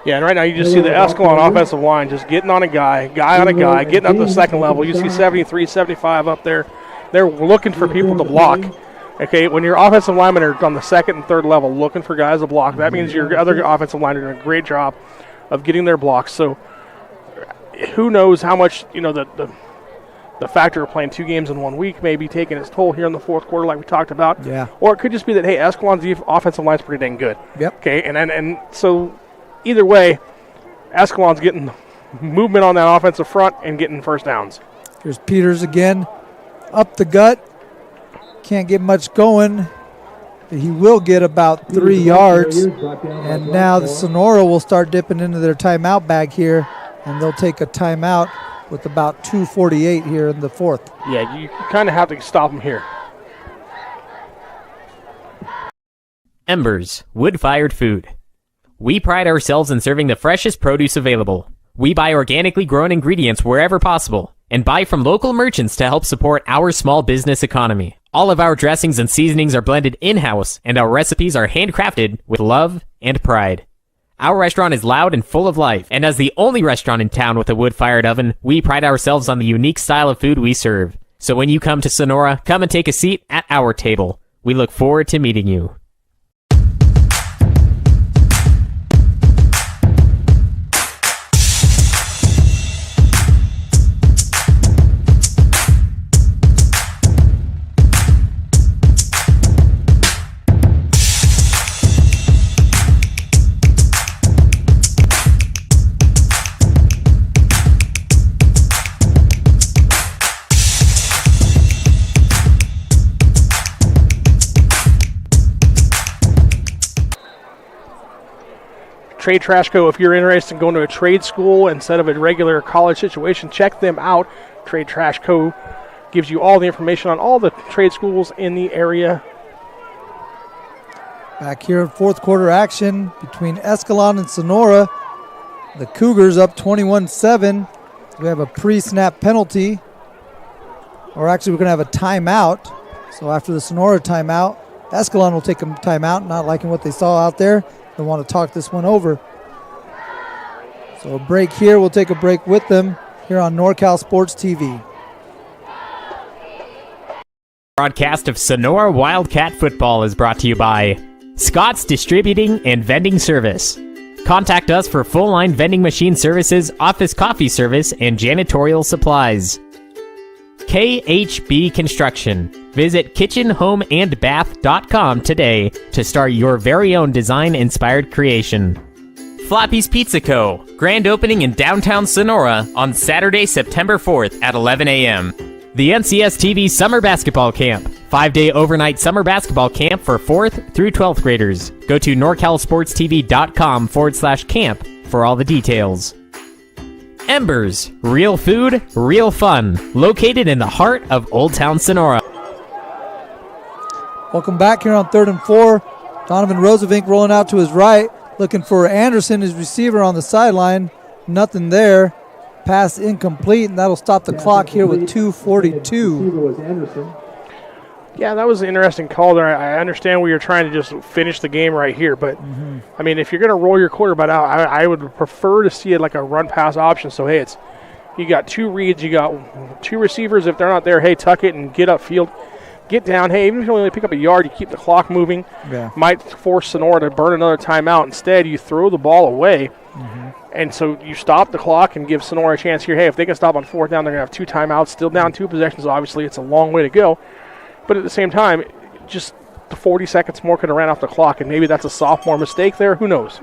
Yeah, and right now you just see the Escalon offensive line just getting on a guy on a guy, getting up to the second level. You see 73, 75 up there. They're looking for people to block. Okay, when your offensive linemen are on the second and third level looking for guys to block, that means your other offensive linemen are doing a great job of getting their blocks. So who knows how much, the factor of playing 2 games in 1 week may be taking its toll here in the fourth quarter like we talked about. Yeah. Or it could just be that, hey, Escalon's offensive line's pretty dang good. Yep. Okay, and so either way, Escalon's getting movement on that offensive front and getting first downs. Here's Peters again, up the gut. Can't get much going, but he will get about 3 yards. And now the Sonora will start dipping into their timeout bag here, and they'll take a timeout with about 2:48 here in the fourth. Yeah, you kind of have to stop them here. Embers, wood-fired food. We pride ourselves in serving the freshest produce available. We buy organically grown ingredients wherever possible and buy from local merchants to help support our small business economy. All of our dressings and seasonings are blended in-house, and our recipes are handcrafted with love and pride. Our restaurant is loud and full of life, and as the only restaurant in town with a wood-fired oven, we pride ourselves on the unique style of food we serve. So when you come to Sonora, come and take a seat at our table. We look forward to meeting you. Trade Trash Co. If you're interested in going to a trade school instead of a regular college situation, check them out. Trade Trash Co. gives you all the information on all the trade schools in the area. Back here in fourth quarter action between Escalon and Sonora. The Cougars up 21-7. We have a pre-snap penalty. Or actually, we're going to have a timeout. So after the Sonora timeout, Escalon will take a timeout, not liking what they saw out there. They want to talk this one over. So a break here. We'll take a break with them here on NorCal Sports TV. Broadcast of Sonora Wildcat Football is brought to you by Scott's Distributing and Vending Service. Contact us for full-line vending machine services, office coffee service, and janitorial supplies. KHB Construction. Visit kitchenhomeandbath.com today to start your very own design-inspired creation. Floppy's Pizza Co. Grand opening in downtown Sonora on Saturday, September 4th at 11 a.m. The NCS TV Summer Basketball Camp. 5-day overnight summer basketball camp for 4th through 12th graders. Go to norcalsportstv.com/camp for all the details. Embers, real food, real fun. Located in the heart of Old Town Sonora. Welcome back here on 3rd and 4. Donovan Rosevink rolling out to his right, looking for Anderson, his receiver on the sideline. Nothing there. Pass incomplete, and that'll stop the clock here with 2:42. Yeah, that was an interesting call there. I understand we are trying to just finish the game right here, but, I mean, if you're going to roll your quarterback out, I would prefer to see it like a run-pass option. So, hey, you got 2 reads, you got 2 receivers. If they're not there, hey, tuck it and get upfield. Get down. Hey, even if you only pick up a yard, you keep the clock moving. Yeah. Might force Sonora to burn another timeout. Instead, you throw the ball away. And so you stop the clock and give Sonora a chance here. Hey, if they can stop on 4th down, they're going to have 2 timeouts. Still down 2 possessions. Obviously, it's a long way to go. But at the same time, just the 40 seconds more could have ran off the clock, and maybe that's a sophomore mistake there. Who knows?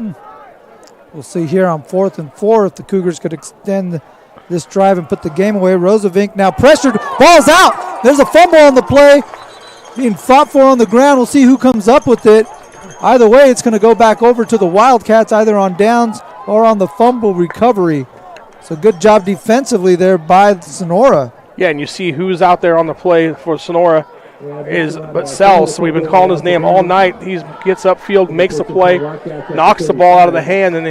We'll see here on 4th and 4 if the Cougars could extend this drive and put the game away. Rosevink now pressured. Ball's out. There's a fumble on the play. Being fought for on the ground. We'll see who comes up with it. Either way, it's going to go back over to the Wildcats, either on downs or on the fumble recovery. So good job defensively there by Sonora. Yeah, and you see who's out there on the play for Sonora but Sells. So we've been calling his name all night. He gets upfield, makes the play, knocks the ball out of the hand, and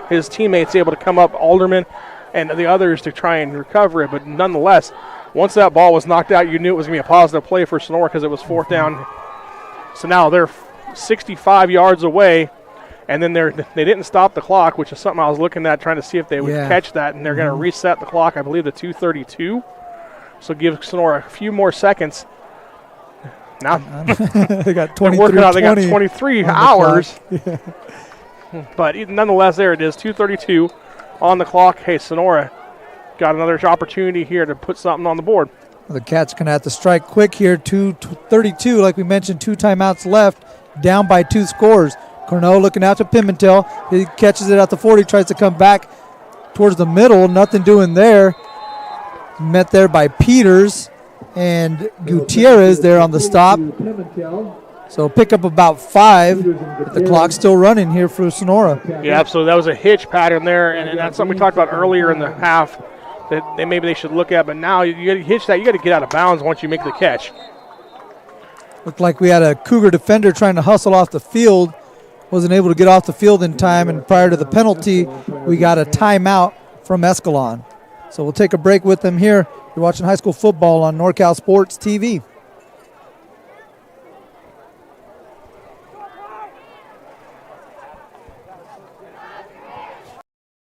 his teammates able to come up, Alderman and the others, to try and recover it. But nonetheless, once that ball was knocked out, you knew it was going to be a positive play for Sonora because it was 4th down. So now they're 65 yards away, And then they didn't stop the clock, which is something I was looking at, trying to see if they would catch that. And they're going to reset the clock, I believe, to 2:32. So give Sonora a few more seconds. Now they got 23. They got 23 hours. Yeah. But nonetheless, there it is, 2:32 on the clock. Hey, Sonora got another opportunity here to put something on the board. The Cats going to have to strike quick here. 2:32, like we mentioned, 2 timeouts left, down by 2 scores. Cornell looking out to Pimentel. He catches it at the 40, tries to come back towards the middle. Nothing doing there. Met there by Peters and Gutierrez there on the stop. So pick up about 5. The clock's still running here for Sonora. Yeah, so that was a hitch pattern there, and that's something we talked about earlier in the half that maybe they should look at. But now you got to hitch that. You got to get out of bounds once you make the catch. Looked like we had a Cougar defender trying to hustle off the field. Wasn't able to get off the field in time, and prior to the penalty, we got a timeout from Escalon. So we'll take a break with them here. You're watching high school football on NorCal Sports TV.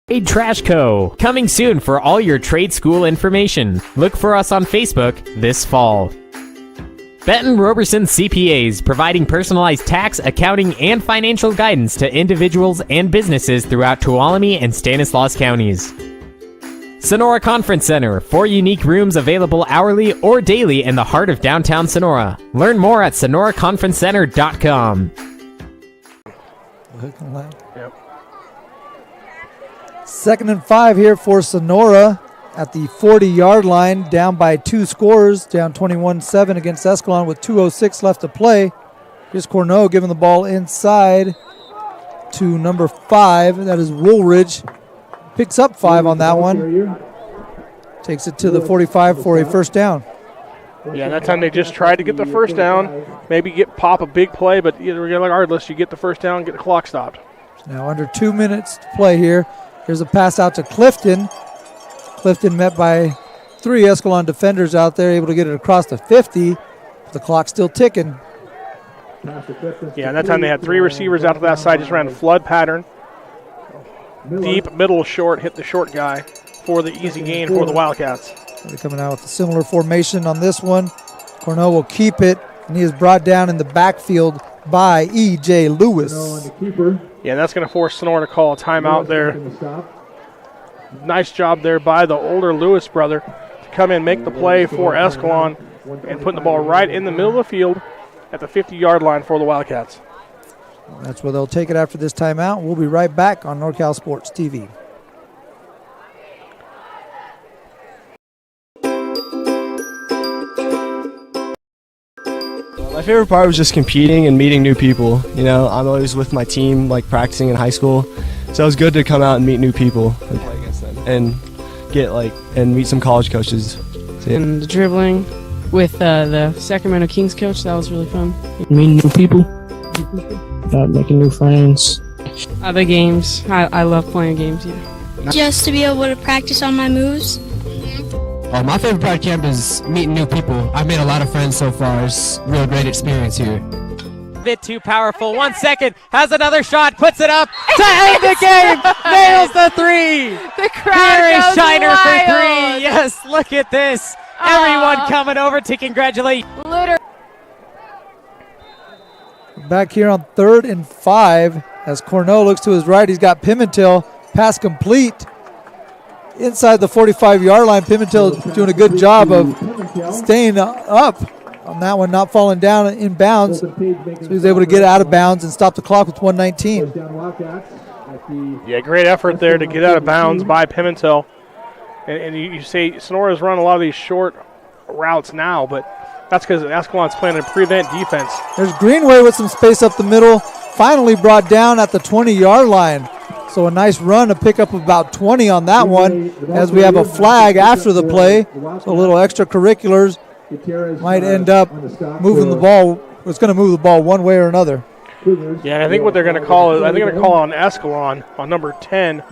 Trade Trash Co. Coming soon for all your trade school information. Look for us on Facebook this fall. Benton Roberson CPAs, providing personalized tax, accounting, and financial guidance to individuals and businesses throughout Tuolumne and Stanislaus counties. Sonora Conference Center, 4 unique rooms available hourly or daily in the heart of downtown Sonora. Learn more at sonoraconferencecenter.com. Yep. 2nd and 5 here for Sonora at the 40-yard line, down by 2 scores, down 21-7 against Escalon with 2:06 left to play. Here's Corneau giving the ball inside to number 5. That is Woolridge. Picks up 5 on that one. Takes it to the 45 for a first down. Yeah, that time they just tried to get the first down, maybe pop a big play, but regardless, you get the first down, get the clock stopped. Now under 2 minutes to play here. Here's a pass out to Clifton. Clifton met by 3 Escalon defenders out there, able to get it across the 50. The clock's still ticking. Yeah, that time they had 3 receivers out to that side, just ran a flood pattern. Deep, middle, short, hit the short guy for the easy gain for the Wildcats. They're coming out with a similar formation on this one. Corneau will keep it, and he is brought down in the backfield by E.J. Lewis. Yeah, that's going to force Sonora to call a timeout there. Nice job there by the older Lewis brother to come in, make the play for Escalon, and putting the ball right in the middle of the field at the 50-yard line for the Wildcats. That's where they'll take it after this timeout. We'll be right back on NorCal Sports TV. My favorite part was just competing and meeting new people. You know, I'm always with my team, like practicing in high school. So it was good to come out and meet new people and play against them and meet some college coaches. And the dribbling with the Sacramento Kings coach, that was really fun. Meeting new people. Making new friends. The games. I love playing games, yeah. Just to be able to practice on my moves. My favorite part of camp is meeting new people. I've made a lot of friends so far. It's a real great experience here. Bit too powerful. 1 second. Has another shot. Puts it up to end the game. Nails the 3. The crowd Here is goes Shiner wild. for 3. Yes, look at this. Everyone coming over to congratulate. Literally. Back here on 3rd and 5 as Corneau looks to his right. He's got Pimentel. Pass complete. Inside the 45-yard line, Pimentel doing a good job of staying up on that one, not falling down in bounds. So he's able to get out of bounds and stop the clock with 1:19. Yeah, great effort there to get out of bounds by Pimentel. And you say Sonora's run a lot of these short routes now, but that's because Escalon's playing a prevent defense. There's Greenway with some space up the middle. Finally brought down at the 20-yard line. So a nice run to pick up about 20 on that one as we have a flag after the play. So a little extracurriculars might end up moving the ball. It's going to move the ball one way or another. Yeah, and I think what they're going to call is they're going to call on Escalon on number 10.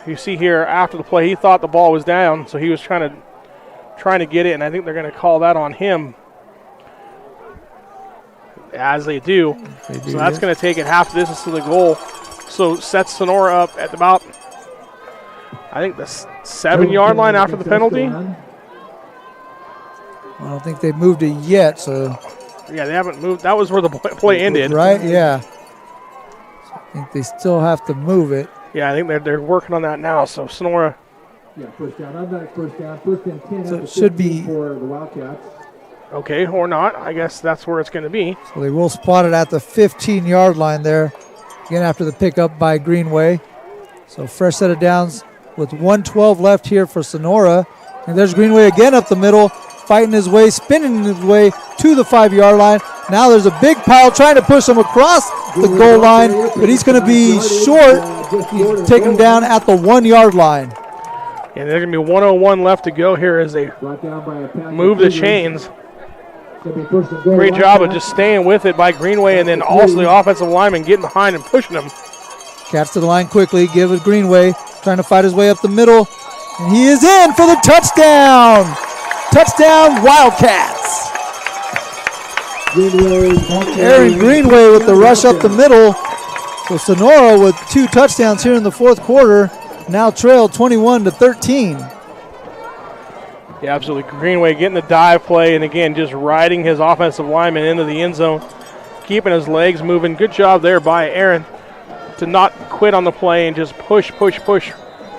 You see here after the play, he thought the ball was down, so he was trying to get it, and I think they're going to call that on him. As they do. So that's going to take it half the distance to the goal So sets Sonora up at about, I think, the 7-yard line after the penalty. I don't think they've moved it yet, so. Yeah, they haven't moved. That was where the play ended. Right, yeah. So I think they still have to move it. Yeah, I think they're working on that now. So Sonora. Yeah, first down. Automatic first down. First and 10 so it should be for the Wildcats. Okay, or not. I guess that's where it's going to be. So they will spot it at the 15-yard line there. Again, after the pickup by Greenway. So fresh set of downs with 1:12 left here for Sonora. And there's Greenway again up the middle, fighting his way, spinning his way to the 5-yard line. Now there's a big pile trying to push him across the goal line, but he's going to be short. He's taken down at the 1-yard line. And there's going to be 1:01 left to go here as they move the chains. Great job of just staying with it by Greenway, and then also the offensive lineman getting behind and pushing him. Cats to the line quickly, give it Greenway, trying to fight his way up the middle. And he is in for the touchdown. Touchdown, Wildcats. Aaron Greenway with the rush up the middle. So Sonora with 2 touchdowns here in the fourth quarter, now trail 21-13. Yeah, absolutely. Greenway getting the dive play, and again, just riding his offensive lineman into the end zone, keeping his legs moving. Good job there by Aaron to not quit on the play and just push,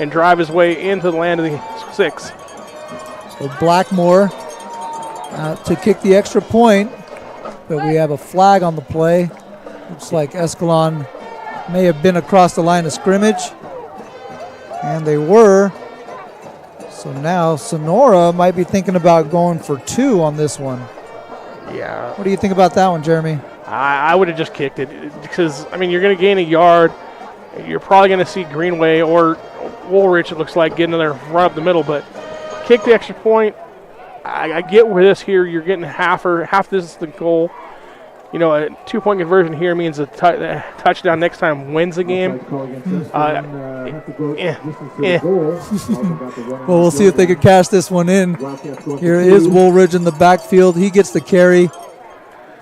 and drive his way into the land of the 6. So Blackmore to kick the extra point, but we have a flag on the play. Looks like Escalon may have been across the line of scrimmage, and they were. So now Sonora might be thinking about going for 2 on this one. Yeah. What do you think about that one, Jeremy? I would have just kicked it because, I mean, you're going to gain a yard. You're probably going to see Greenway or Woolrich, it looks like, getting in there right up the middle. But kick the extra point. I get where this here, you're getting half this is the goal. You know, a 2-point conversion here means a touchdown next time wins the game. Well, we'll see if they can cash this one in. Here is Woolridge in the backfield. He gets the carry.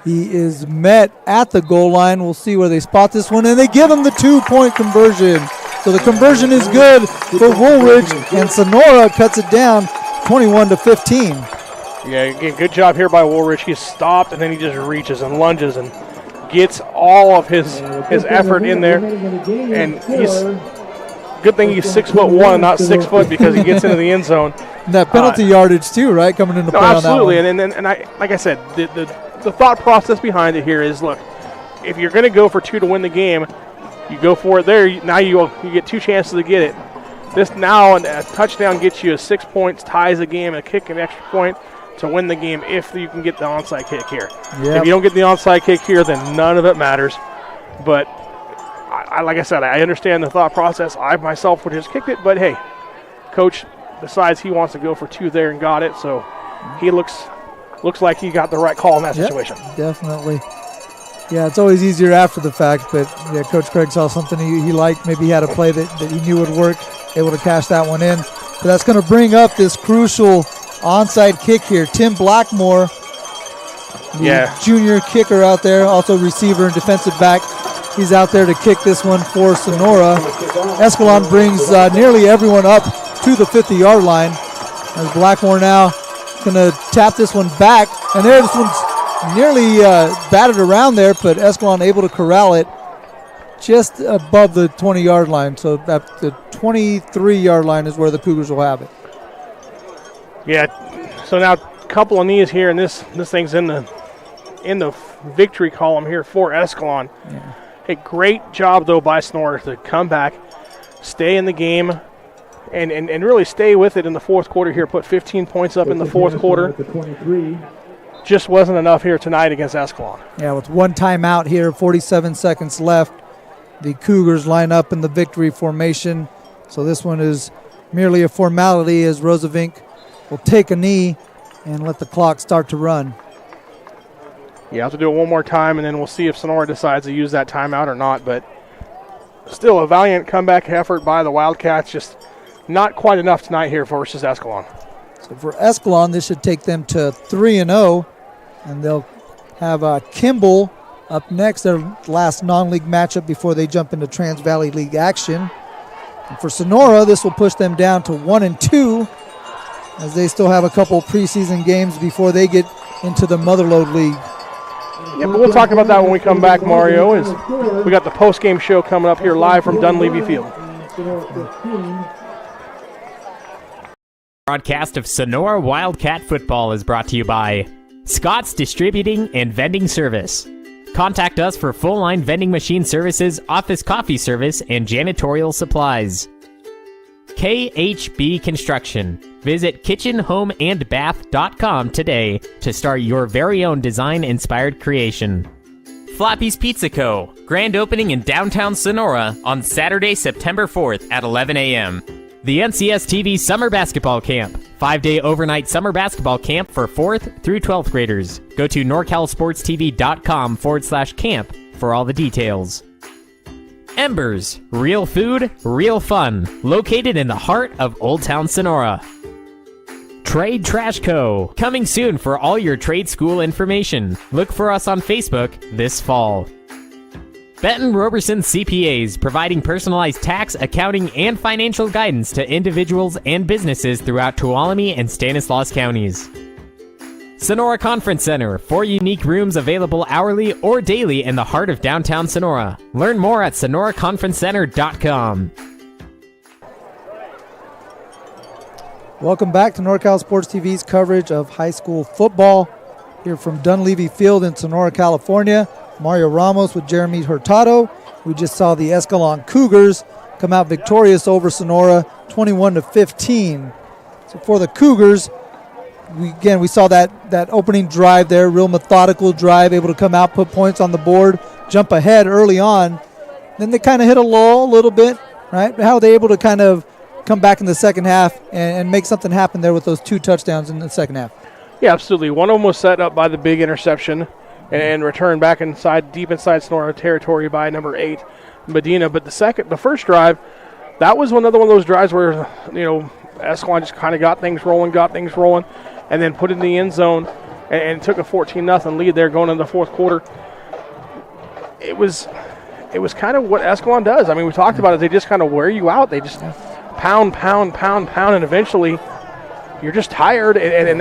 He is met at the goal line. We'll see where they spot this one, and they give him the 2-point conversion. So the conversion is good for Woolridge, and Sonora cuts it down 21-15. Yeah, again, good job here by Woolrich. He's stopped, and then he just reaches and lunges and gets all of his effort in there. And he's good thing he's 6'1", not 6 foot, because he gets into the end zone. And that penalty yardage too, right? Coming into play absolutely. on that one. And I, like I said, the thought process behind it here is, look, if you're going to go for 2 to win the game, you go for it there. Now you get 2 chances to get it. This now, a touchdown gets you 6 points, ties the game, a kick, an extra point to win the game if you can get the onside kick here. Yep. If you don't get the onside kick here, then none of it matters. But like I said, I understand the thought process. I myself would have just kicked it, but hey, coach decides he wants to go for 2 there and got it. So he looks like he got the right call in that situation. Definitely. Yeah, it's always easier after the fact, but yeah, Coach Craig saw something he liked. Maybe he had a play that he knew would work, able to cash that one in. So that's going to bring up this crucial onside kick here. Tim Blackmore, the junior kicker out there, also receiver and defensive back. He's out there to kick this one for Sonora. Escalon brings nearly everyone up to the 50-yard line. As Blackmore now going to tap this one back. And there, this one's nearly batted around there, but Escalon able to corral it just above the 20-yard line. So at the 23-yard line is where the Cougars will have it. Yeah, so now a couple of knees here, and this thing's in the victory column here for Escalon. Yeah. Hey, great job, though, by Sonora to come back, stay in the game, and really stay with it in the fourth quarter here, put 15 points up in the fourth quarter. Just wasn't enough here tonight against Escalon. Yeah, with 1 timeout here, 47 seconds left. The Cougars line up in the victory formation. So this one is merely a formality as Rosavink will take a knee and let the clock start to run. You have to do it one more time, and then we'll see if Sonora decides to use that timeout or not. But still a valiant comeback effort by the Wildcats. Just not quite enough tonight here versus Escalon. So for Escalon, this should take them to 3-0, and they'll have Kimball up next, their last non-league matchup before they jump into Trans Valley League action. And for Sonora, this will push them down to 1-2, as they still have a couple preseason games before they get into the Motherlode League. Yeah, but we'll talk about that when we come back, Mario. We got the post-game show coming up here live from Dunleavy Field. Broadcast of Sonora Wildcat Football is brought to you by Scott's Distributing and Vending Service. Contact us for full-line vending machine services, office coffee service, and janitorial supplies. KHB Construction. Visit kitchenhomeandbath.com today to start your very own design-inspired creation. Floppy's Pizza Co. Grand opening in downtown Sonora on Saturday, September 4th at 11 a.m. The NCS TV Summer Basketball Camp. 5-day overnight summer basketball camp for 4th through 12th graders. Go to norcalsportstv.com/camp for all the details. Embers. Real food, real fun. Located in the heart of Old Town Sonora. Trade Trash Co. Coming soon for all your trade school information. Look for us on Facebook this fall. Benton Roberson CPAs, providing personalized tax, accounting, and financial guidance to individuals and businesses throughout Tuolumne and Stanislaus counties. Sonora Conference Center, 4 unique rooms available hourly or daily in the heart of downtown Sonora. Learn more at sonoraconferencecenter.com. Welcome back to NorCal Sports TV's coverage of high school football here from Dunleavy Field in Sonora, California. Mario Ramos with Jeremy Hurtado. We just saw the Escalon Cougars come out victorious over Sonora, 21-15. So for the Cougars, we saw that opening drive there, real methodical drive, able to come out, put points on the board, jump ahead early on. Then they kind of hit a lull a little bit, right? How are they able to kind of come back in the second half and make something happen there with those 2 touchdowns in the second half? Yeah, absolutely. One of them was set up by the big interception and returned back deep inside Sonora territory by number 8, Medina. But the first drive, that was another one of those drives where, Escalon just kind of got things rolling, and then put it in the end zone and took a 14-0 lead there going into the fourth quarter. It was kind of what Escalon does. I mean, we talked about it. They just kind of wear you out. They just pound, and eventually you're just tired, and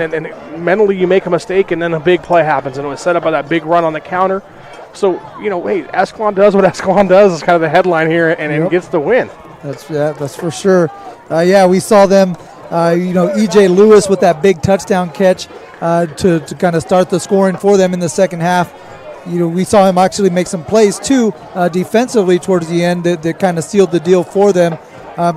mentally you make a mistake, and then a big play happens, and it was set up by that big run on the counter. So, Escalon does what Escalon does is kind of the headline here, and gets the win. That's for sure. We saw them, E.J. Lewis with that big touchdown catch to kind of start the scoring for them in the second half. We saw him actually make some plays, too, defensively towards the end that kind of sealed the deal for them.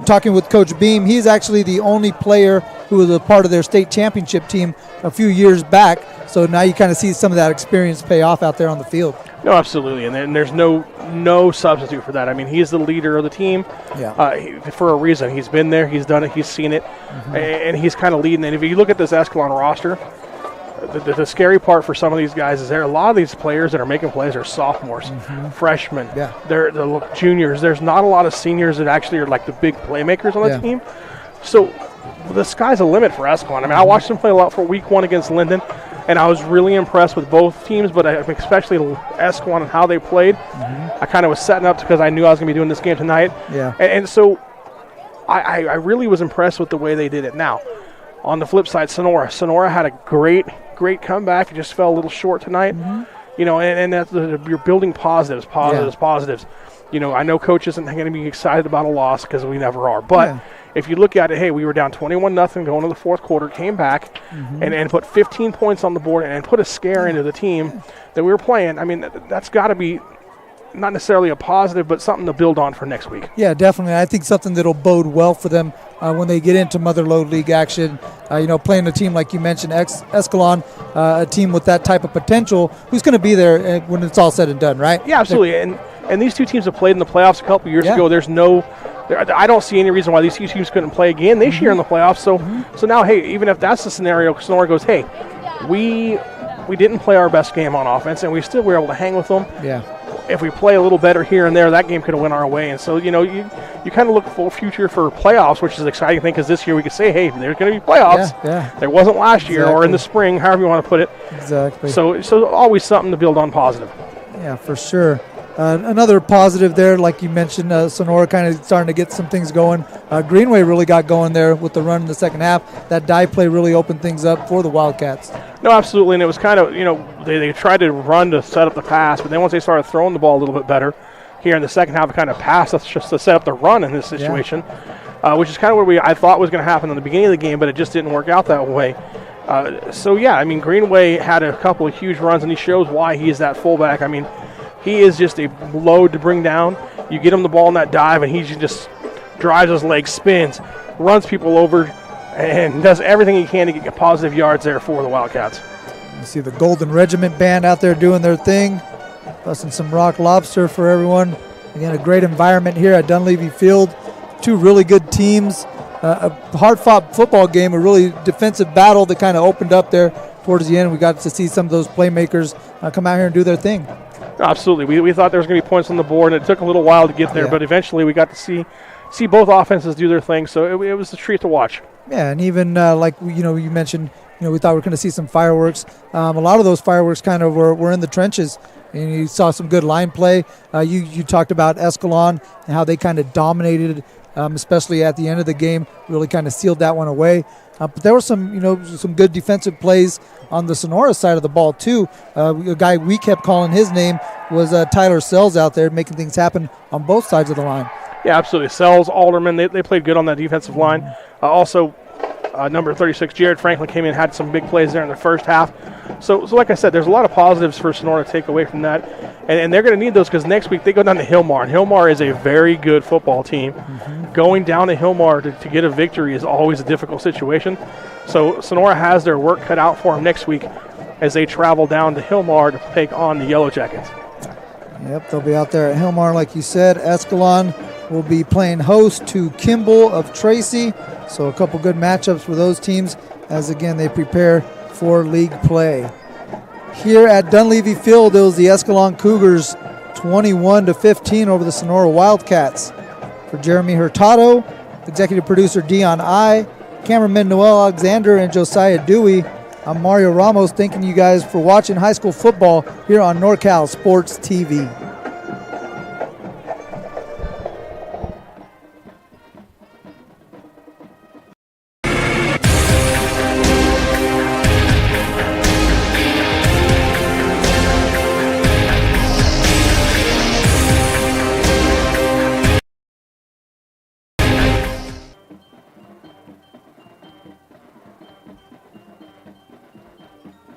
Talking with Coach Beam, he's actually the only player who was a part of their state championship team a few years back. So now you kind of see some of that experience pay off out there on the field. No, absolutely, and there's no substitute for that. I mean, he's the leader of the team for a reason. He's been there, he's done it, he's seen it, and he's kind of leading. And if you look at this Escalon roster, the scary part for some of these guys is a lot of these players that are making plays are sophomores, freshmen, they're the juniors. There's not a lot of seniors that actually are like the big playmakers on the team. So the sky's the limit for Escalon. I mean, I watched them play a lot for week 1 against Linden, and I was really impressed with both teams, but especially Escalon and how they played. I kind of was setting up because I knew I was going to be doing this game tonight. And so I really was impressed with the way they did it. Now, on the flip side, Sonora had a great comeback. It just fell a little short tonight. And that's you're building positives. I know coach isn't going to be excited about a loss because we never are. But if you look at it, hey, we were down 21-0 going to the fourth quarter, came back and put 15 points on the board and put a scare into the team that we were playing. I mean, that's got to be not necessarily a positive, but something to build on for next week. Yeah, definitely. I think something that'll bode well for them when they get into Motherlode League action. Playing a team like you mentioned, Escalon, a team with that type of potential, who's going to be there when it's all said and done, right? Yeah, absolutely. And these two teams have played in the playoffs a couple years ago. I don't see any reason why these two teams couldn't play again this year in the playoffs. So now, hey, even if that's the scenario, Sonora goes, hey, we didn't play our best game on offense, and we still were able to hang with them. If we play a little better here and there, that game could have went our way. And so, you kind of look for future for playoffs, which is an exciting thing because this year we could say, hey, there's going to be playoffs. There wasn't last year or in the spring, however you want to put it. Exactly. So always something to build on positive. Yeah, for sure. Another positive there, like you mentioned, Sonora kind of starting to get some things going. Greenway really got going there with the run in the second half. That dive play really opened things up for the Wildcats. No, absolutely, and it was kind of, they tried to run to set up the pass, but then once they started throwing the ball a little bit better here in the second half, it kind of passed us just to set up the run in this situation, which is kind of what I thought was going to happen in the beginning of the game, but it just didn't work out that way. Greenway had a couple of huge runs, and he shows why he is that fullback. I mean, he is just a load to bring down. You get him the ball in that dive, and he just drives his legs, spins, runs people over, and does everything he can to get positive yards there for the Wildcats. You see the Golden Regiment band out there doing their thing, busting some rock lobster for everyone. Again, a great environment here at Dunleavy Field. Two really good teams. A hard-fought football game, a really defensive battle that kind of opened up there towards the end. We got to see some of those playmakers come out here and do their thing. Absolutely. We thought there was going to be points on the board, and it took a little while to get there, but eventually we got to see both offenses do their thing, so it was a treat to watch. Yeah, and even you mentioned, we thought we were going to see some fireworks. A lot of those fireworks kind of were in the trenches, and you saw some good line play. You talked about Escalon and how they kind of dominated, especially at the end of the game, really kind of sealed that one away. But there were some good defensive plays on the Sonora side of the ball too. A guy we kept calling his name was Tyler Sells out there, making things happen on both sides of the line. Yeah, absolutely. Sells, Alderman, they played good on that defensive line. Also, number 36, Jared Franklin, came in and had some big plays there in the first half. So like I said, there's a lot of positives for Sonora to take away from that. And they're going to need those because next week they go down to Hillmar. And Hillmar is a very good football team. Going down to Hillmar to get a victory is always a difficult situation. So Sonora has their work cut out for them next week as they travel down to Hillmar to take on the Yellow Jackets. Yep, they'll be out there at Hillmar, like you said. Escalon will be playing host to Kimball of Tracy. So a couple good matchups for those teams as, again, they prepare for league play. Here at Dunleavy Field, it was the Escalon Cougars 21-15 over the Sonora Wildcats. For Jeremy Hurtado, executive producer Dion I, cameraman Noel Alexander, and Josiah Dewey, I'm Mario Ramos, thanking you guys for watching high school football here on NorCal Sports TV.